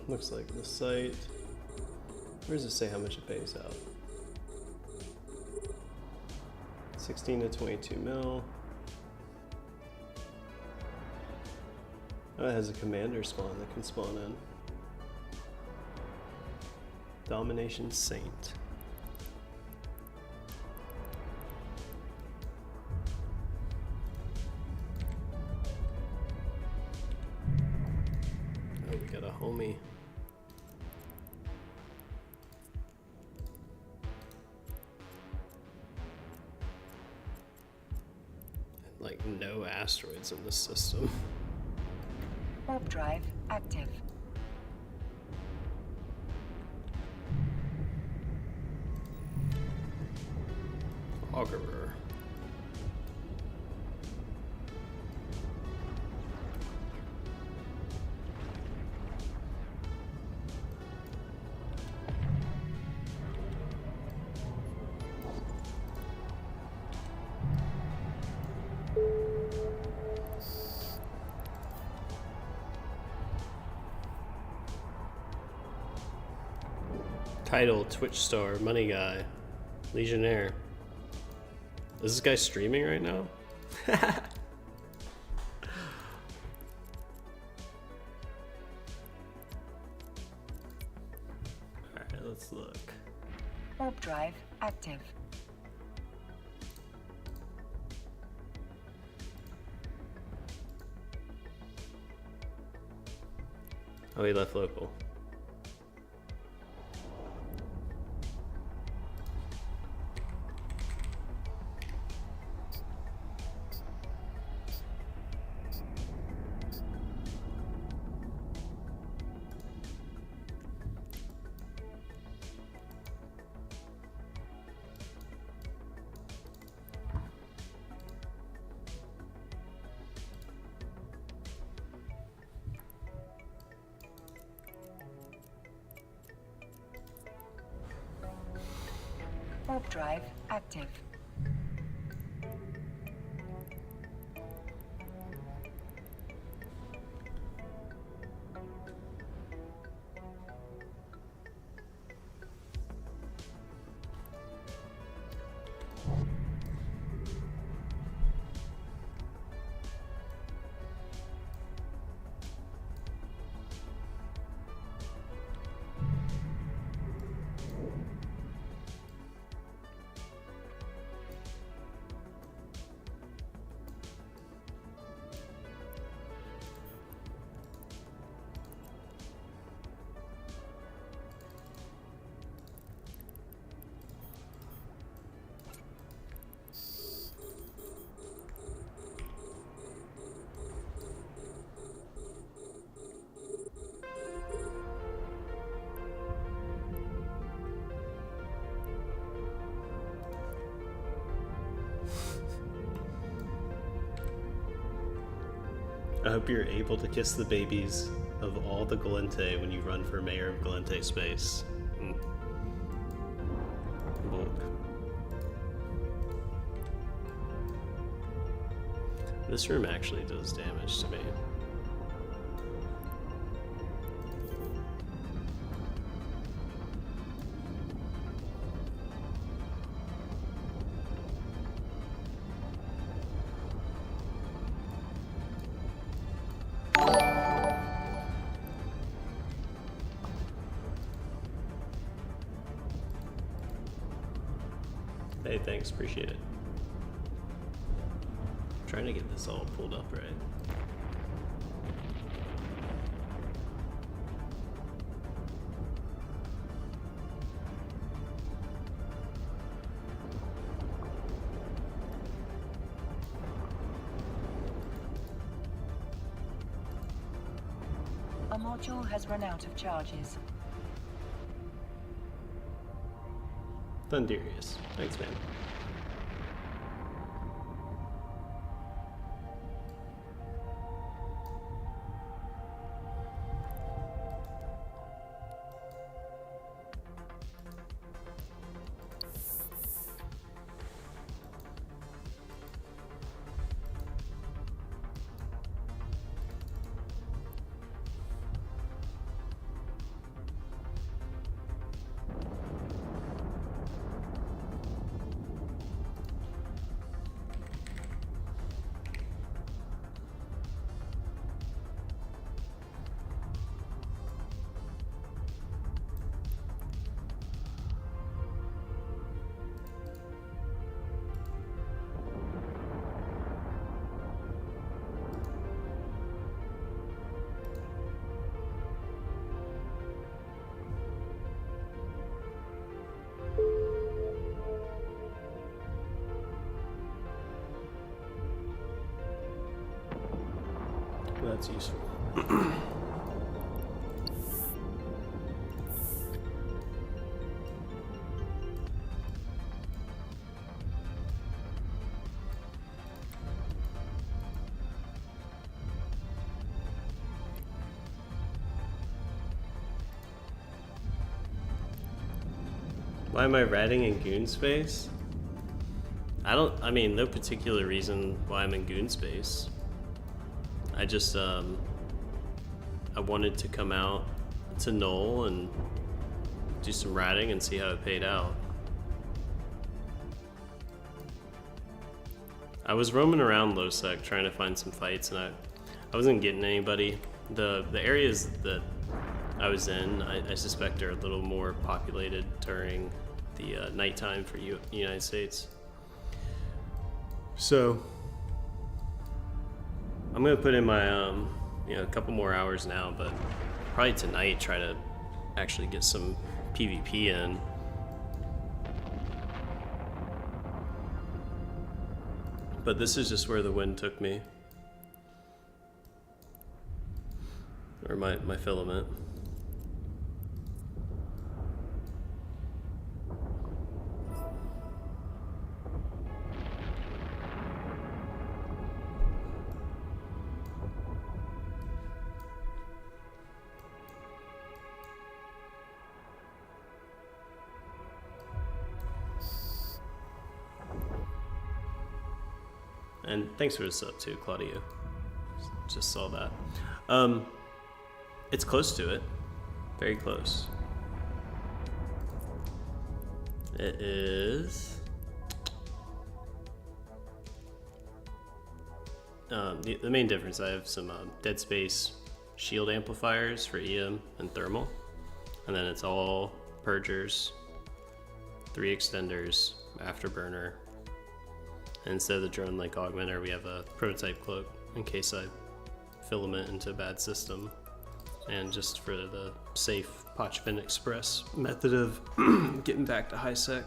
Looks like the site. Where does it say how much it pays out? 16 to 22 mil. Oh, it has a commander spawn that can spawn in. Domination Saint. Oh, we got a homie. Like no asteroids in this system. Warp drive active. Augurer. Title, Twitch star, money guy, Legionnaire. Is this guy streaming right now? active. Oh, he left local. Warp drive active. I hope you're able to kiss the babies of all the Galente when you run for mayor of Galente Space. Volk. This room actually does damage to me. Hey, thanks, appreciate it. Trying to get this all pulled up right. A module has run out of charges. Thunderius. Thanks, man. That's useful. Why am I ratting in goon space? I mean, no particular reason why I'm in goon space. I just, I wanted to come out to Null and do some ratting and see how it paid out. I was roaming around Lowsec trying to find some fights, and I wasn't getting anybody. The areas that I was in, I suspect are a little more populated during the nighttime for United States. So I'm gonna put in my a couple more hours now, but probably tonight try to actually get some PvP in. But this is just where the wind took me. Or my filament. And thanks for the sub too, Claudio. Just saw that. It's close to it. Very close. It is... the main difference, I have some Dead Space shield amplifiers for EM and thermal. And then it's all purgers, 3 extenders, afterburner. And instead of the drone like augmenter, we have a prototype cloak in case I filament into a bad system. And just for the safe Potchfin Express method of getting back to high sec.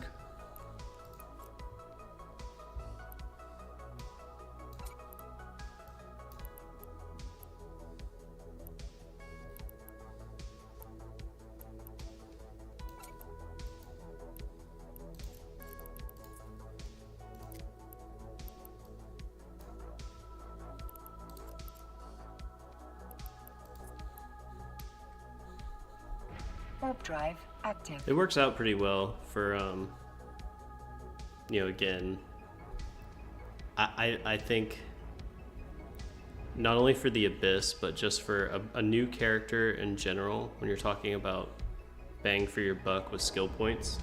Warp drive active. It works out pretty well for, again, I think not only for the Abyss, but just for a new character in general, when you're talking about bang for your buck with skill points,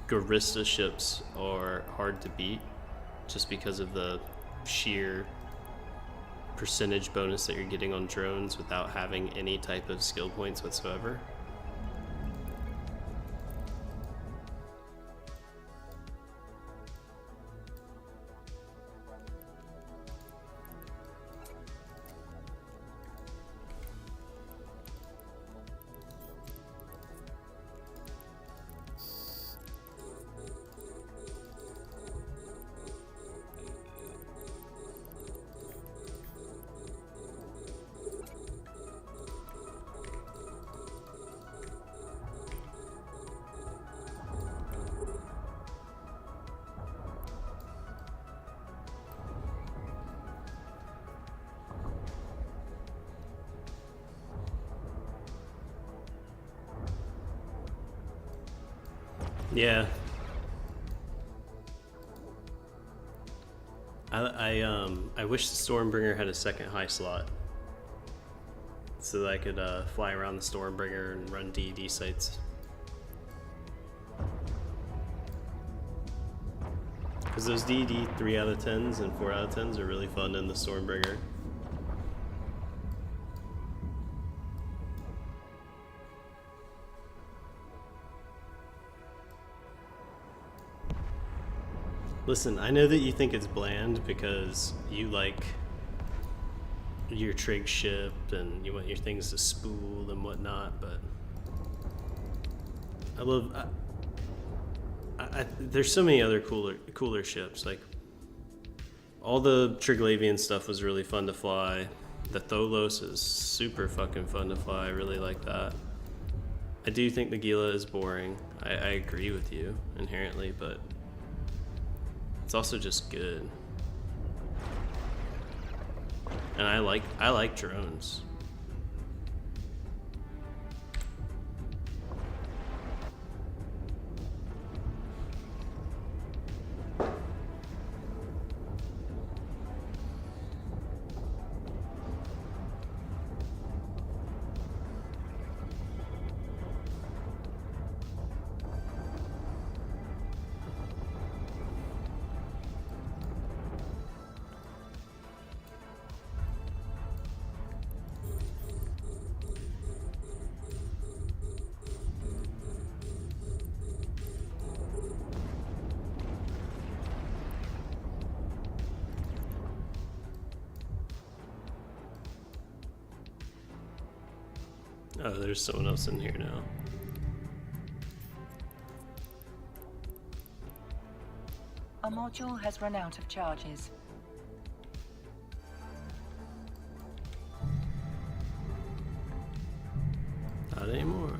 Garista ships are hard to beat just because of the sheer percentage bonus that you're getting on drones without having any type of skill points whatsoever. Yeah. I wish the Stormbringer had a second high slot, so that I could fly around the Stormbringer and run DED sites. Because those DED 3 out of 10s and 4 out of 10s are really fun in the Stormbringer. Listen, I know that you think it's bland because you like your trig ship and you want your things to spool and whatnot, but I love... there's so many other cooler ships. Like, all the Triglavian stuff was really fun to fly. The Tholos is super fucking fun to fly. I really like that. I do think the Gila is boring. I agree with you inherently, but it's also just good. And I like drones. Oh, there's someone else in here now. Our module has run out of charges. Not anymore.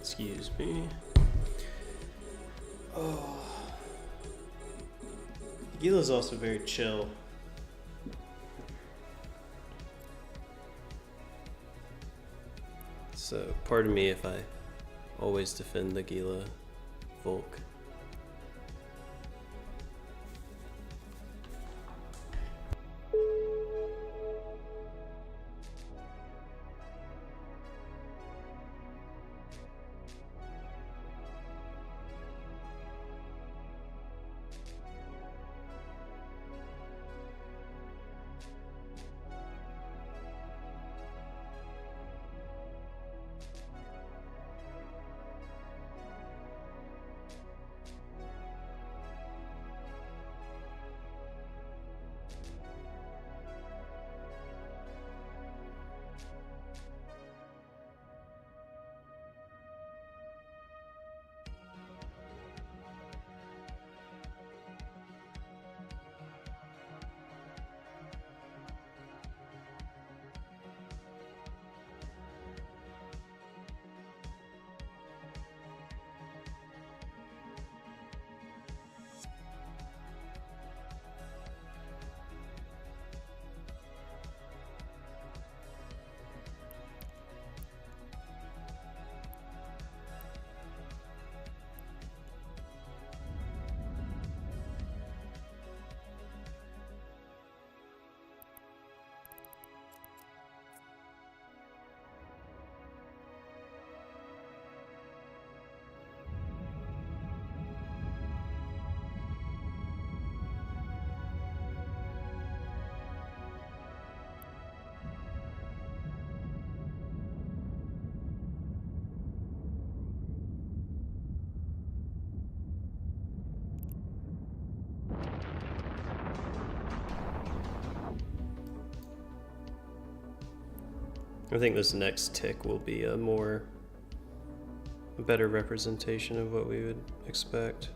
Excuse me. Oh. Gila's also very chill. So, pardon me if I always defend the Gila Volk. I think this next tick will be a better representation of what we would expect.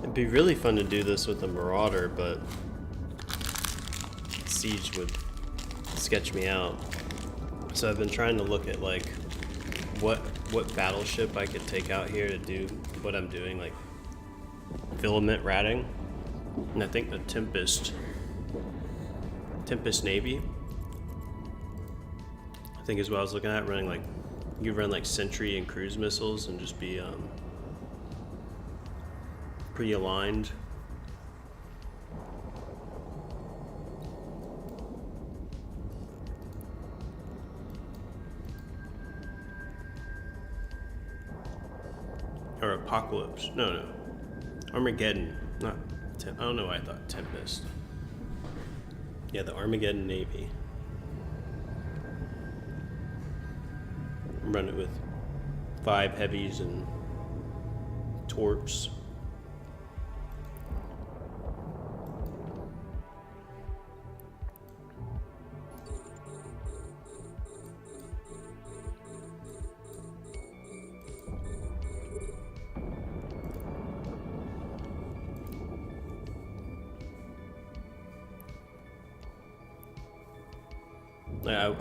It'd be really fun to do this with the Marauder, but Siege would sketch me out. So I've been trying to look at like what battleship I could take out here to do what I'm doing, like filament ratting. And I think the Tempest Navy, I think is what I was looking at, running like, you could run like Sentry and cruise missiles and just be pretty aligned. Or Apocalypse. No. Armageddon. Not I don't know why I thought Tempest. Yeah, the Armageddon Navy. Run it with 5 heavies and torps.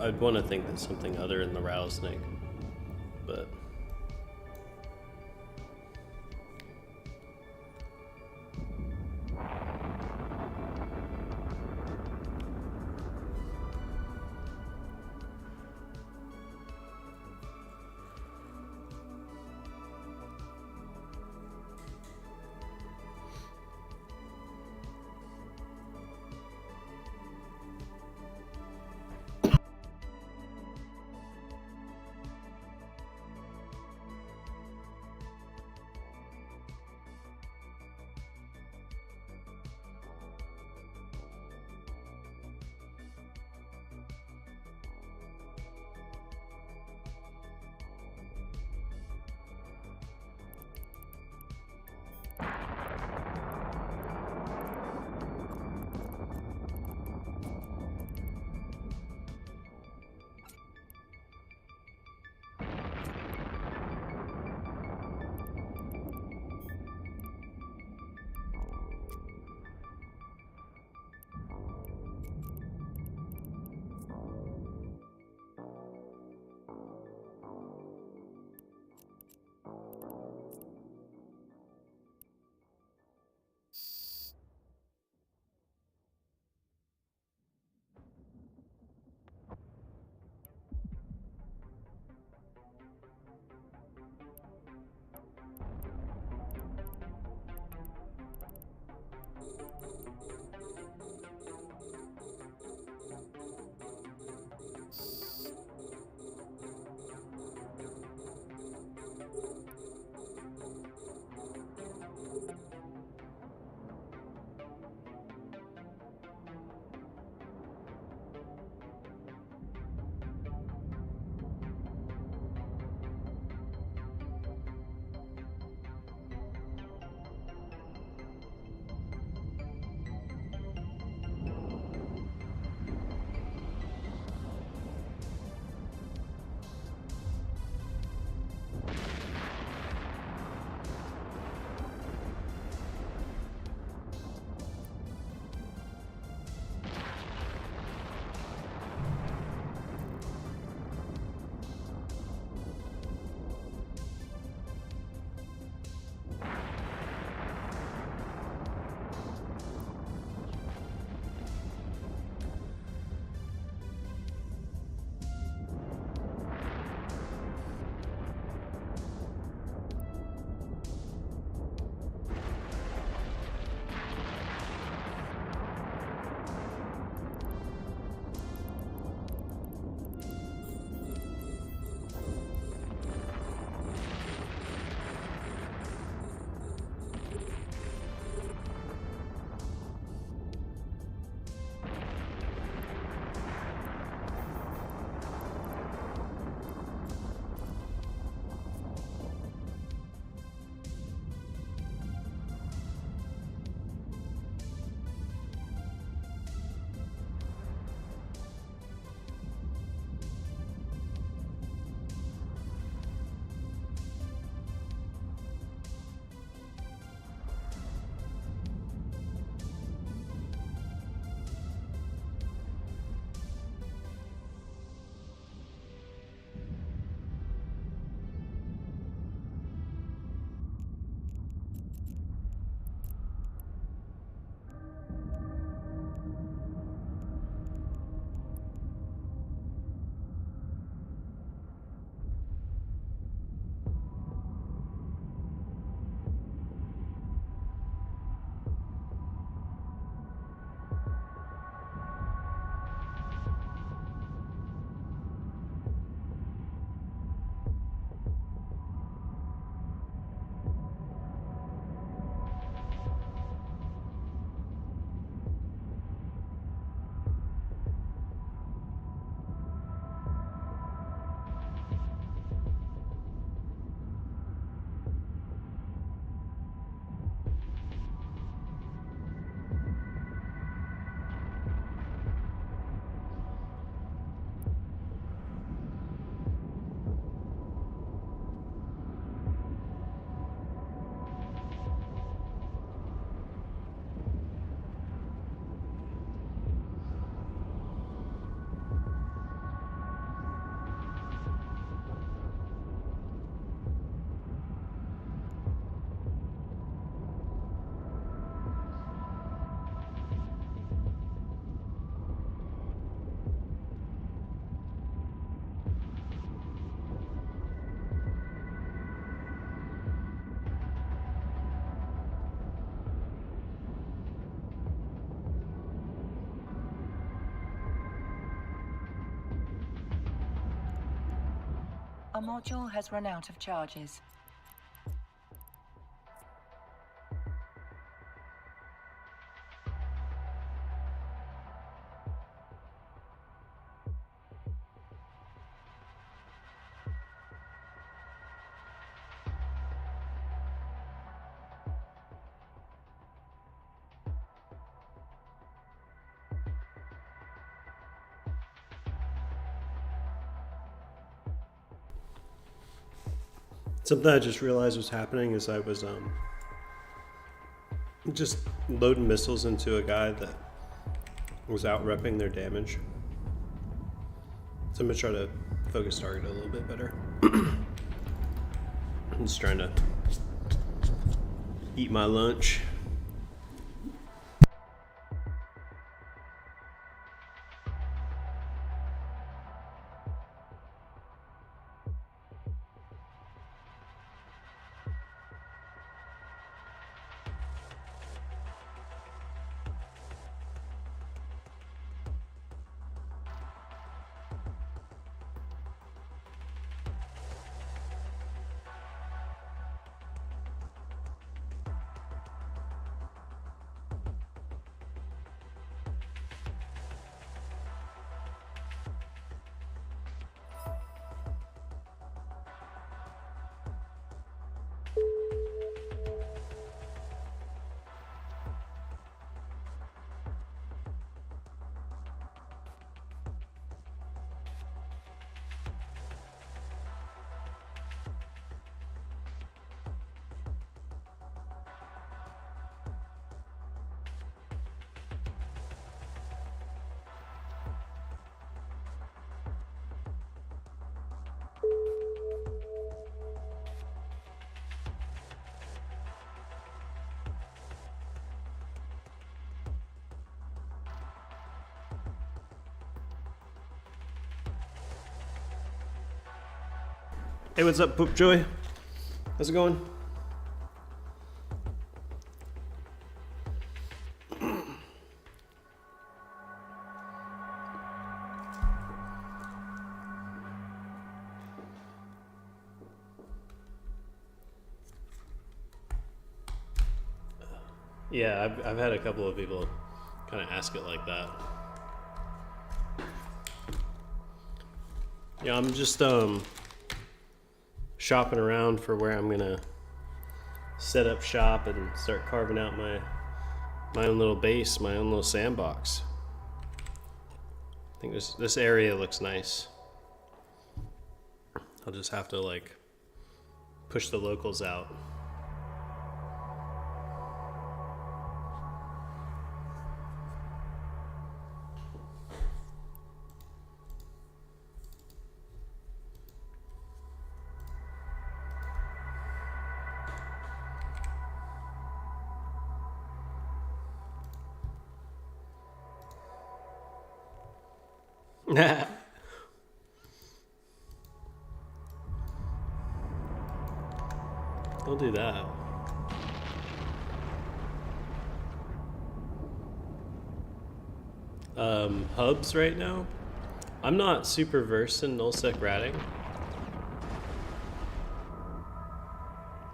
I'd want to think that's something other than the rattlesnake, but module has run out of charges. Something I just realized was happening is I was just loading missiles into a guy that was out repping their damage. So I'm gonna try to focus target a little bit better. I'm just trying to eat my lunch. Hey, what's up, Poop Joy? How's it going? Yeah, I've had a couple of people kind of ask it like that. Yeah, I'm just shopping around for where I'm gonna set up shop and start carving out my own little base, my own little sandbox. I think this area looks nice. I'll just have to like push the locals out. Don't do that. Hubs right now? I'm not super versed in nullsec ratting.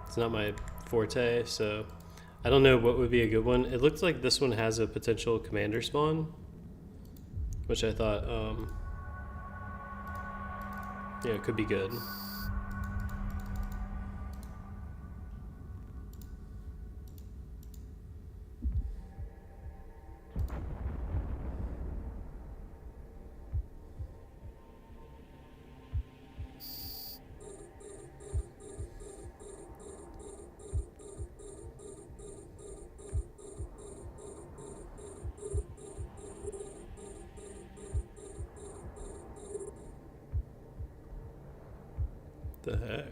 It's not my forte, so I don't know what would be a good one. It looks like this one has a potential commander spawn, which I thought, yeah, it could be good. The heck?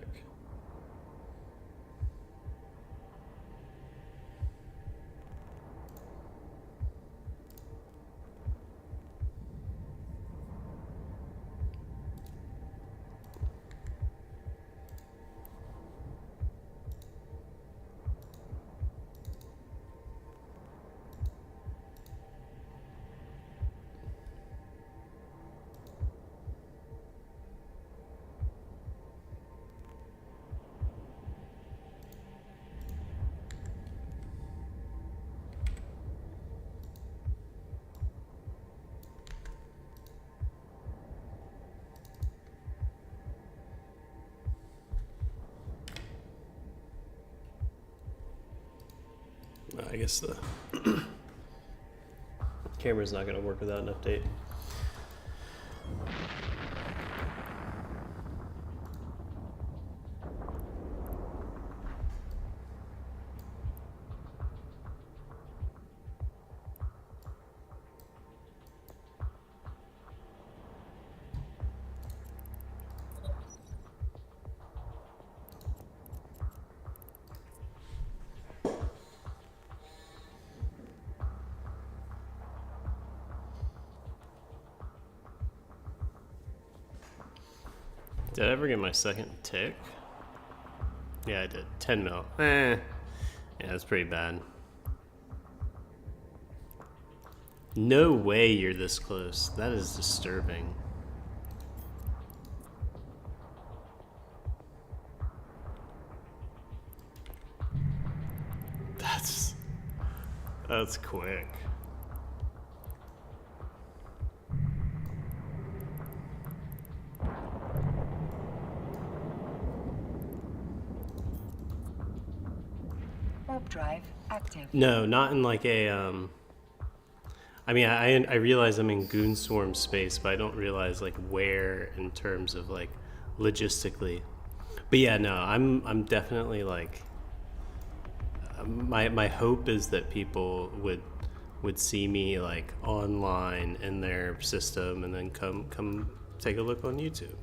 I guess the camera's not going to work without an update. Did I ever get my second tick? Yeah, I did. 10 mil. Yeah, that's pretty bad. No way you're this close. That is disturbing. That's quick. Warp drive active. No, not in like a I mean, I realize I'm in Goon Swarm space, but I don't realize like where in terms of like logistically. But yeah, no, I'm definitely like my hope is that people would see me like online in their system and then come take a look on YouTube.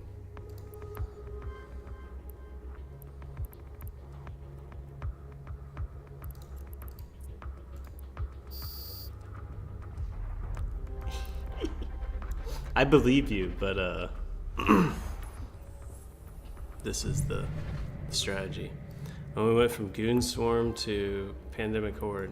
I believe you, but this is the strategy. When we went from Goon Swarm to Pandemic Horde.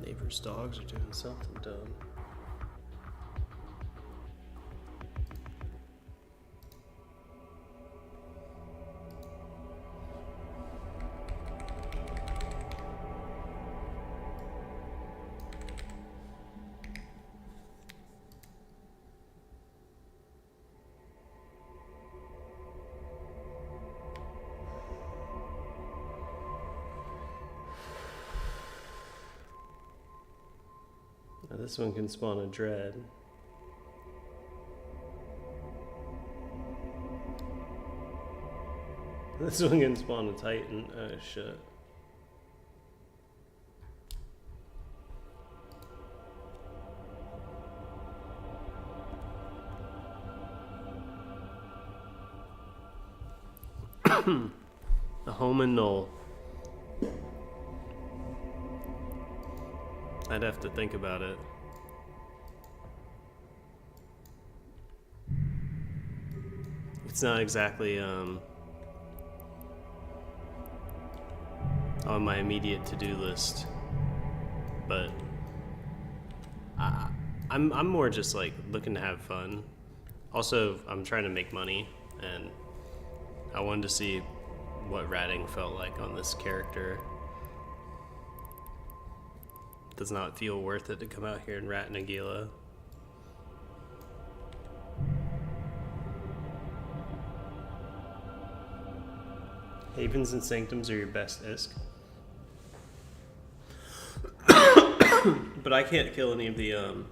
Neighbors' dogs are doing something dumb. Now this one can spawn a dread. This one can spawn a titan. Oh shit. The home and null. I'd have to think about it. It's not exactly on my immediate to-do list, but I'm more just like looking to have fun. Also, I'm trying to make money, and I wanted to see what ratting felt like on this character. Does not feel worth it to come out here and rat Nagila. Havens and Sanctums are your best ISK. But I can't kill any of the, I'm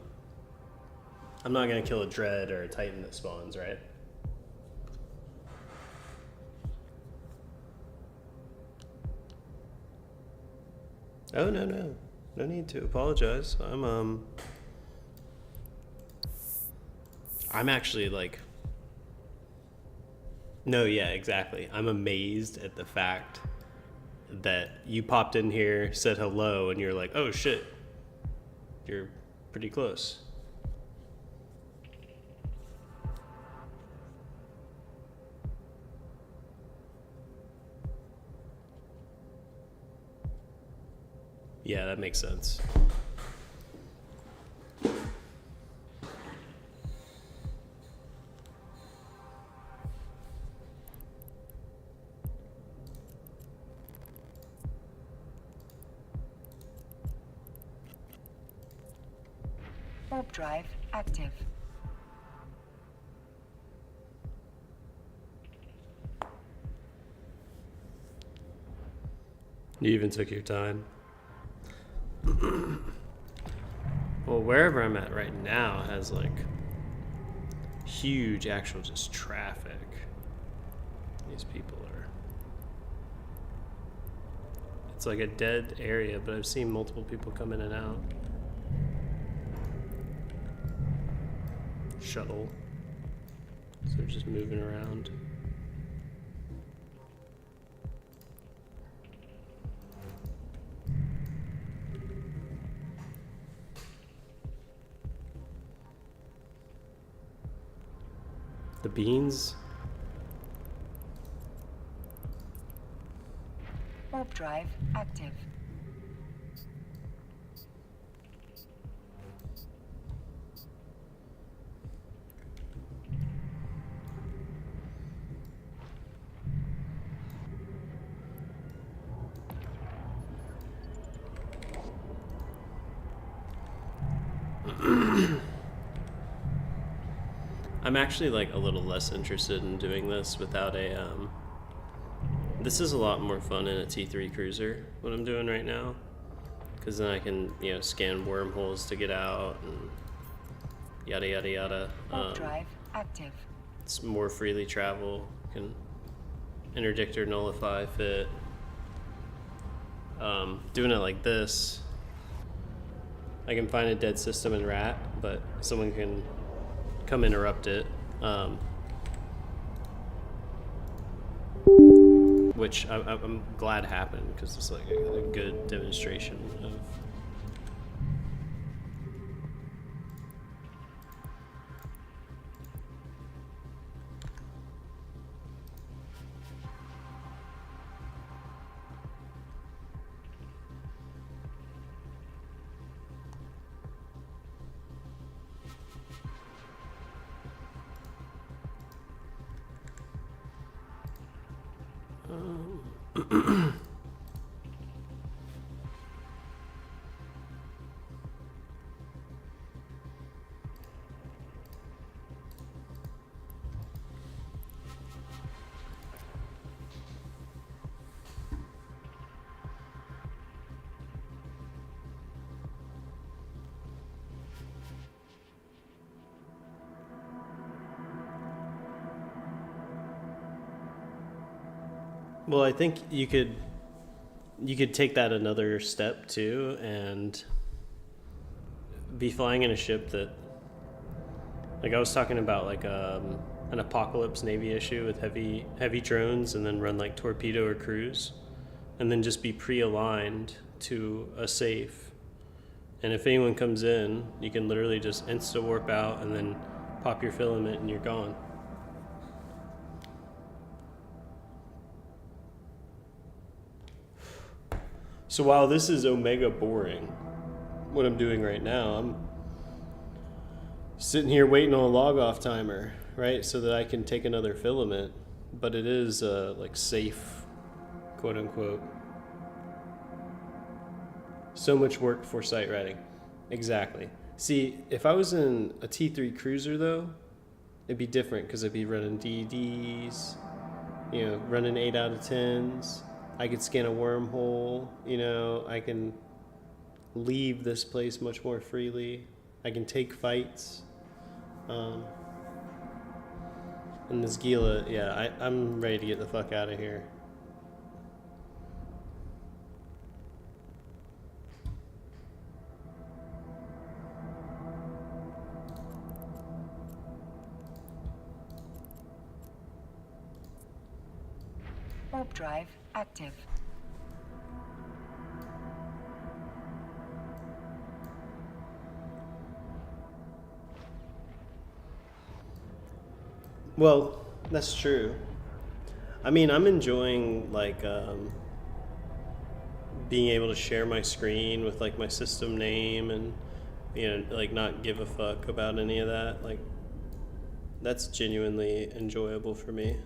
not gonna kill a Dread or a Titan that spawns, right? Oh, no. No need to apologize. I'm actually like, no, yeah, exactly. I'm amazed at the fact that you popped in here, said hello, and you're like, oh shit, you're pretty close. Yeah, that makes sense. Warp drive active. You even took your time. Well, wherever I'm at right now has like huge actual just traffic. These people are. It's like a dead area, but I've seen multiple people come in and out. Shuttle. So they're just moving around. The beans. Warp drive active. I'm actually like a little less interested in doing this without a this is a lot more fun in a T3 cruiser, what I'm doing right now, because then I can, you know, scan wormholes to get out and yada yada yada. Warp drive active. It's more freely travel, can interdict or nullify fit. Doing it like this, I can find a dead system in rat, but someone can come interrupt it, which I'm glad happened, because it's like a good demonstration of well, I think you could take that another step too, and be flying in a ship that, like I was talking about, like an Apocalypse Navy issue with heavy drones, and then run like torpedo or cruise, and then just be pre-aligned to a safe. And if anyone comes in, you can literally just insta warp out and then pop your filament and you're gone. So while this is omega boring, what I'm doing right now, I'm sitting here waiting on a log off timer, right? So that I can take another filament, but it is like safe, quote unquote. So much work for site routing. Exactly. See, if I was in a T3 cruiser though, it'd be different, because I'd be running DDs, you know, running 8 out of 10s. I could scan a wormhole, you know, I can leave this place much more freely. I can take fights. And this Gila, yeah, I'm ready to get the fuck out of here. Warp drive active. Well, that's true. I mean, I'm enjoying like being able to share my screen with like my system name and, you know, like not give a fuck about any of that, like that's genuinely enjoyable for me.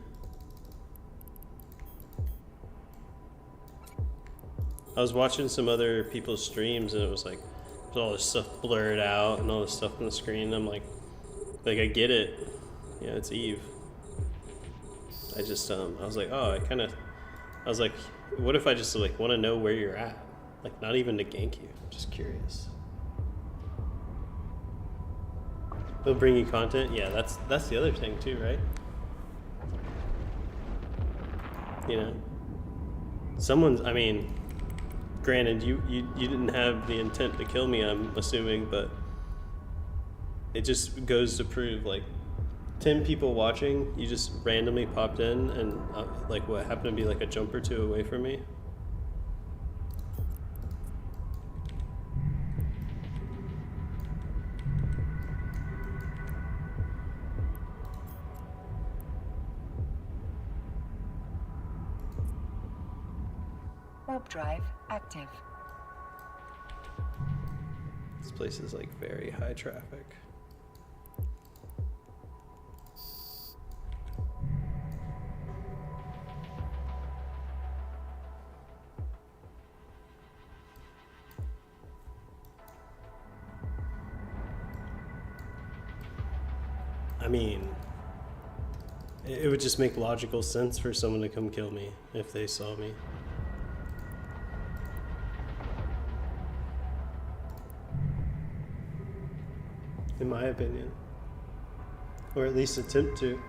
I was watching some other people's streams and it was like all this stuff blurred out and all this stuff on the screen. I'm like I get it. Yeah, it's Eve. I just I was like, oh, I was like, what if I just like want to know where you're at? Like not even to gank you, just curious. They'll bring you content. Yeah, that's the other thing too, right? You know, I mean, granted, you didn't have the intent to kill me, I'm assuming, but it just goes to prove, like, 10 people watching, you just randomly popped in and, like, what happened to be, like, a jump or two away from me. Warp drive active. This place is, like, very high traffic. I mean, it would just make logical sense for someone to come kill me if they saw me. In my opinion. Or at least attempt to.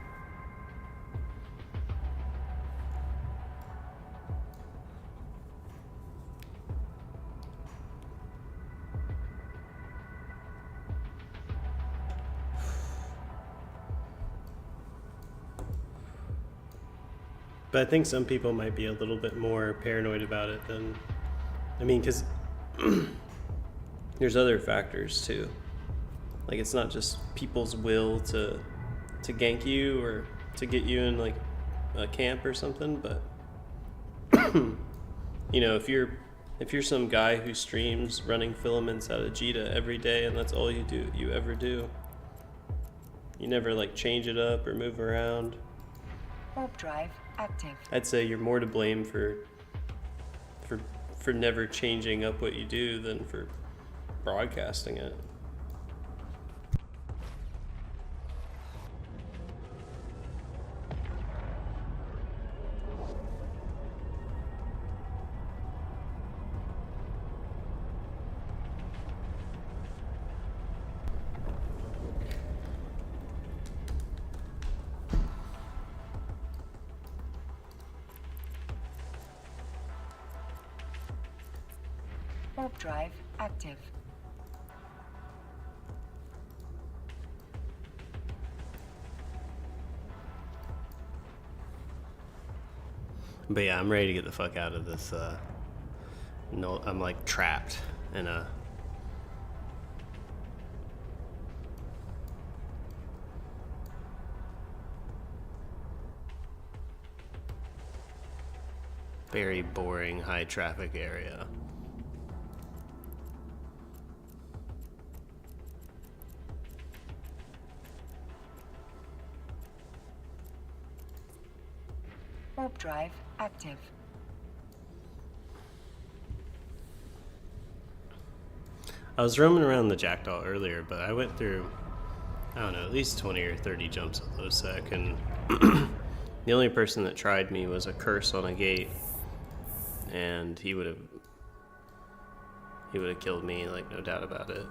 But I think some people might be a little bit more paranoid about it than, I mean, because there's other factors too. Like, it's not just people's will to gank you or to get you in, like, a camp or something, but, you know, if you're some guy who streams running filaments out of Jita every day and that's all you ever do, you never, like, change it up or move around. Warp drive active. I'd say you're more to blame for never changing up what you do than for broadcasting it. Warp drive active. But yeah, I'm ready to get the fuck out of this. No, I'm like trapped in a very boring, high traffic area. Warp drive active. I was roaming around the Jackdaw earlier, but I went through, I don't know, at least 20 or 30 jumps at low sec, and the only person that tried me was a curse on a gate, and he would have killed me, like, no doubt about it.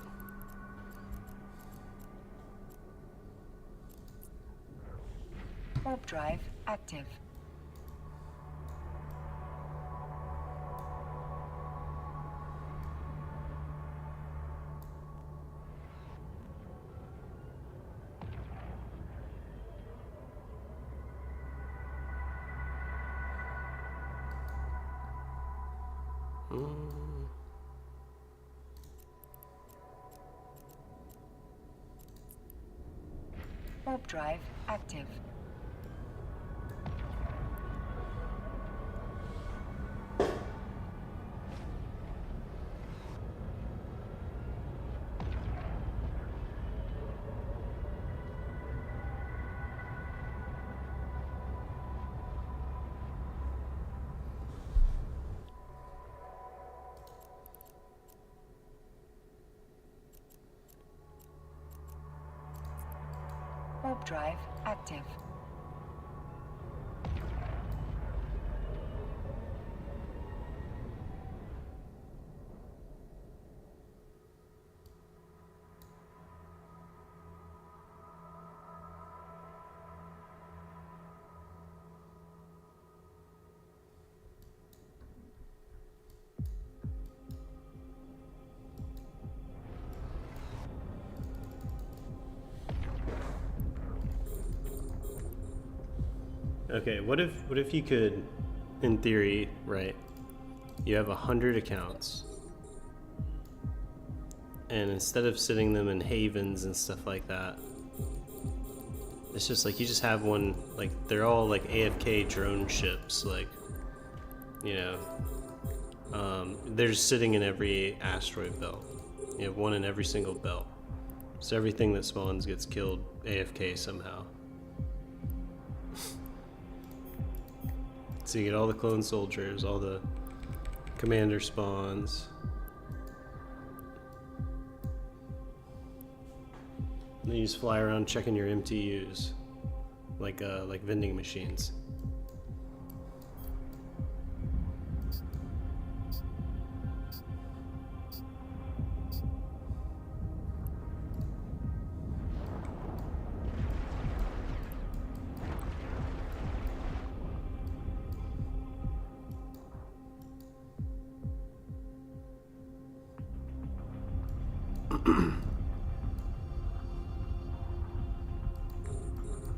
Warp drive active. Warp drive active. Warp drive active. Okay, what if you could, in theory, right? You have 100 accounts, and instead of sitting them in havens and stuff like that, it's just like you just have one, like they're all like AFK drone ships, like, you know, they're just sitting in every asteroid belt. You have one in every single belt, so everything that spawns gets killed AFK somehow. So you get all the clone soldiers, all the commander spawns. Then you just fly around checking your MTUs, like vending machines.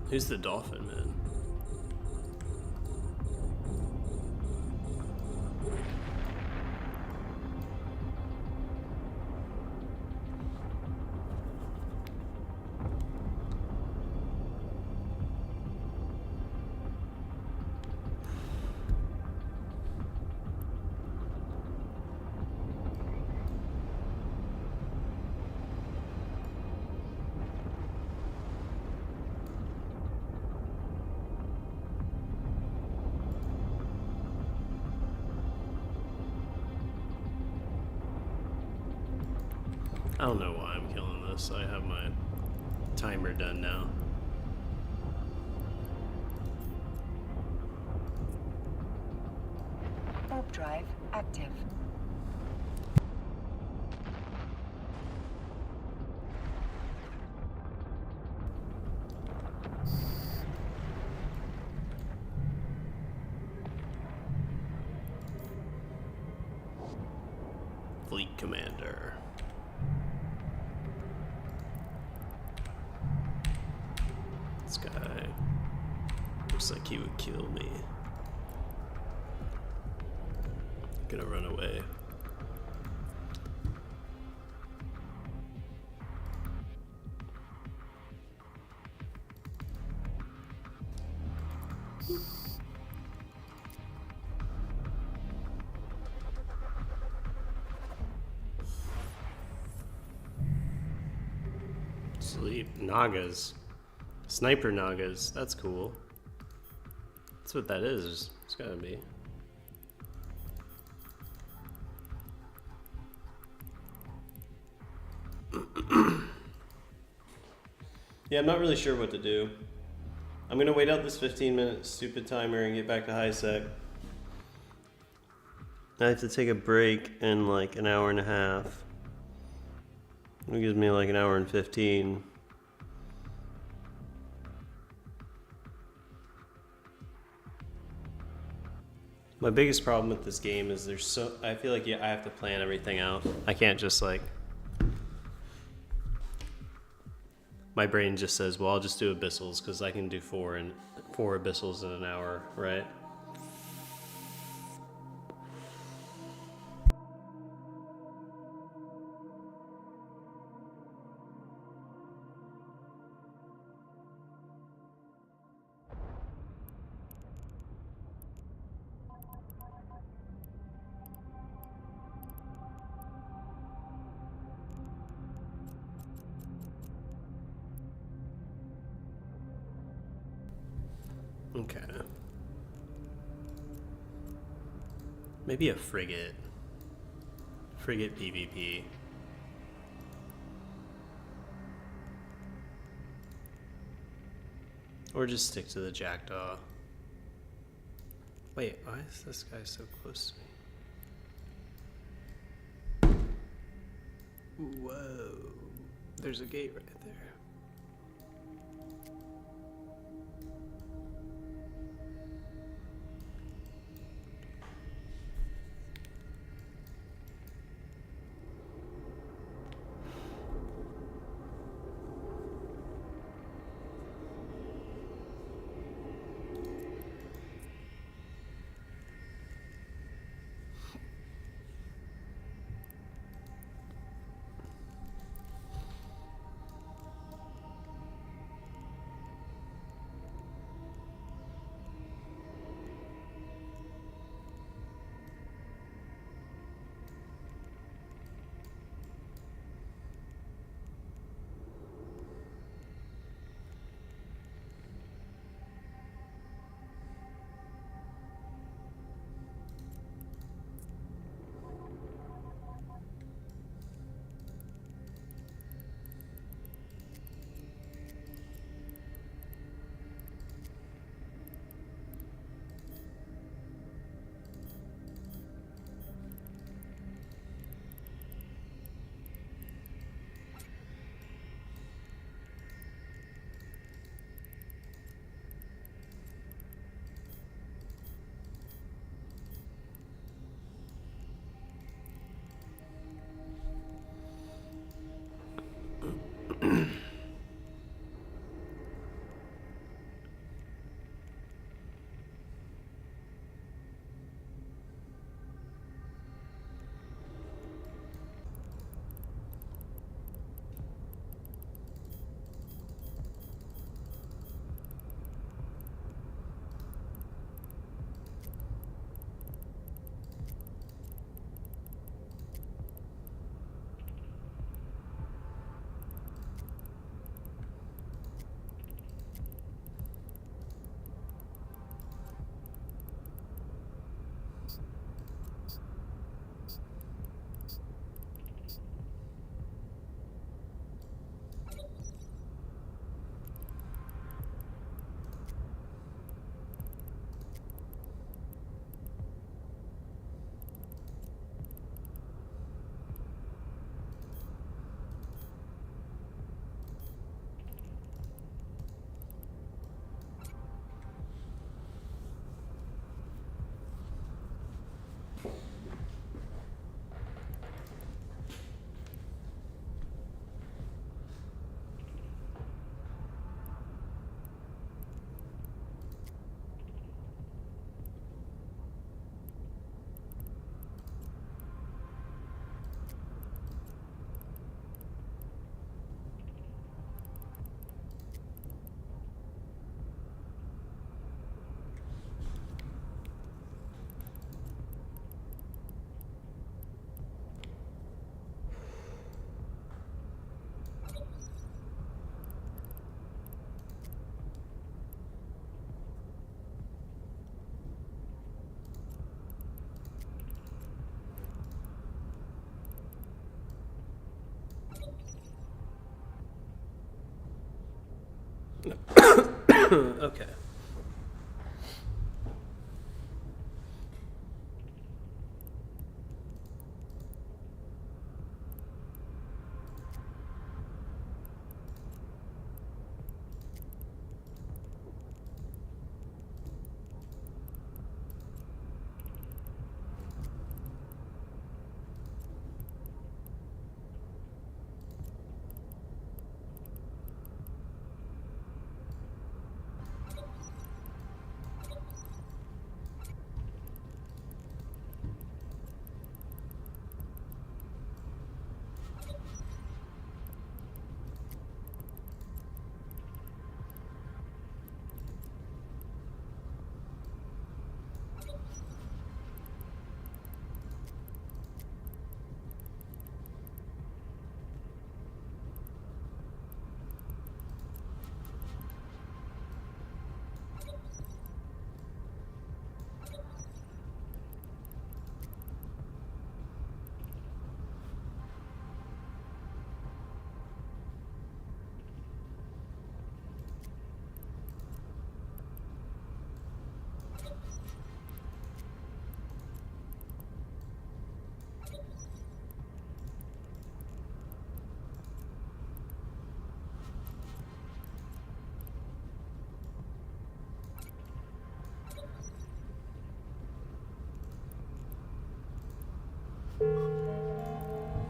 Who's the dolphin man? I don't know why I'm killing this. I have my timer done now. Warp drive active. Fleet commander. This guy looks like he would kill me. Gonna run away. Sleep. Nagas. Sniper Nagas. That's cool. That's what that is. It's gotta be. Yeah, I'm not really sure what to do. I'm gonna wait out this 15-minute stupid timer and get back to high sec. I have to take a break in like an hour and a half. It gives me like an hour and 15. My biggest problem with this game is I feel like I have to plan everything out. I can't just like, my brain just says, well, I'll just do abyssals because I can do four abyssals in an hour, right? Okay. Maybe a frigate. Frigate PvP. Or just stick to the jackdaw. Wait, why is this guy so close to me? Whoa. There's a gate right there. Okay.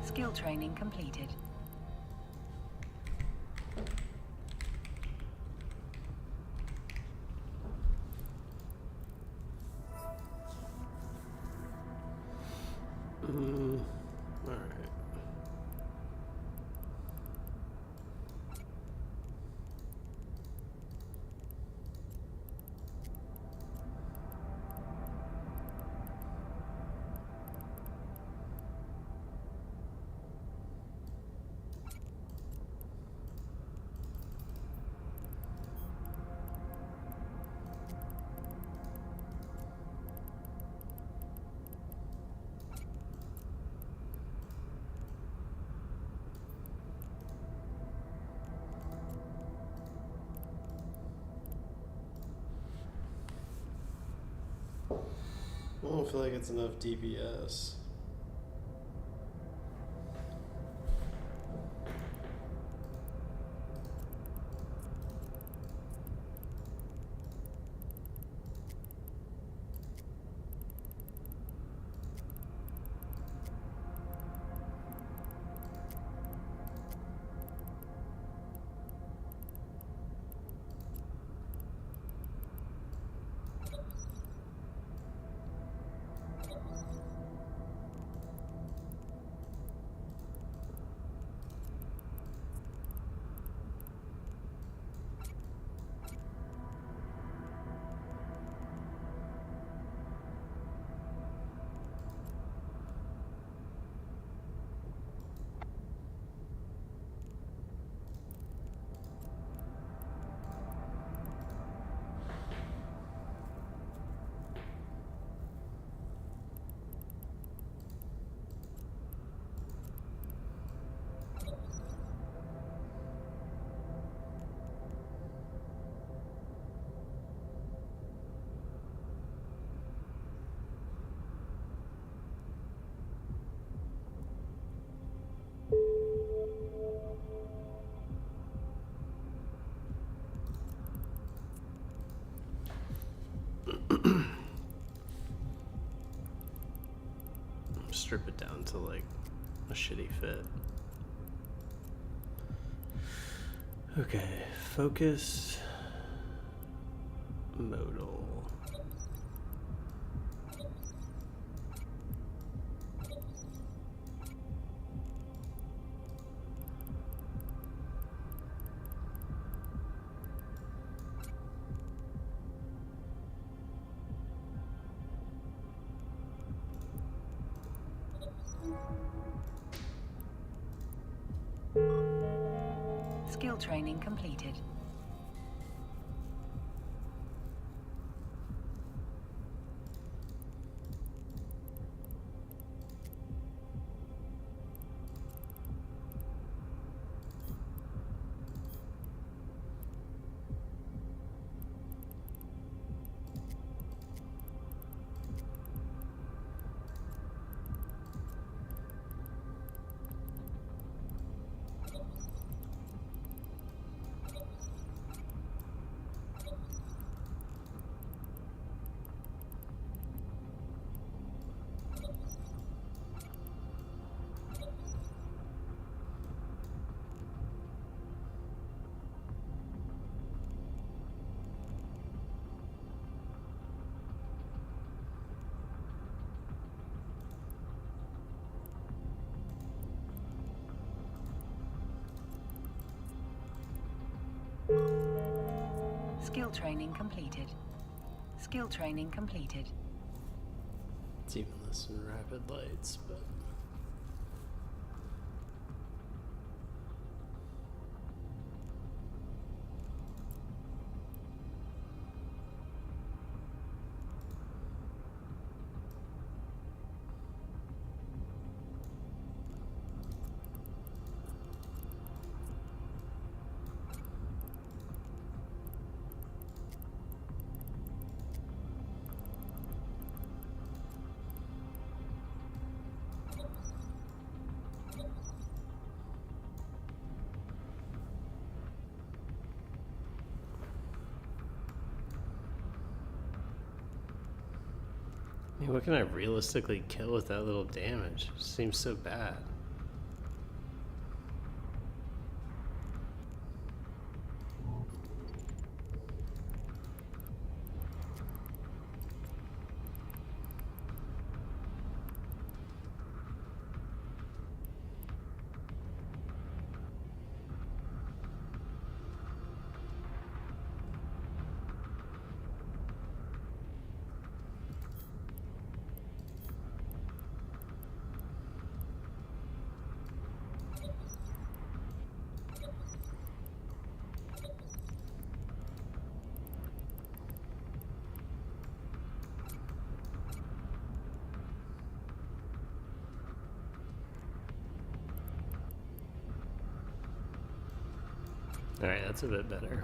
Skill training completed. All right. I don't feel like it's enough DPS. Strip it down to like a shitty fit. Okay, focus, modal. Skill training completed. Skill training completed. Skill training completed. It's even less than rapid lights, but mean, what can I realistically kill with that little damage? It seems so bad. Alright, that's a bit better.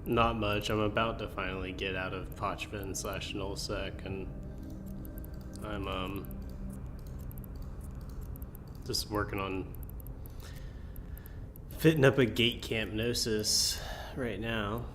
Not much. I'm about to finally get out of Pochvin / Nullsec, and I'm just working on fitting up a gate camp Gnosis right now.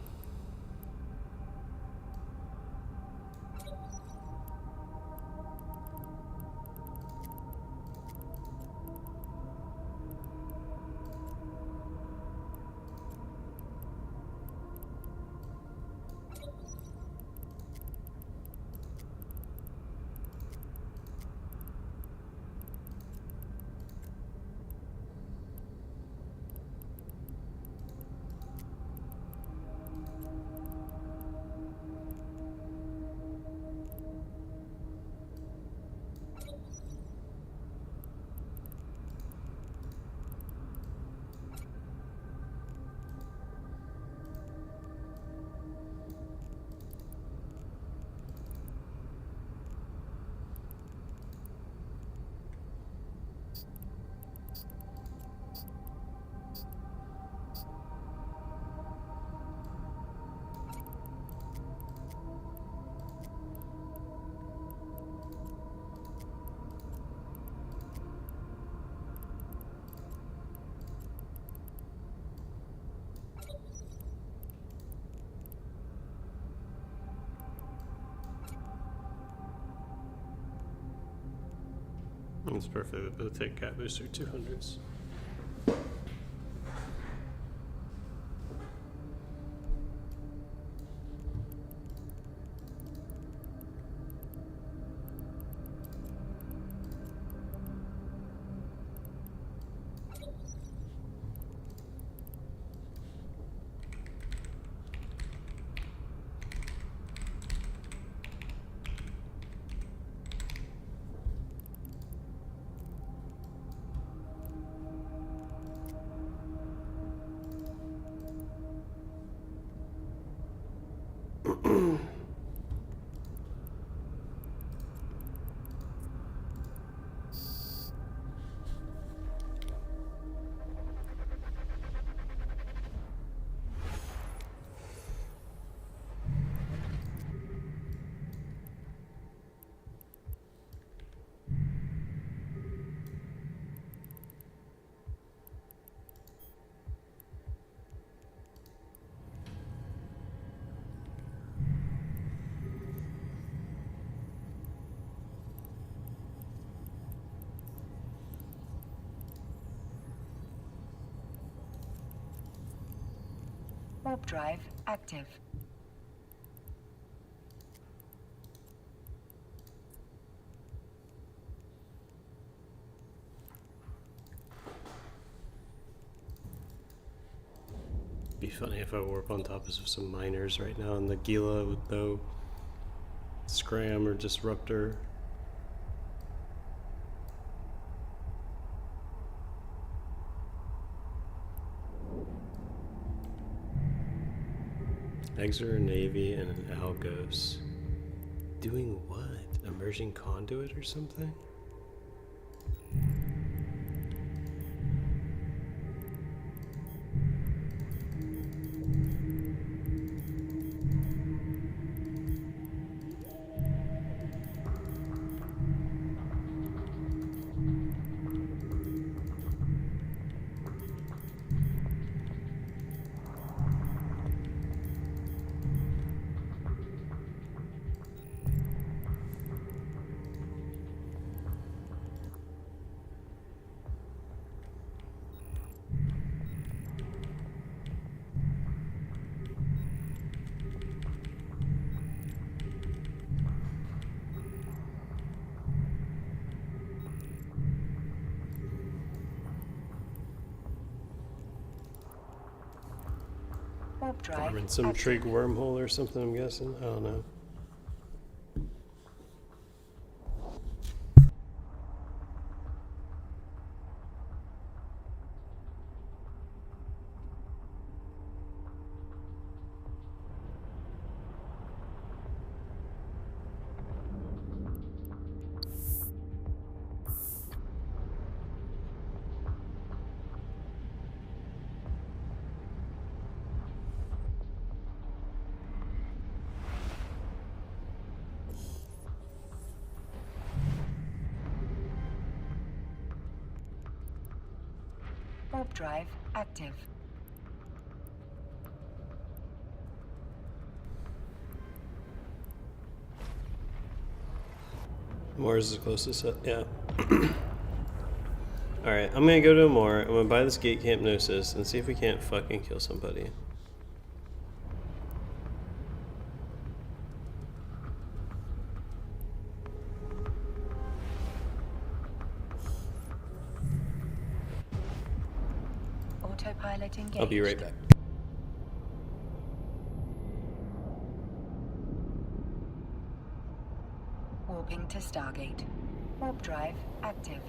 It's perfect. We'll take Cat Booster 200s. Warp drive active. Be funny if I warp on top of some miners right now in the Gila with no scram or disruptor. Exeter Navy and an Algos. Doing what? Emerging conduit or something? Warp drive Or in some active. trig wormhole or something, I'm guessing. I don't know. Warp drive active. Moore's is the closest. Yeah. Alright, I'm gonna go to Moore. I'm gonna buy this gate camp Gnosis and see if we can't fucking kill somebody. Autopilot engaged. I'll be right back. Warping to Stargate. Warp drive active.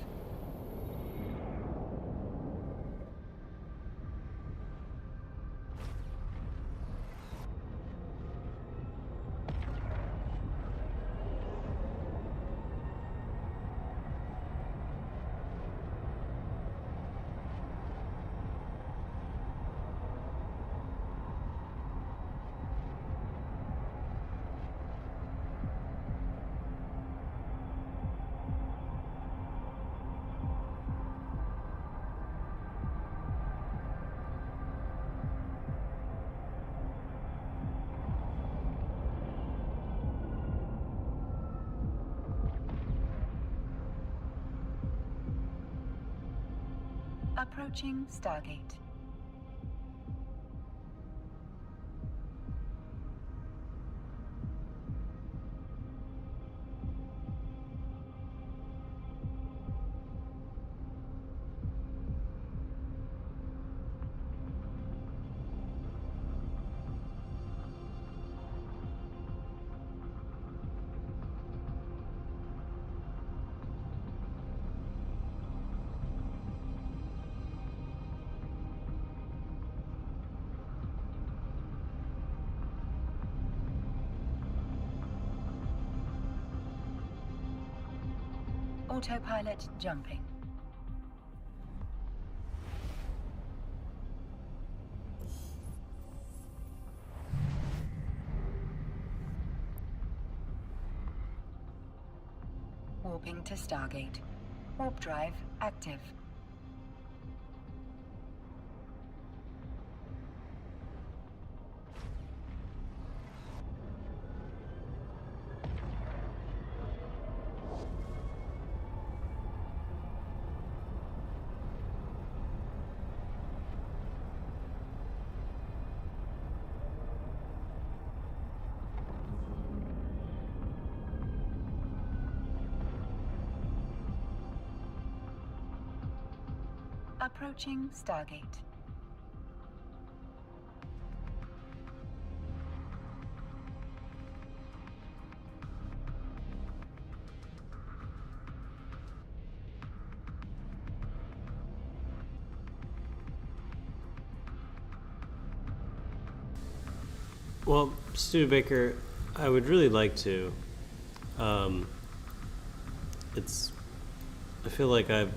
Approaching Stargate. Autopilot jumping. Warping to Stargate. Warp drive active. Approaching Stargate. Well, Studebaker, I would really like to It's. I feel like I've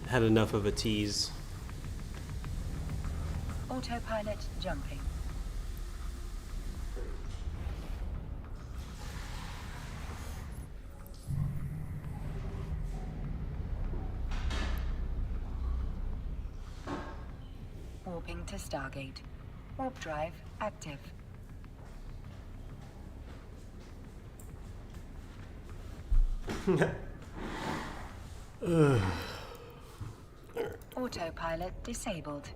had enough of a tease. Autopilot jumping. Warping to Stargate. Warp drive active. Autopilot disabled.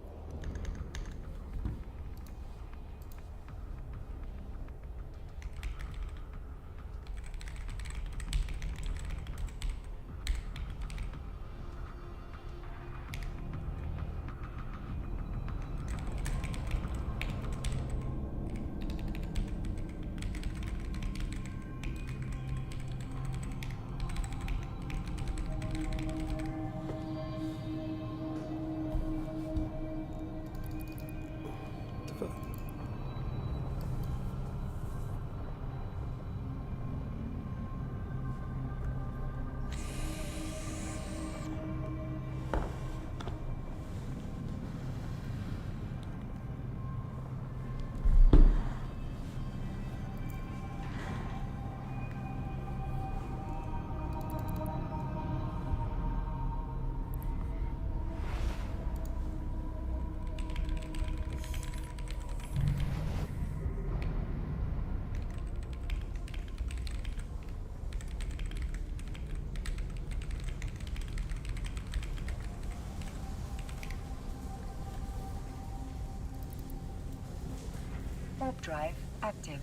Warp drive active.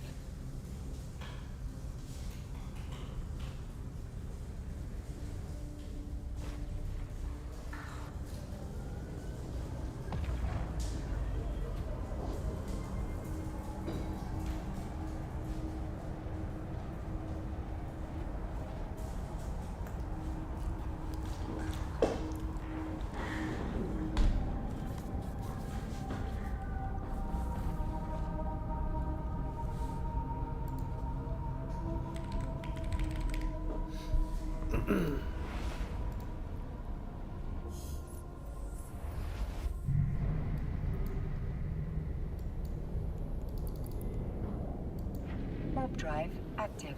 Warp drive active.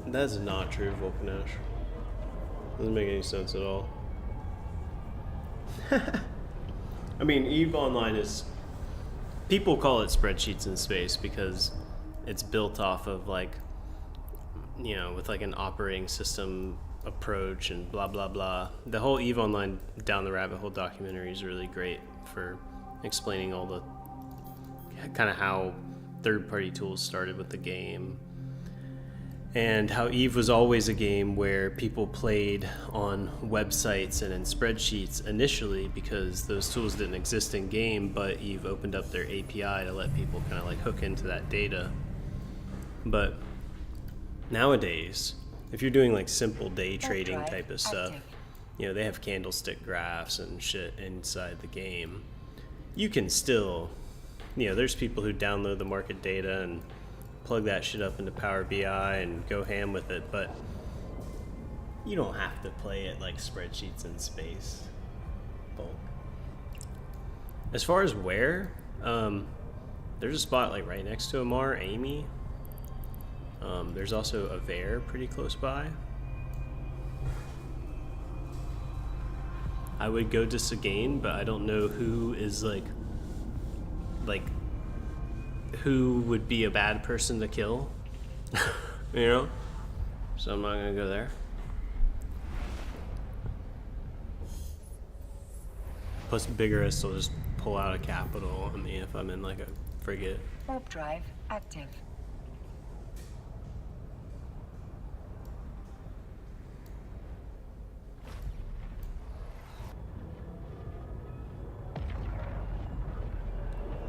That's not true, Vulcanash. Doesn't make any sense at all. I mean, EVE Online is... People call it spreadsheets in space because it's built off of, like, you know, with like an operating system approach and blah blah blah. The whole EVE Online Down the Rabbit Hole documentary is really great for explaining all the kind of how third-party tools started with the game, and how EVE was always a game where people played on websites and in spreadsheets initially because those tools didn't exist in game, but EVE opened up their API to let people kind of like hook into that data. But nowadays, if you're doing like simple day trading type of stuff, you know, they have candlestick graphs and shit inside the game. You can still, you know, there's people who download the market data and plug that shit up into Power BI and go ham with it, but you don't have to play it like spreadsheets in space. Bulk. As far as where, there's a spot like right next to Amar, Amy. There's also a Vare pretty close by. I would go to Sagane, but I don't know who is like who would be a bad person to kill, you know? So I'm not gonna go there. Plus Bigorous will just pull out a capital on me if I'm in like a frigate. Warp drive active.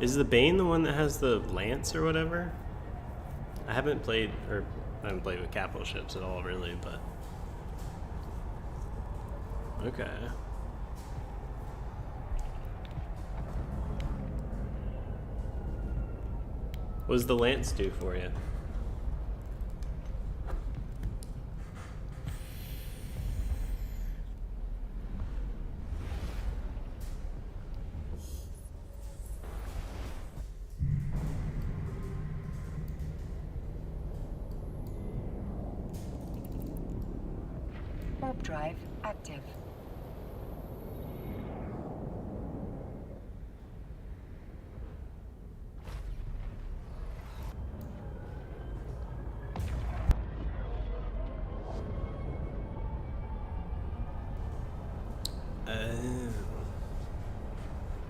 Is the Bane the one that has the lance or whatever? I haven't played with capital ships at all, really, but... Okay. What does the lance do for you? Warp drive active.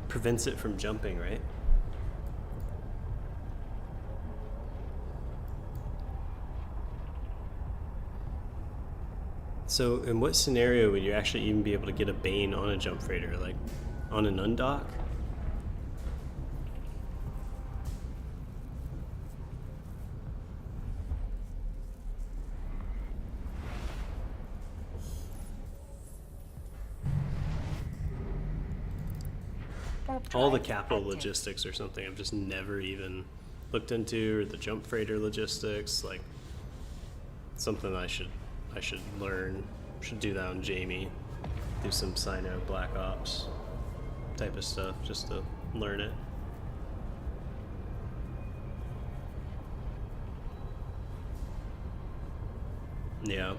Prevents it from jumping, right? So, in what scenario would you actually even be able to get a Bane on a jump freighter? Like, on an undock? Warp All the drive capital active. logistics or something I've just never even looked into, or the jump freighter logistics, like something I should learn. Should do that on Jamie. Do some Sino Black Ops type of stuff just to learn it. Yeah.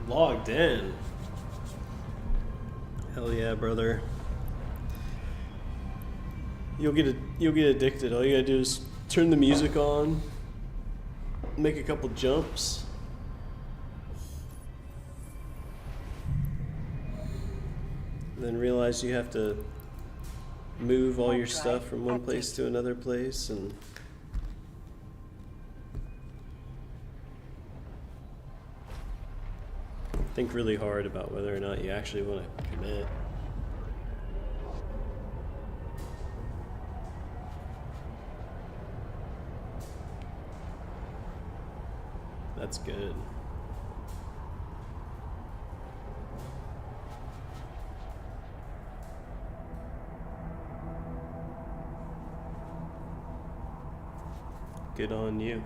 Logged in. Hell yeah, brother. You'll get addicted. All you gotta do is turn the music on, make a couple jumps. Then realize you have to move all your stuff from one place to another place, and think really hard about whether or not you actually want to commit. That's good. Good on you.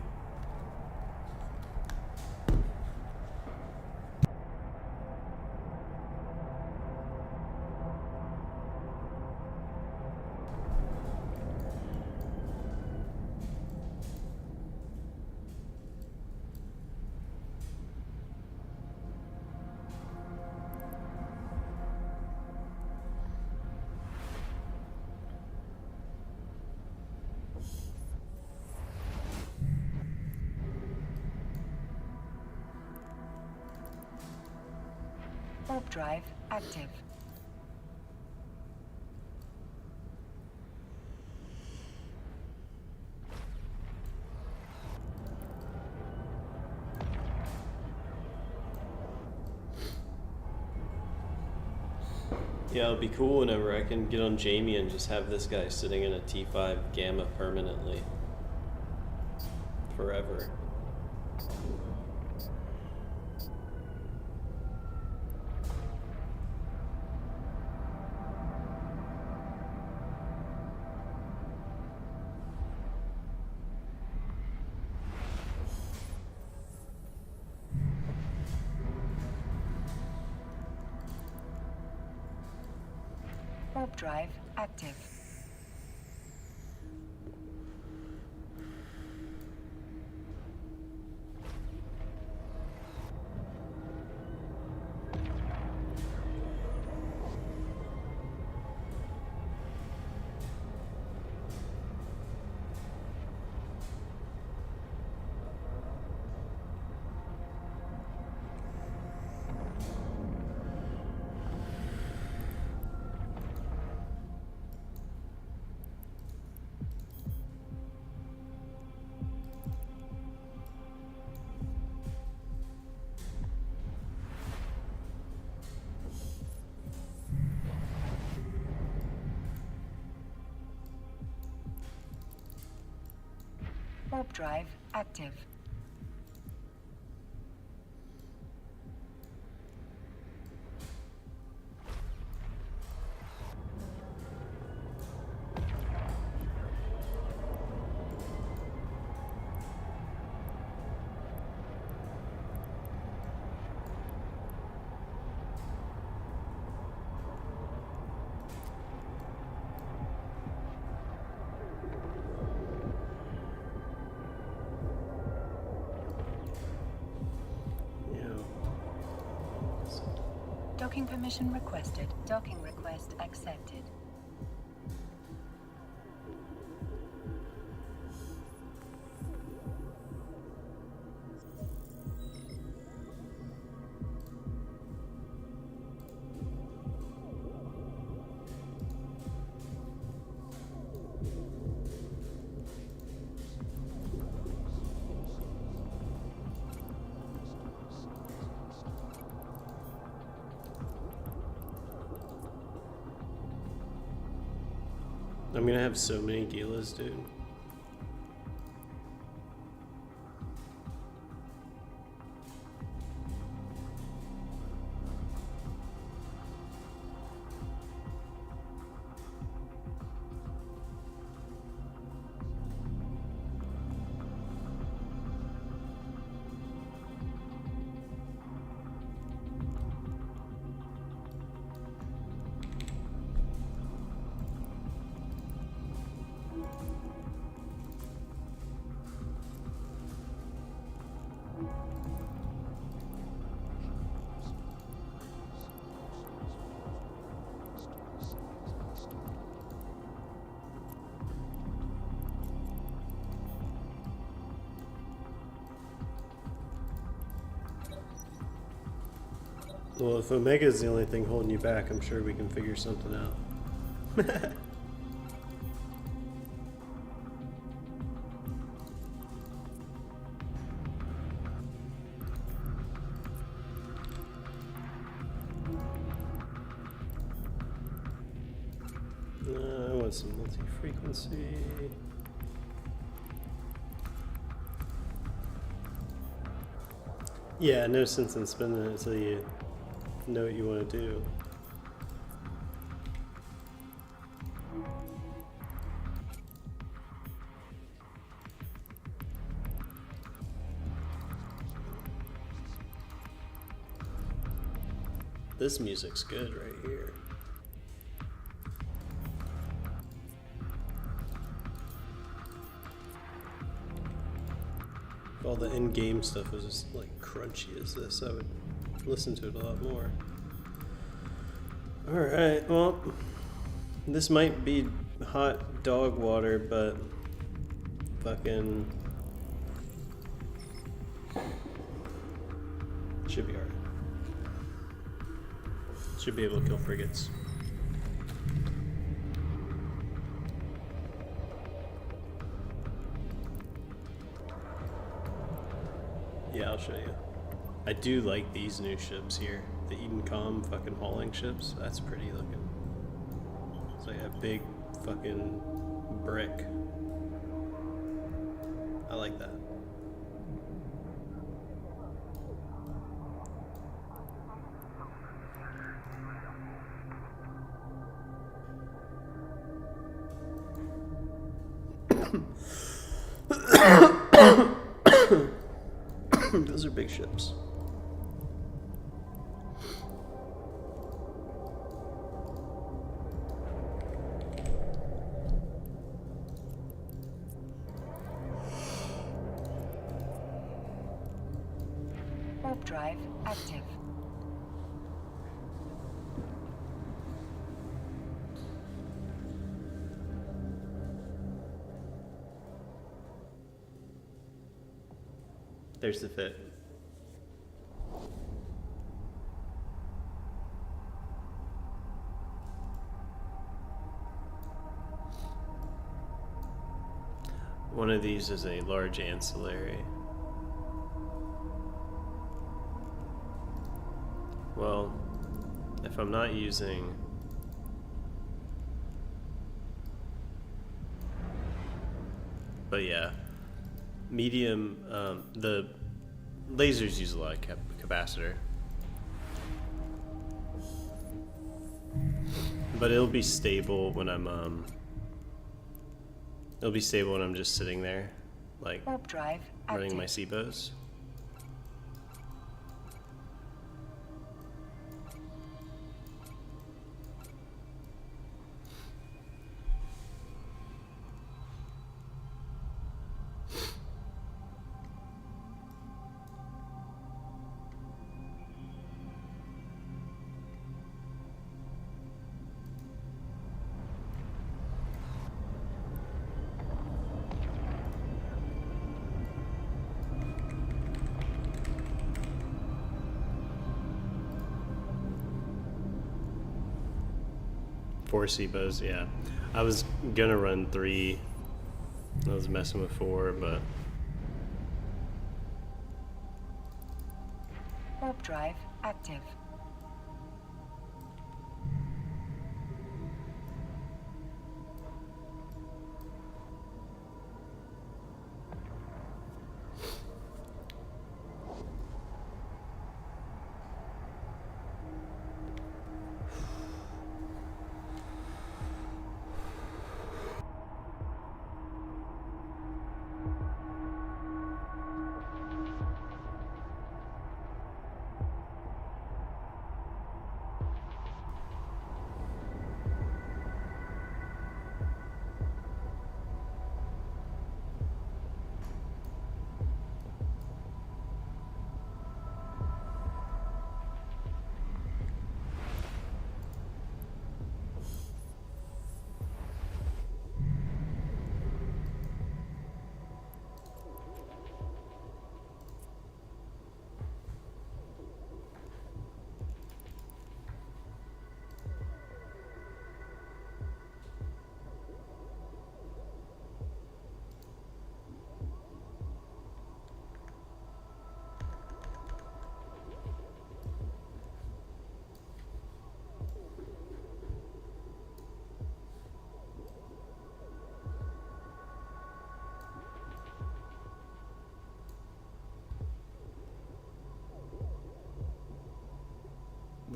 Warp drive active. Yeah, it'll be cool whenever I can get on Jamie and just have this guy sitting in a T5 Gamma permanently. Forever. Warp drive active. Warp drive active. Docking permission requested. Docking request accepted. I'm gonna have so many dealers, dude. Well, if Omega's the only thing holding you back, I'm sure we can figure something out. I want some multi-frequency. Yeah, no sense in spending it until you know what you want to do. This music's good right here. If all the in-game stuff was just like crunchy as this, I would listen to it a lot more. Alright, well, this might be hot dog water, but fucking should be alright. Should be able to kill frigates. Yeah, I'll show you. I do like these new ships here. The Edencom fucking hauling ships. That's pretty looking. It's like a big fucking brick. I like that. Those are big ships. Warp drive active. There's the fit. One of these is a large ancillary. Well, if I'm not using but yeah, medium, the lasers use a lot of capacitor, but it'll be stable when I'm it'll be stable when I'm just sitting there, like Warp drive running active. my SIBOs. 4 SIBOs, yeah. I was gonna run 3. I was messing with 4, but Warp drive active.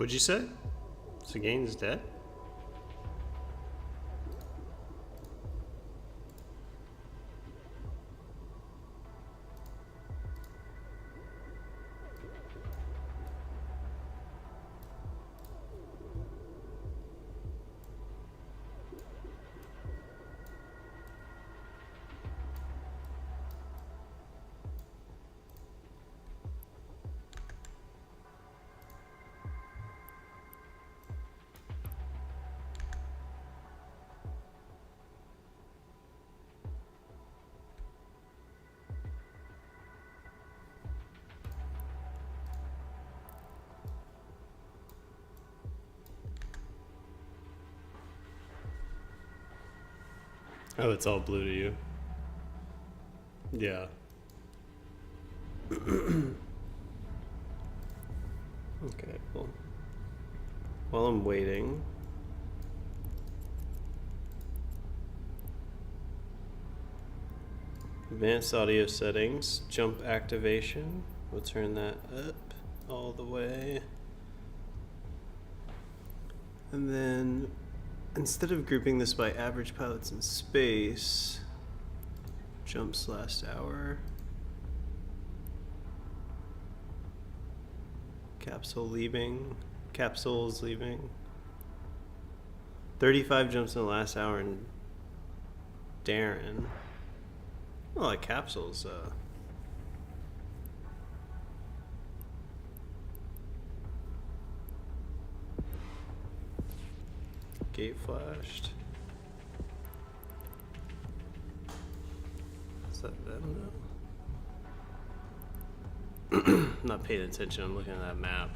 what'd you say? Sagane's dead? Oh, it's all blue to you. Yeah. Okay, cool. While I'm waiting, advanced audio settings, jump activation. We'll turn that up all the way. And then instead of grouping this by average pilots in space, jumps last hour. Capsules leaving. 35 jumps in the last hour and Darren. Well, like capsules, gate flashed. Is that them though? I'm not paying attention, I'm looking at that map.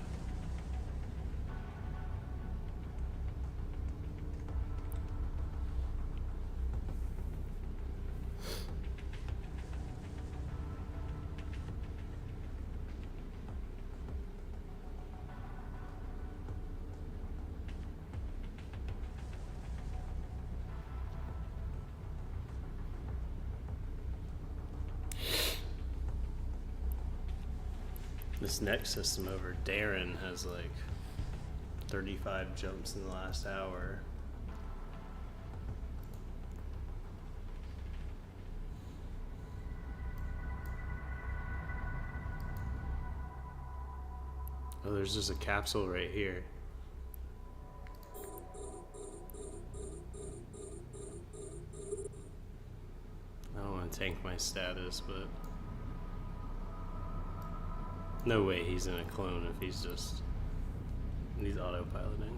This next system over, Darren, has like 35 jumps in the last hour. Oh, there's just a capsule right here. I don't want to tank my status, but no way he's in a clone if he's autopiloting.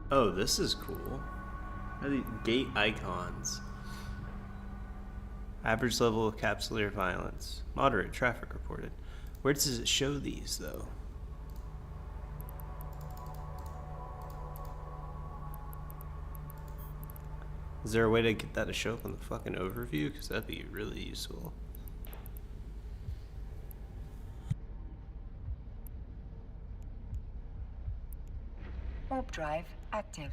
Oh, this is cool. Gate icons. Average level of capsular violence. Moderate traffic reported. Where does it show these, though? Is there a way to get that to show up on the fucking overview? Because that'd be really useful. Warp drive active.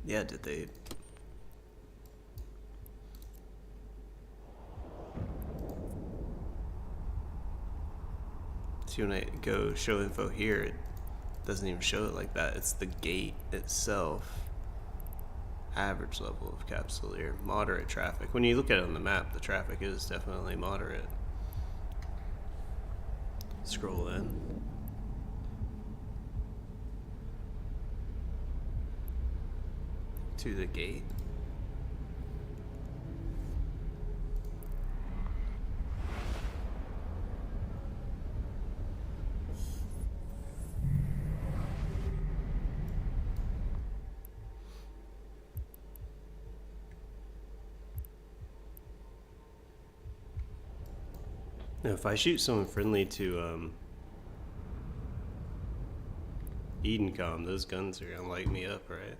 Yeah, did they... See, when I go show info here, it doesn't even show it like that. It's the gate itself. Average level of capsuleer. Moderate traffic. When you look at it on the map, the traffic is definitely moderate. Scroll in. To the gate. Now, if I shoot someone friendly to Edencom, those guns are gonna light me up, right?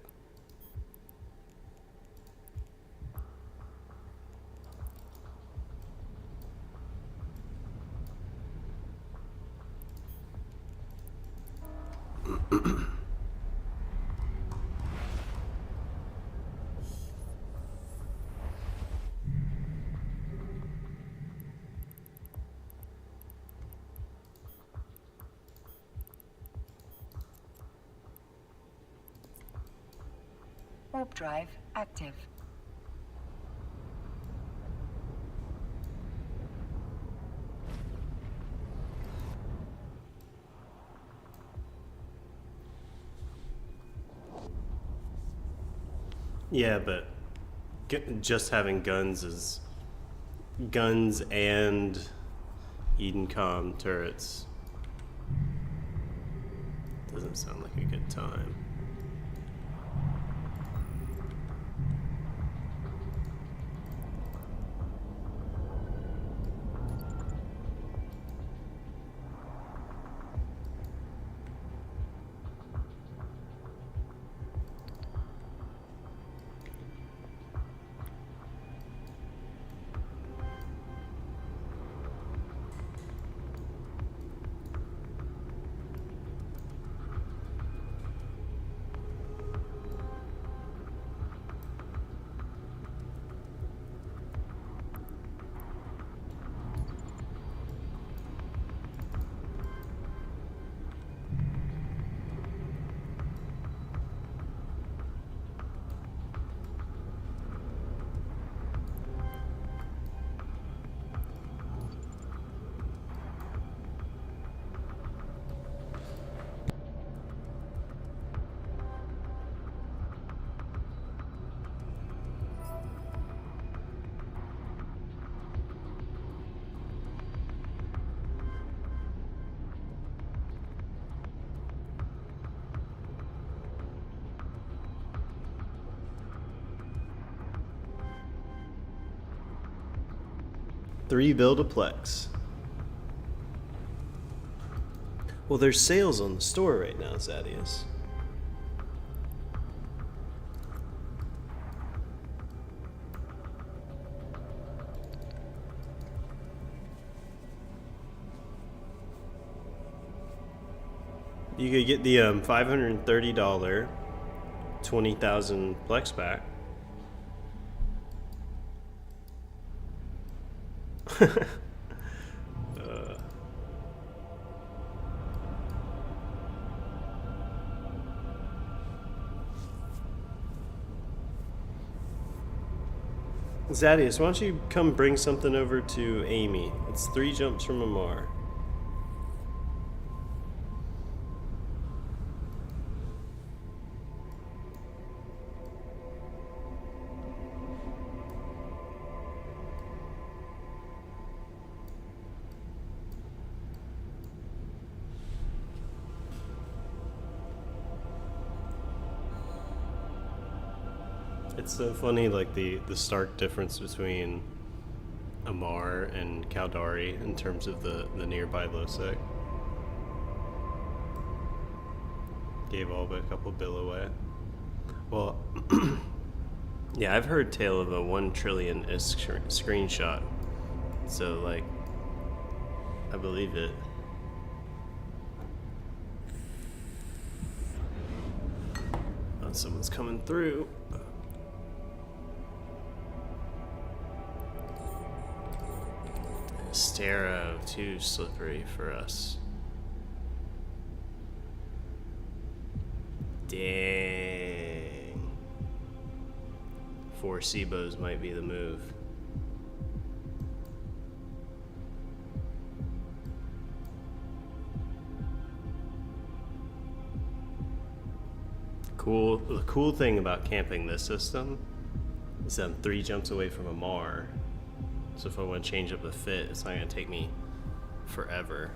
Warp drive active. Yeah, but just having guns is guns and Edencom turrets doesn't sound like a good time. Three build-a-plex. Well, there's sales on the store right now, Zadius. You could get the $530 20,000 Plex pack. Zadius, why don't you come bring something over to Amy? It's 3 jumps from Amar. It's so funny, like the stark difference between Amar and Caldari in terms of the nearby Losec. Gave all but a couple bill away. Well, yeah, I've heard tale of a 1 trillion ISK screenshot. So, like, I believe it. Oh, someone's coming through. Stero, too slippery for us. Dang. 4 Sebos might be the move. The cool thing about camping this system is that I'm 3 jumps away from Amar. So if I want to change up the fit, it's not going to take me forever.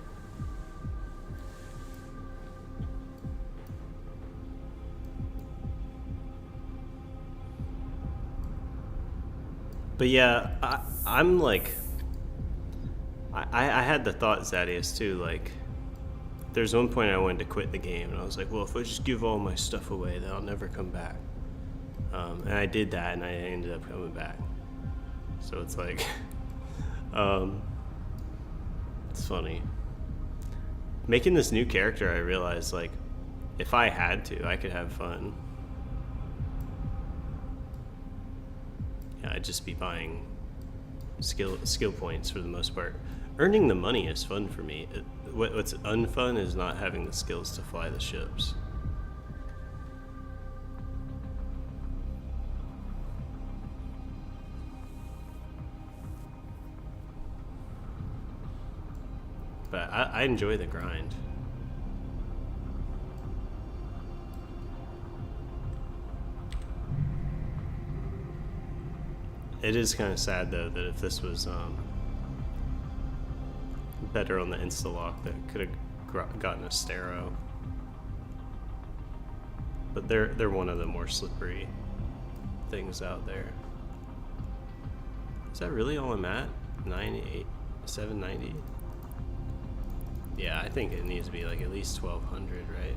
But yeah, I'm like, I had the thought, Zadius, too, like, there's one point I wanted to quit the game, and I was like, well, if I just give all my stuff away, then I'll never come back. And I did that, and I ended up coming back. So it's like, it's funny. Making this new character, I realized, like, if I had to, I could have fun. Yeah, I'd just be buying skill points for the most part. Earning the money is fun for me. What's unfun is not having the skills to fly the ships. But I enjoy the grind. It is kind of sad, though, that if this was better on the insta-lock, that could have gotten a Stero. But they're one of the more slippery things out there. Is that really all I'm at? 98, 790? Yeah, I think it needs to be like at least 1200, right?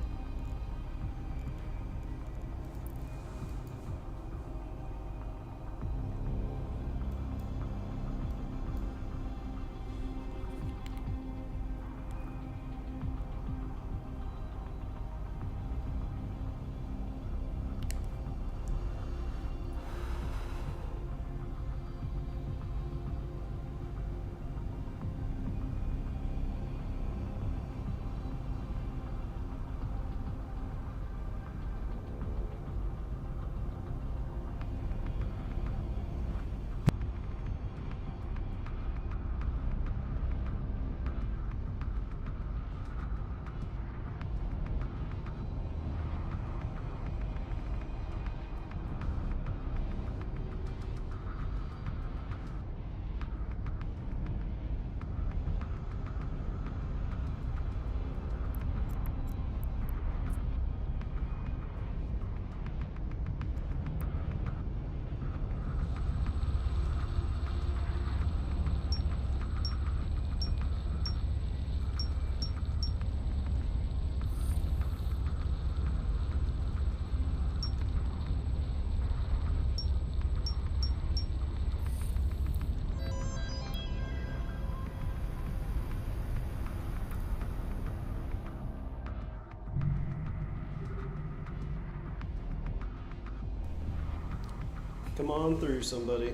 Come on through, somebody.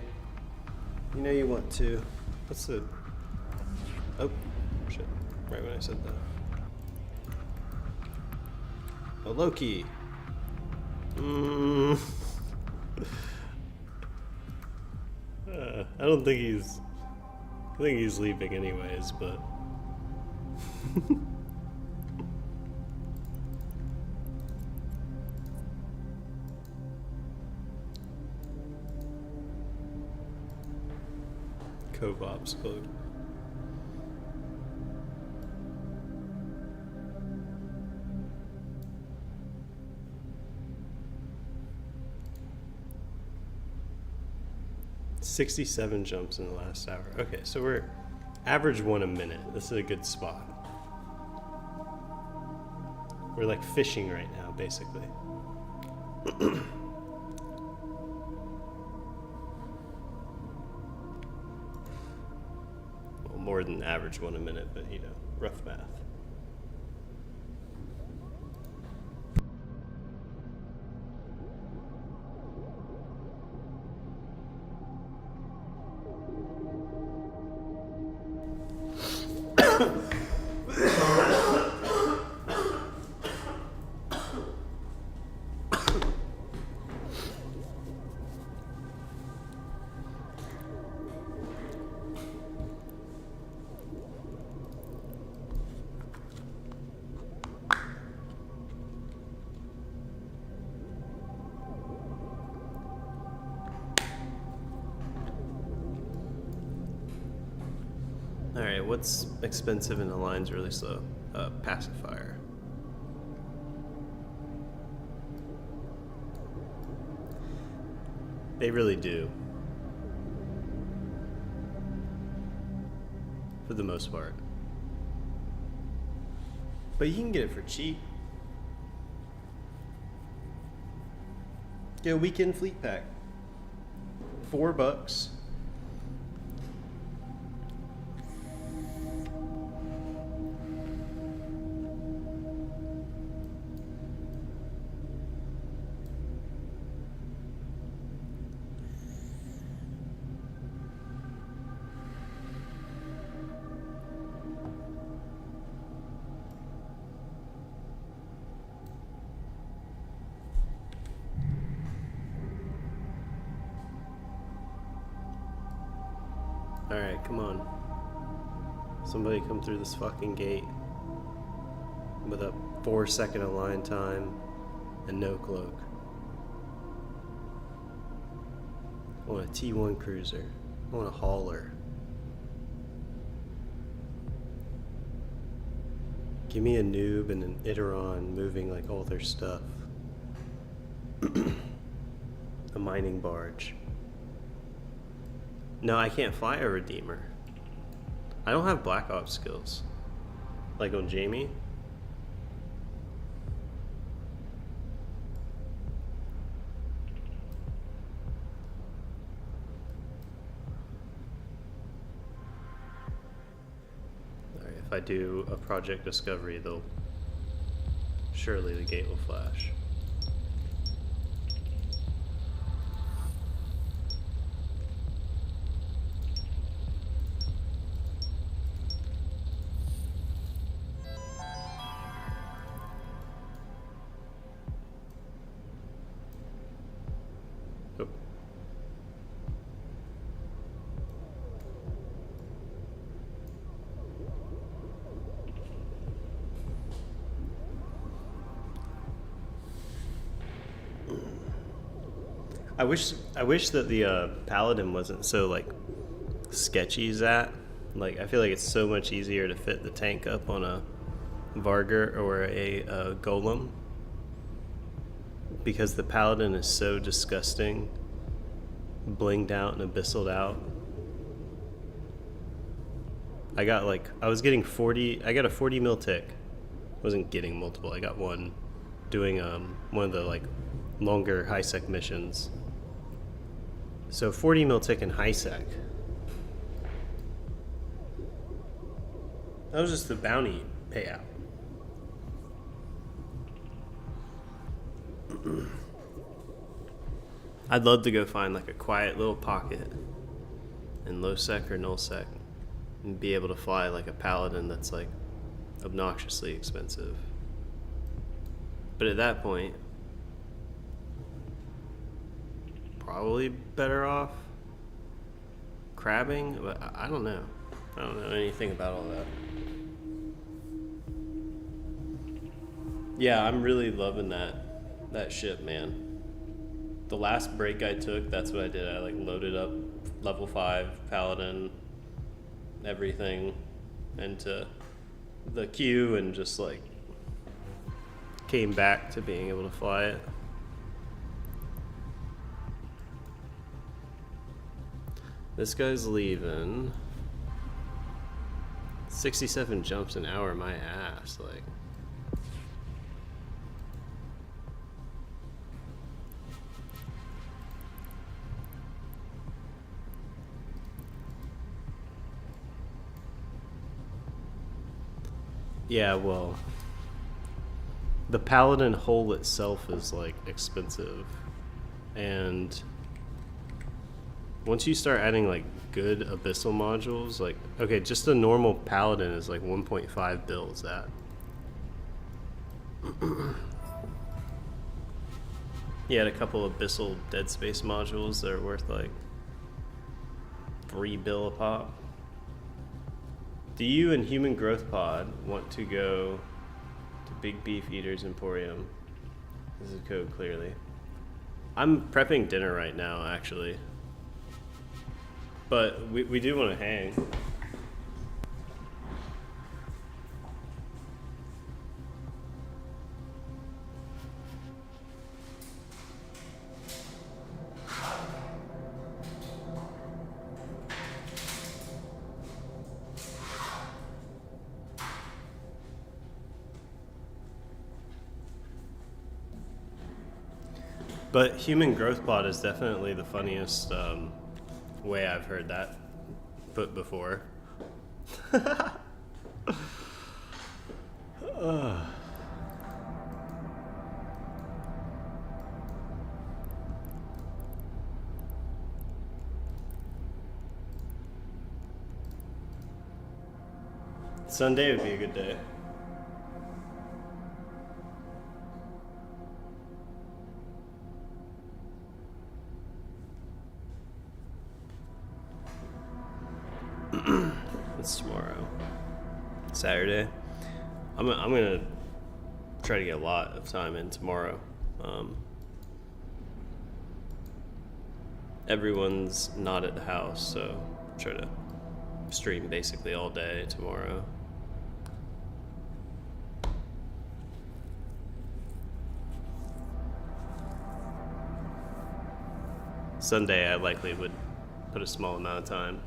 You know you want to. What's the... Oh, shit. Right when I said that. Oh, Loki. I don't think he's... I think he's leaving anyways, but... Co-ops code. 67 jumps in the last hour. Okay, so we're average 1 a minute. This is a good spot. We're like fishing right now, basically. Well, more than average 1 a minute, but you know, rough math. Alright, what's expensive and the line's really slow? Pacifier. They really do. For the most part. But you can get it for cheap. Get a weekend fleet pack. $4. Alright, come on. Somebody come through this fucking gate with a 4-second align time and no cloak. I want a T1 cruiser. I want a hauler. Give me a noob and an Iteron moving like all their stuff. A mining barge. No, I can't fly a Redeemer. I don't have Black Ops skills. Like on Jamie. Alright, if I do a Project Discovery, they'll... surely the gate will flash. Oh. I wish that the Paladin wasn't so like sketchy as that. Like I feel like it's so much easier to fit the tank up on a Vargur or a Golem, because the Paladin is so disgusting, blinged out and abyssal out. I was getting 40, I got a 40 mil tick. Wasn't getting multiple, I got one doing one of the like longer high sec missions. So 40 mil tick in high sec. That was just the bounty payout. I'd love to go find like a quiet little pocket in low sec or null sec and be able to fly like a Paladin that's like obnoxiously expensive. But at that point, probably better off crabbing, but I don't know. I don't know anything about all that. Yeah, I'm really loving that ship, man. The last break I took, that's what I did. I like loaded up level 5 Paladin, everything into the queue and just like came back to being able to fly it. This guy's leaving. 67 jumps an hour, my ass. Like, yeah, well, the Paladin hull itself is like expensive, and once you start adding like good abyssal modules, like, okay, just a normal Paladin is like 1.5 bills at. He had a couple abyssal dead space modules that are worth like 3 bill a pop. Do you and Human Growth Pod want to go to Big Beef Eaters Emporium? This is code clearly. I'm prepping dinner right now, actually. But we do want to hang. But Human Growth Pod is definitely the funniest way I've heard that put before. Sunday would be a good day. It's tomorrow. Saturday. I'm gonna try to get a lot of time in tomorrow. Everyone's not at the house, so try to stream basically all day tomorrow. Sunday I likely would put a small amount of time.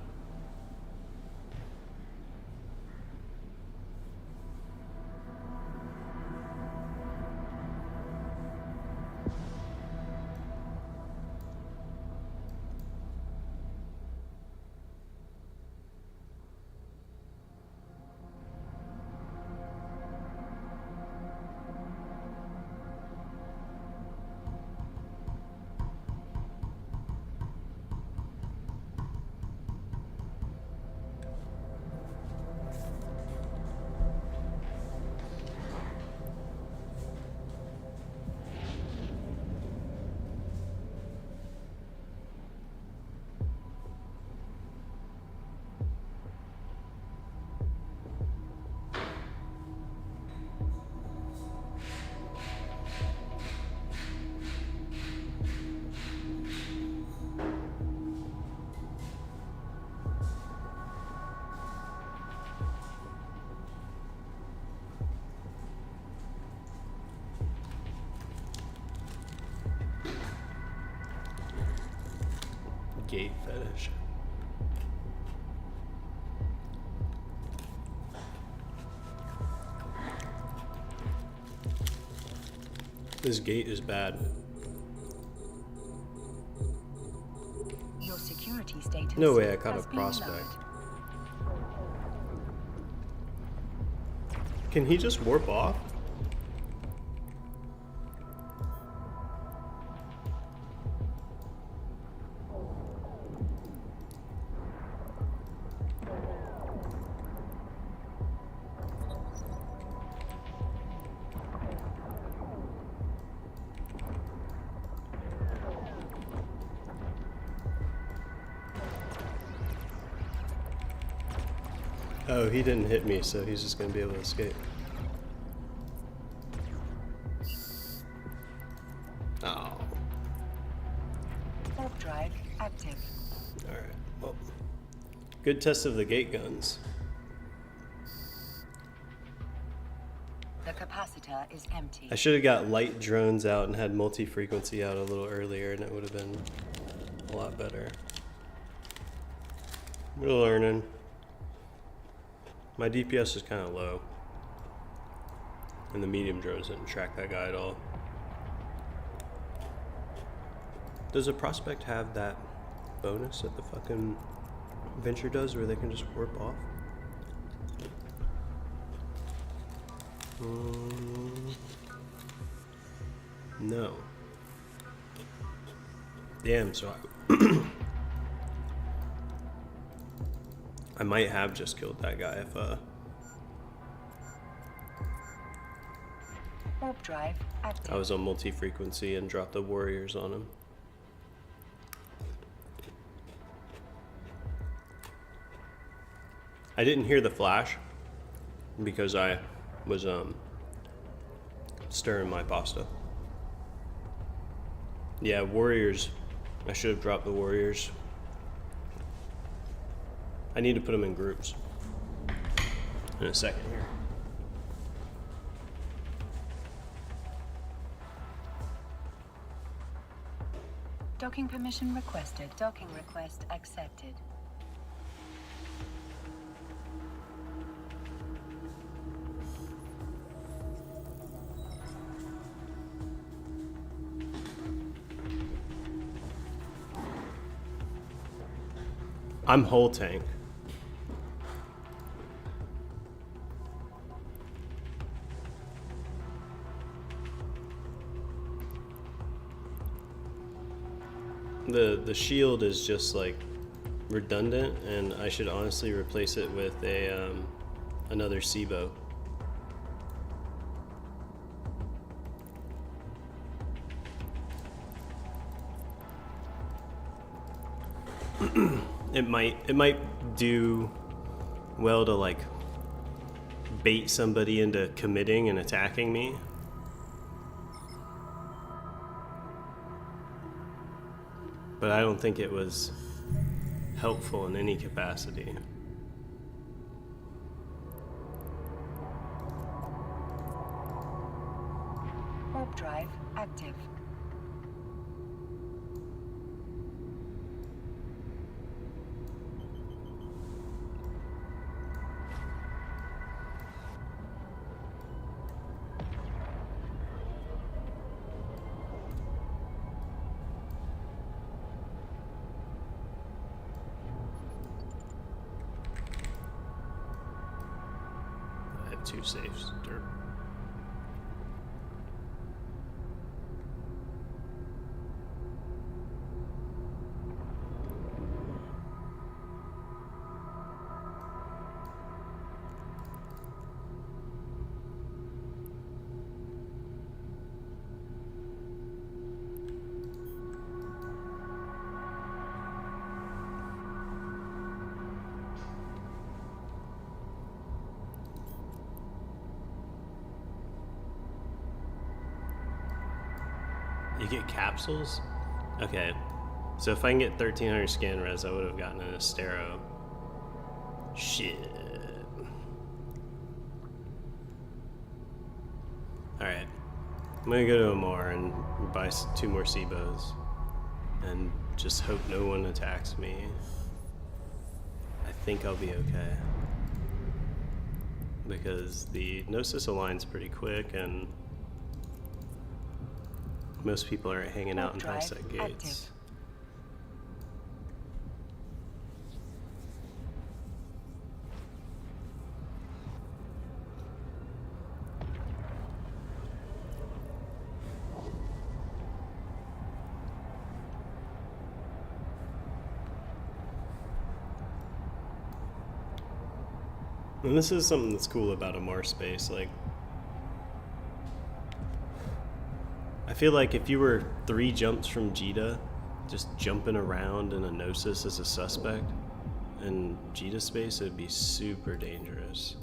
Gate fetish. This gate is bad. Your security status. No way I caught a has been prospect. lowered. Can he just warp off? Oh, he didn't hit me, so he's just gonna be able to escape. Oh. Warp drive active. Alright, well. Good test of the gate guns. The capacitor is empty. I should have got light drones out and had multi-frequency out a little earlier, and it would have been a lot better. We're learning. My DPS is kind of low. And the medium drones didn't track that guy at all. Does a prospect have that bonus that the fucking Venture does where they can just warp off? No. Damn, so I might have just killed that guy if Warp drive active. I was on multi-frequency and dropped the warriors on him. I didn't hear the flash because I was stirring my pasta. Yeah, warriors. I should have dropped the warriors. I need to put them in groups in a second here. Docking permission requested. Docking request accepted. I'm whole tank. The shield is just like redundant, and I should honestly replace it with a another SIBO. It might do well to like bait somebody into committing and attacking me. But I don't think it was helpful in any capacity. Warp drive active. I have 2 safes. Dirt. You get capsules? Okay. So if I can get 1300 scan res, I would have gotten an Astero. Shit. Alright. I'm gonna go to Amar and buy 2 more SIBOs. And just hope no one attacks me. I think I'll be okay. Because the Gnosis aligns pretty quick, and most people aren't hanging out in high set gates. And this is something that's cool about a Mars space, like I feel like if you were 3 jumps from Jita, just jumping around in a Gnosis as a suspect in Jita space, it'd be super dangerous.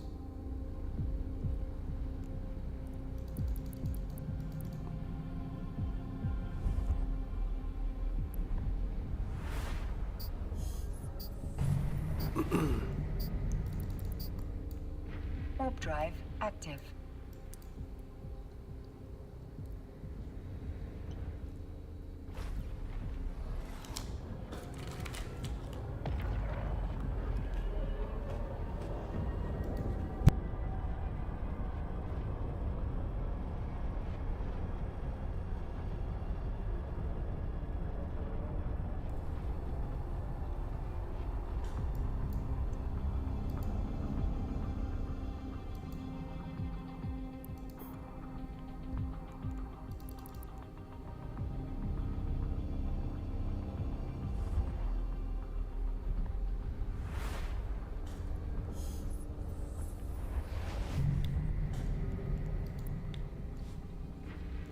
Warp drive active.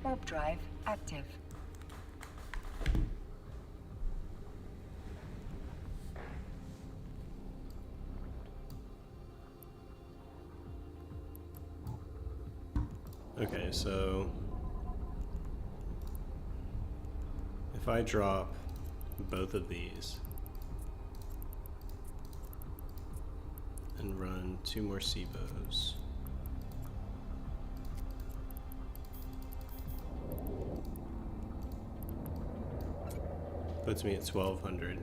Warp drive active. Okay, so if I drop both of these and run 2 more SIBOs, puts me at 1200.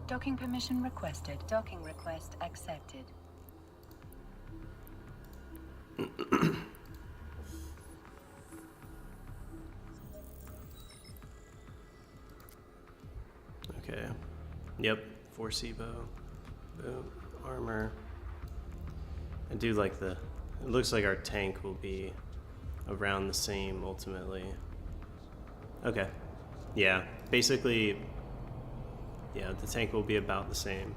Docking permission requested. Docking request accepted. Okay. Yep. 4 SIBO. Boom. Armor. I do like the... It looks like our tank will be around the same ultimately. Okay. Yeah. Basically... Yeah, the tank will be about the same.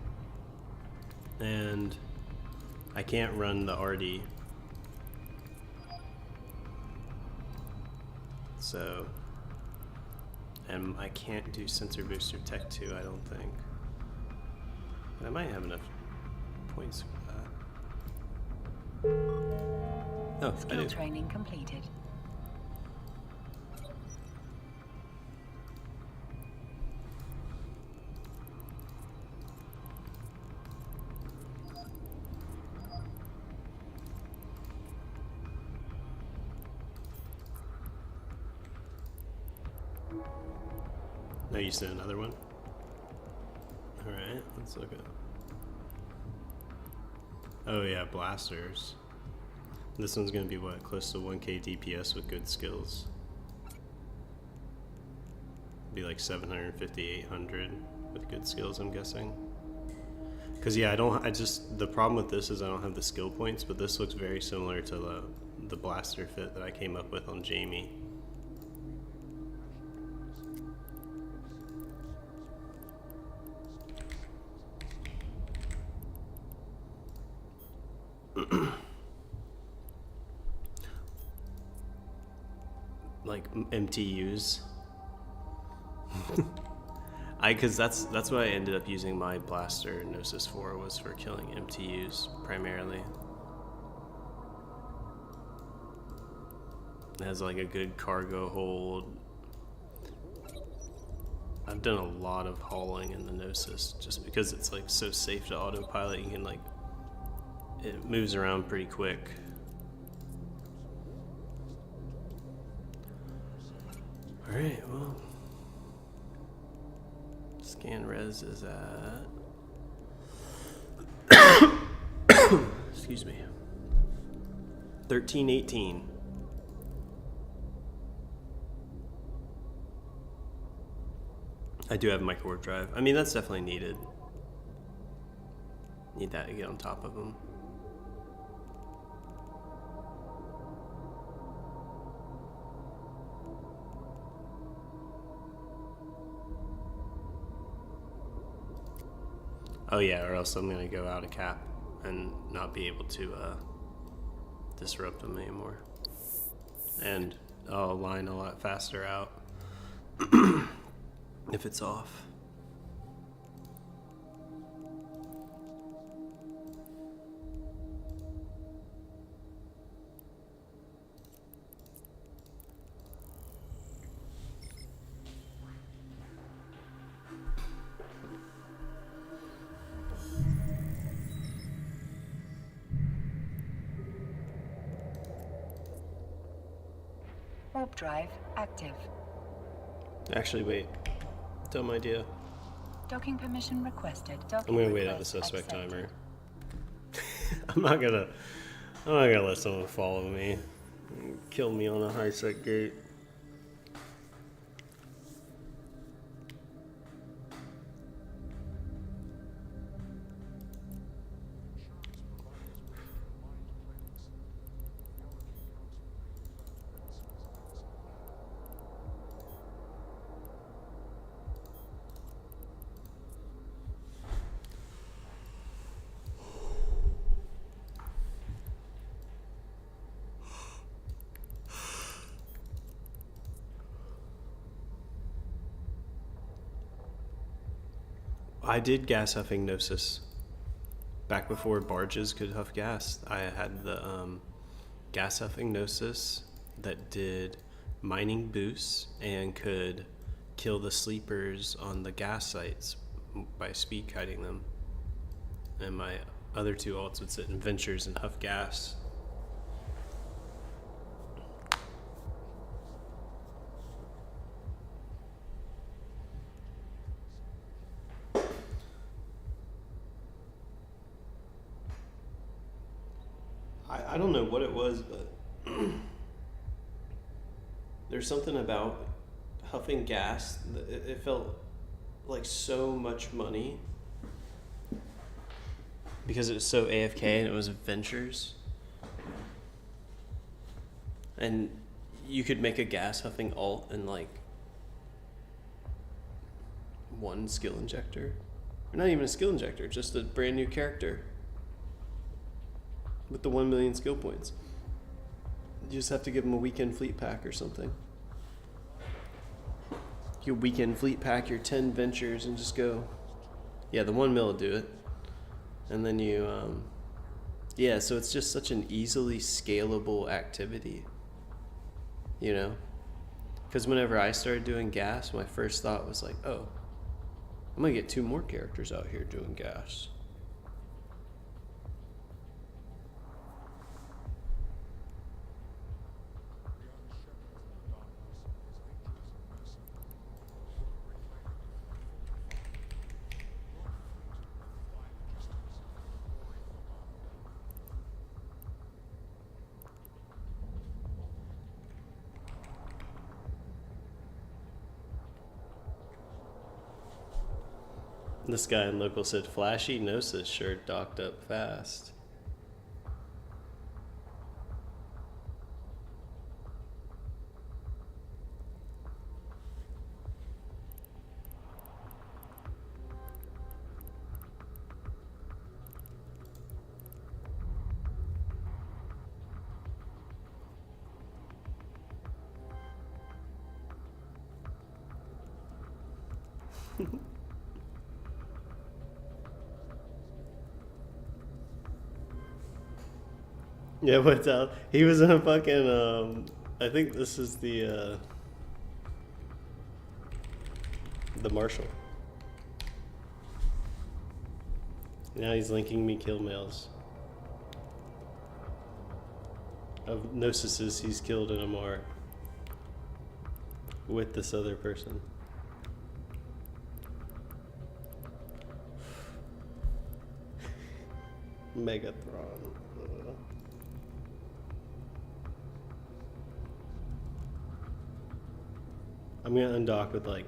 And I can't run the RD. So... And I can't do sensor booster tech 2, I don't think. But I might have enough points for that. Oh, I Skill do. training completed. No, you said another one? Alright, let's look at... Oh yeah, blasters. This one's gonna be what, close to 1k DPS with good skills. Be like 750, 800 with good skills, I'm guessing. Cause yeah, the problem with this is I don't have the skill points, but this looks very similar to the blaster fit that I came up with on Jamie. Like MTUs. Cause that's what I ended up using my blaster Gnosis for, was for killing MTUs primarily. It has like a good cargo hold. I've done a lot of hauling in the Gnosis just because it's like so safe to autopilot. You can like, it moves around pretty quick. Alright, well, scan res is at excuse me, 1318. I do have micro warp drive. I mean, that's definitely needed. Need that to get on top of them. Oh yeah, or else I'm gonna go out of cap and not be able to disrupt them anymore. And I'll line a lot faster out if it's off. Warp drive active. Actually, wait. Dumb idea. Docking permission requested. I'm Docking gonna wait out the request suspect accepted. timer. I'm not gonna let someone follow me and kill me on a high sec gate. I did gas huffing Gnosis. Back before barges could huff gas, I had the gas huffing Gnosis that did mining boosts and could kill the sleepers on the gas sites by speed kiting them. And my other two alts would sit in ventures and huff gas. I don't know what it was, but there's something about huffing gas that it felt like so much money because it was so AFK and it was ventures. And you could make a gas huffing alt in like one skill injector. Or not even a skill injector, just a brand new character with the 1 million skill points. You just have to give them a weekend fleet pack or something. You weekend fleet pack your 10 ventures and just go. Yeah, the 1 mil will do it. And then you, yeah, so it's just such an easily scalable activity, you know? Because whenever I started doing gas, my first thought was like, oh, I'm gonna get 2 more characters out here doing gas. This guy in local said, flashy Gnosis sure docked up fast. Yeah, what's up? He was in a fucking, I think this is the Marshal. Now he's linking me kill mails of Gnosises he's killed in Amar with this other person. Megatron. I'm gonna undock with like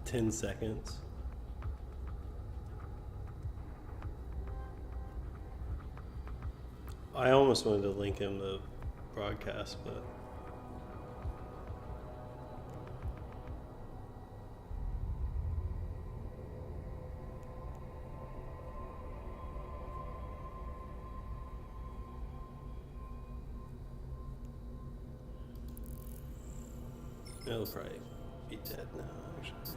10 seconds. I almost wanted to link him to broadcast, but he'll probably be dead now, actually.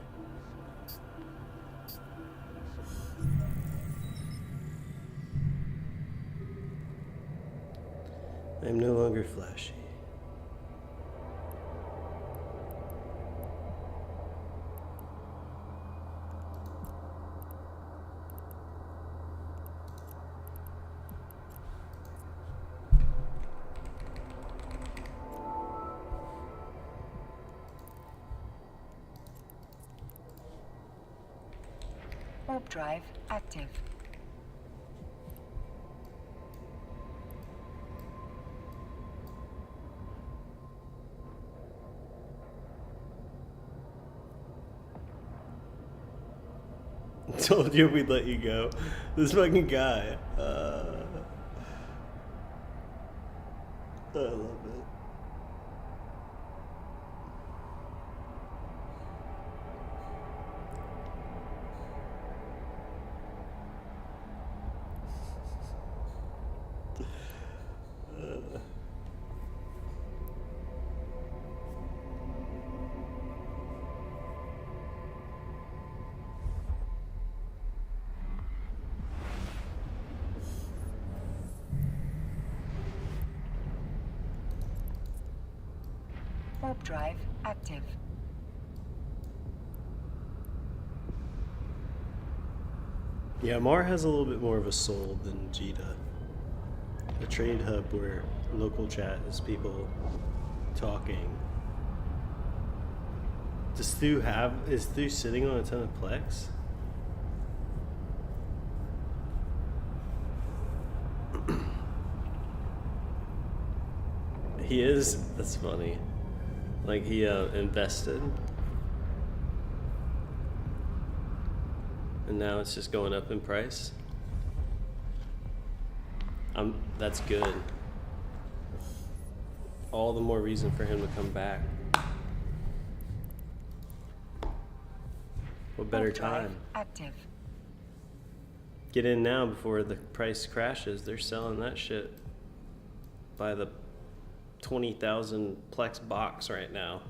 I am no longer flashy. Warp drive active. Told you we'd let you go. This fucking guy. I love it. Warp drive active. Yeah, Mar has a little bit more of a soul than Jita. A trade hub where local chat is people talking. Is Stu sitting on a ton of Plex? He is. That's funny. Like he invested, and now it's just going up in price. That's good. All the more reason for him to come back. What better Warp drive time? active. Get in now before the price crashes. They're selling that shit by the 20,000 Plex box right now.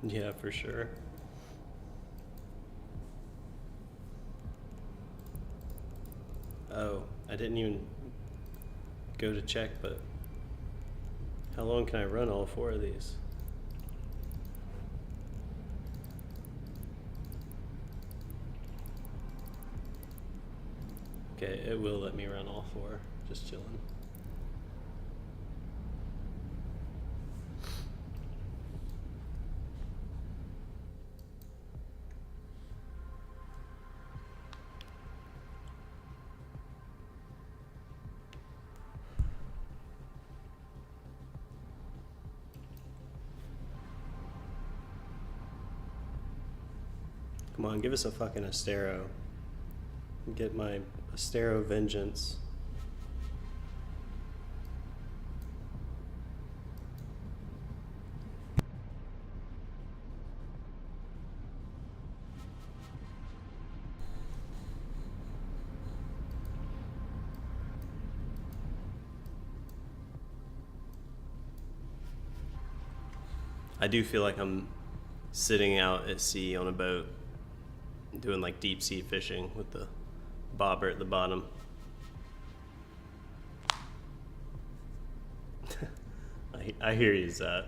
Yeah, for sure. Oh, I didn't even go to check, but how long can I run all 4 of these? Okay, it will let me run all 4. Just chilling. Come on, give us a fucking Astero. Get my Astero vengeance. I do feel like I'm sitting out at sea on a boat doing like deep sea fishing with the bobber at the bottom. I hear you, Zat.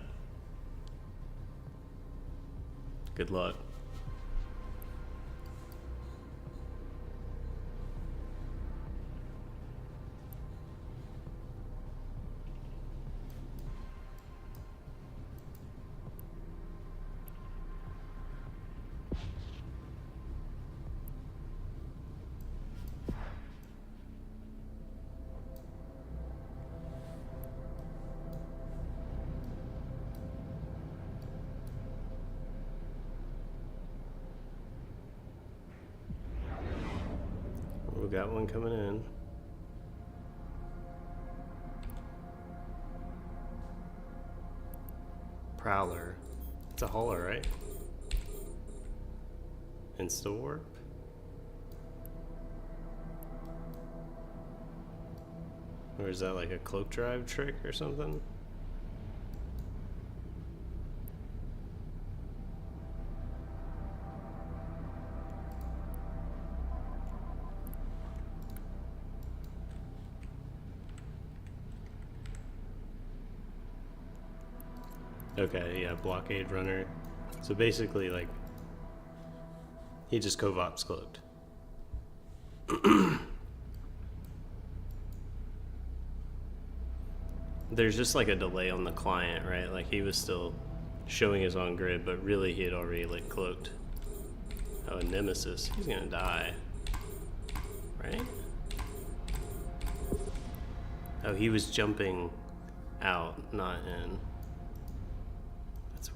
Good luck. We got one coming in. Prowler. It's a hauler, right? Insta warp. Or is that like a cloak drive trick or something? Okay, yeah, blockade runner. So basically, like, he just co-ops cloaked. There's just like a delay on the client, right? Like he was still showing his on grid, but really he had already like cloaked. Oh, a Nemesis. He's gonna die, right? Oh, he was jumping out, not in. That's...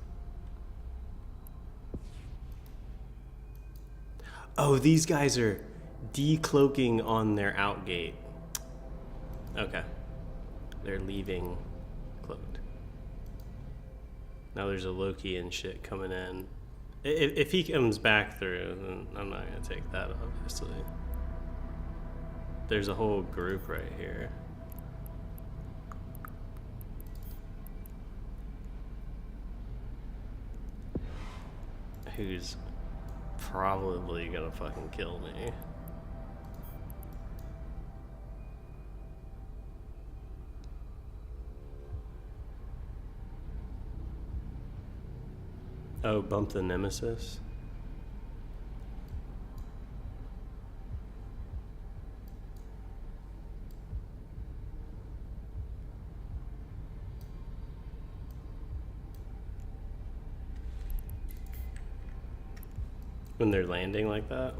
Oh, these guys are decloaking on their out gate. Okay. They're leaving cloaked. Now there's a Loki and shit coming in. If he comes back through, then I'm not gonna take that, obviously. There's a whole group right here. Who's probably gonna fucking kill me. Oh, bump the nemesis? When they're landing like that?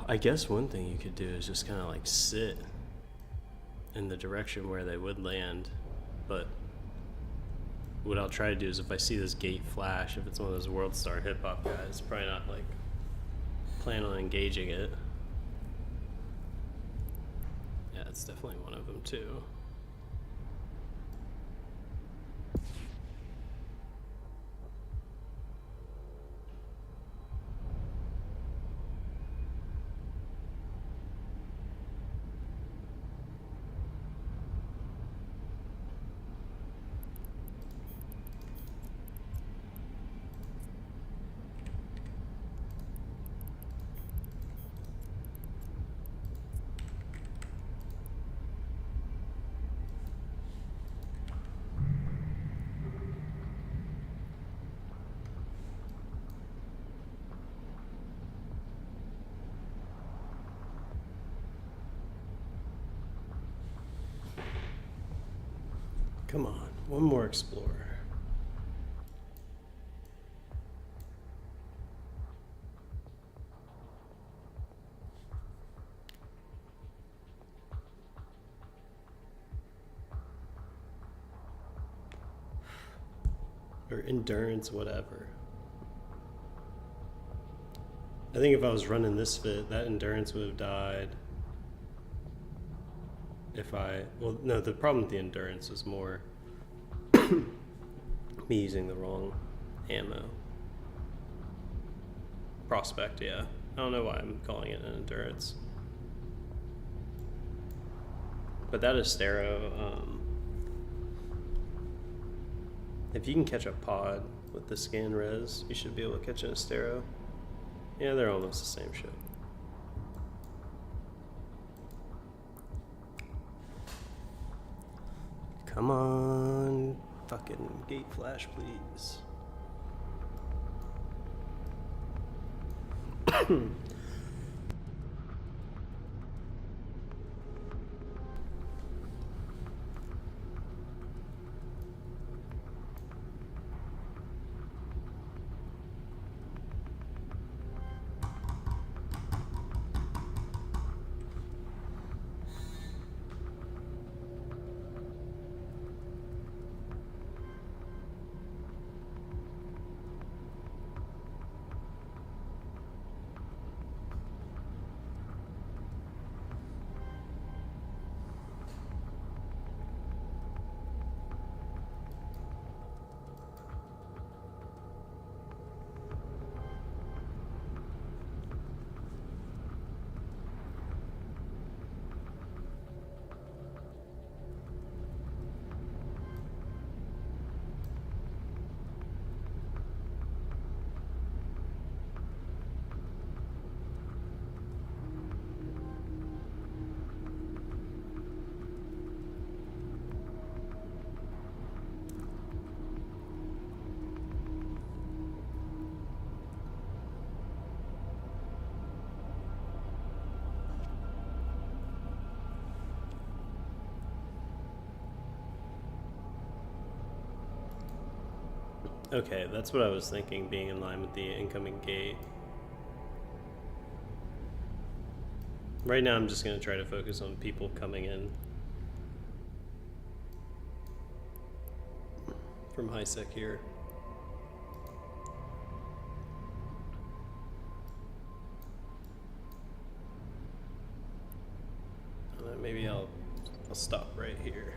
I guess one thing you could do is just kind of like sit in the direction where they would land, but what I'll try to do is if I see this gate flash, if it's one of those World Star hip hop guys, probably not like plan on engaging it. Yeah, it's definitely one of them too. Come on, one more explorer. Or endurance, whatever. I think if I was running this fit, that endurance would have died. Well, no, the problem with the endurance was more me using the wrong ammo. Prospect, yeah. I don't know why I'm calling it an endurance. But that Astero, if you can catch a pod with the scan res, you should be able to catch an Astero. Yeah, they're almost the same shit. Come on, fucking gate flash, please. Okay, that's what I was thinking, being in line with the incoming gate. Right now I'm just going to try to focus on people coming in from high sec here. And then maybe I'll stop right here.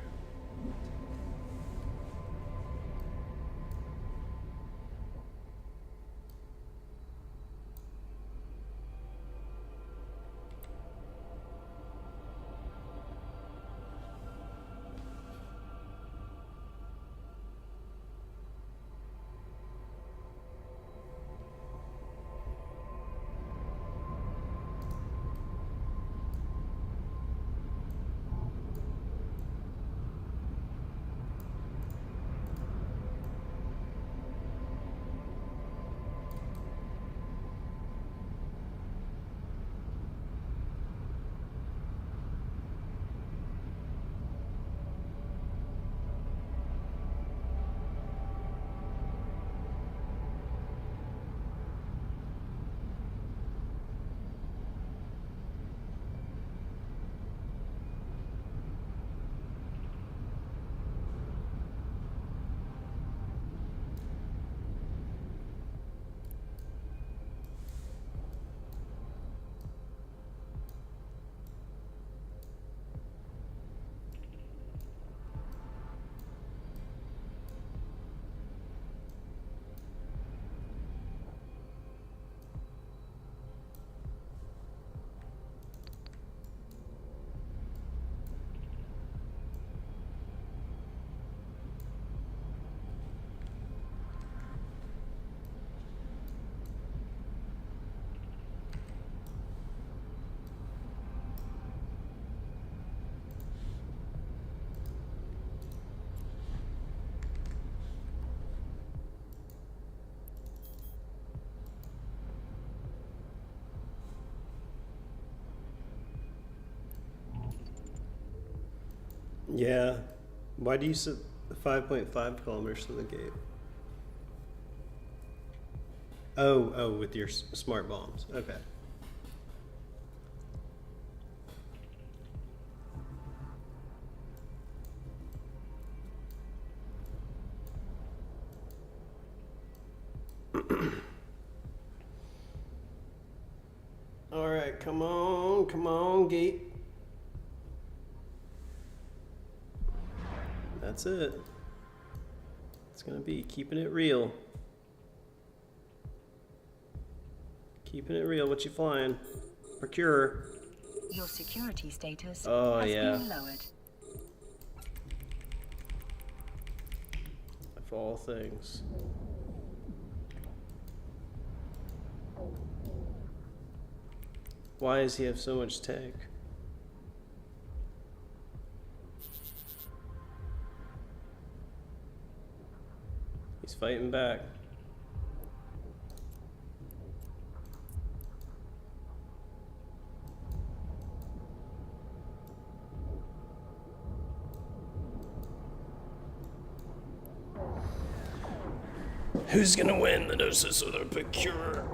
Yeah. Why do you set 5.5 kilometers to the gate? Oh, with your smart bombs. Okay. All right, come on, gate. That's it. It's gonna be keeping it real. Keeping it real. What you flying? Procure. Your security status Oh, has yeah. been lowered. Of all things. Why does he have so much tank? He's fighting back. Who's gonna win the Gnosis or the Procure?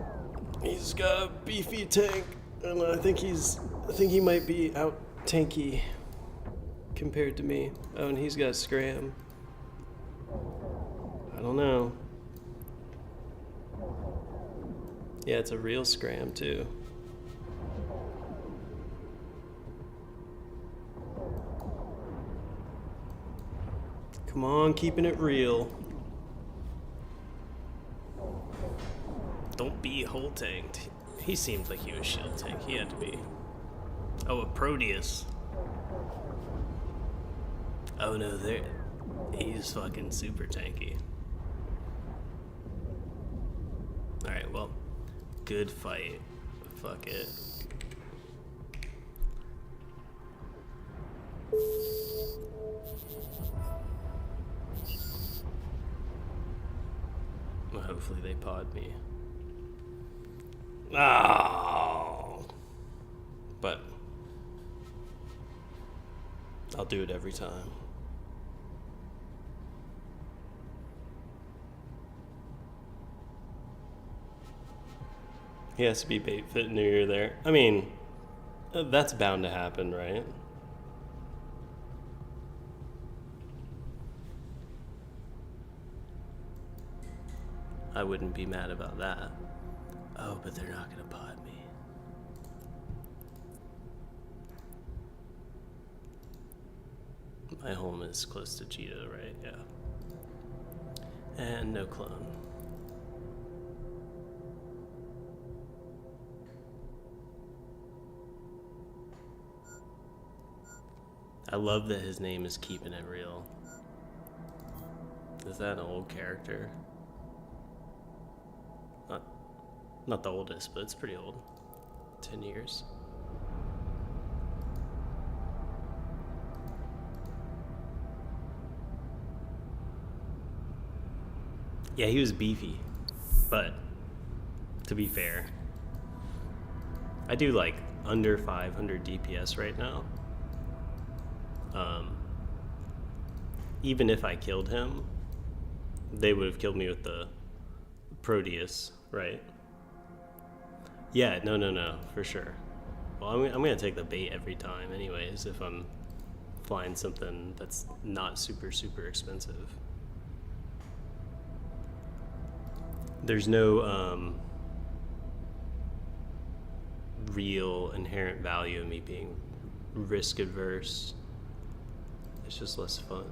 He's got a beefy tank, and I think he might be out tanky compared to me. Oh, and he's got Scram. I don't know. Yeah, it's a real Scram too. Come on, keeping it real. Don't be whole tanked. He seemed like he was shield tank. He had to be. Oh, a Proteus. Oh no, he's fucking super tanky. Alright, well, good fight. Fuck it. Well, hopefully they pod me. Oh. But I'll do it every time. He has to be bait fit near there. I mean, That's bound to happen, right? I wouldn't be mad about that. Oh, but they're not gonna pod me. My home is close to Cheetah, right? Yeah. And no clone. I love that his name is Keeping It Real. Is that an old character? Not the oldest, but it's pretty old. 10 years. Yeah, he was beefy, but to be fair, I do like under 500 DPS right now. Even if I killed him, they would have killed me with the Proteus, right? Yeah, no, for sure. Well, I'm gonna take the bait every time anyways if I'm flying something that's not super expensive. There's no real inherent value in me being risk adverse. It's just less fun.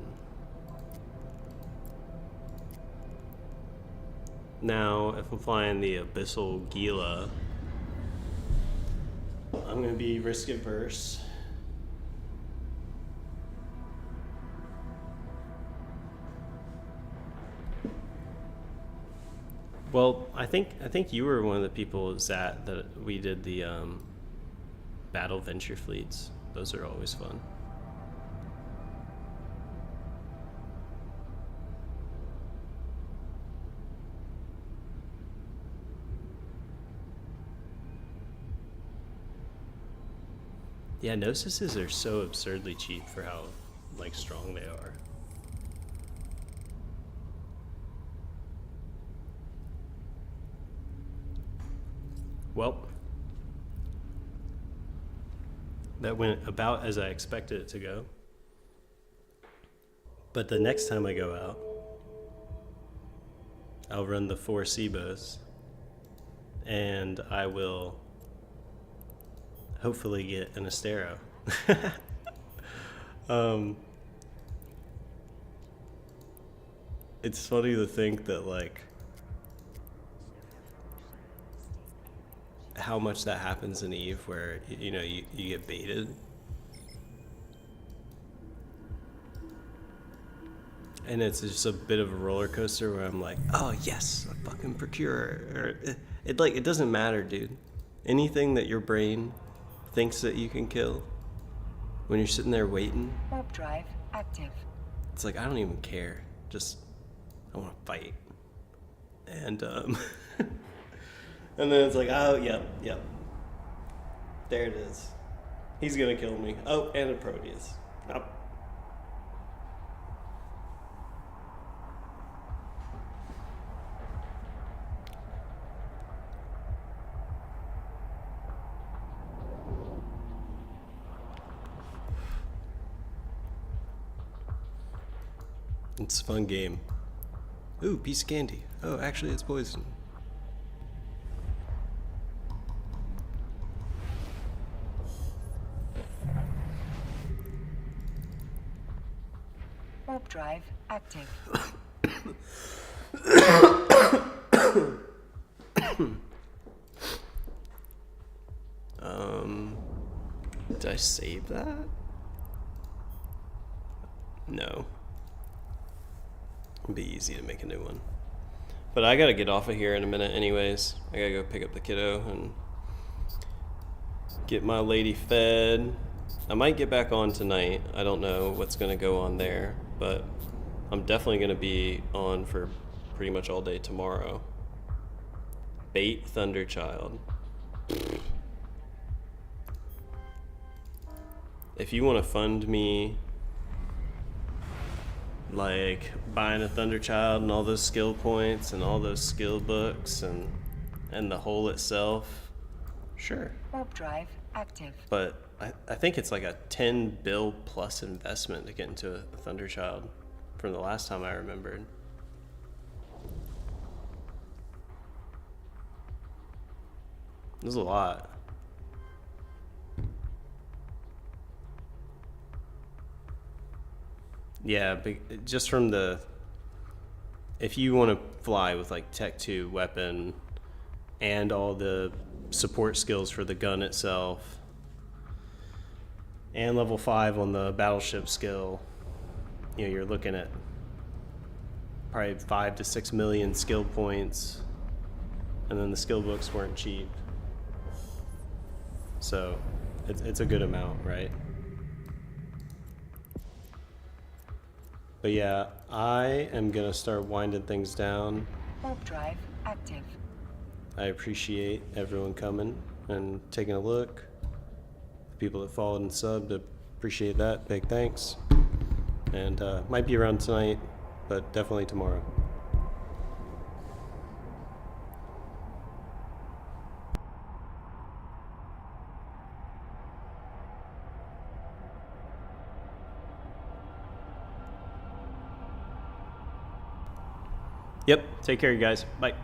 Now, if I'm flying the Abyssal Gila, I'm gonna be risk adverse. Well, I think you were one of the people, Zat, that we did the battle venture fleets. Those are always fun. Yeah, Gnosises are so absurdly cheap for how like strong they are. Well, that went about as I expected it to go. But the next time I go out, I'll run the 4 Seabos, and I will hopefully get an Astero. It's funny to think that like how much that happens in Eve where you know you get baited. And it's just a bit of a roller coaster where I'm like, oh yes, a fucking procurer. It doesn't matter, dude. Anything that your brain thinks that you can kill, when you're sitting there waiting, Warp drive active. it's like I don't even care. Just I want to fight. And and then it's like, oh yep. There it is. He's gonna kill me. Oh, and a Proteus. Nope. It's a fun game. Ooh, piece of candy. Oh, actually, it's poison. Warp drive active. Did I save that? No. It'd be easy to make a new one. But I gotta get off of here in a minute anyways. I gotta go pick up the kiddo and get my lady fed. I might get back on tonight. I don't know what's gonna go on there, but I'm definitely gonna be on for pretty much all day tomorrow. Bait Thunderchild. If you want to fund me like buying a Thunderchild and all those skill points and all those skill books and the hole itself, sure. Warp drive active. But I think it's like a 10 bill plus investment to get into a Thunderchild from the last time I remembered. There's a lot. Yeah, just from the, if you want to fly with like Tech 2 weapon and all the support skills for the gun itself, and level 5 on the battleship skill, you know, you're looking at probably 5 to 6 million skill points, and then the skill books weren't cheap. So it's a good amount, right? But yeah, I am gonna start winding things down. Warp drive active. I appreciate everyone coming and taking a look. The people that followed and subbed, appreciate that. Big thanks. And might be around tonight, but definitely tomorrow. Yep, take care, you guys. Bye.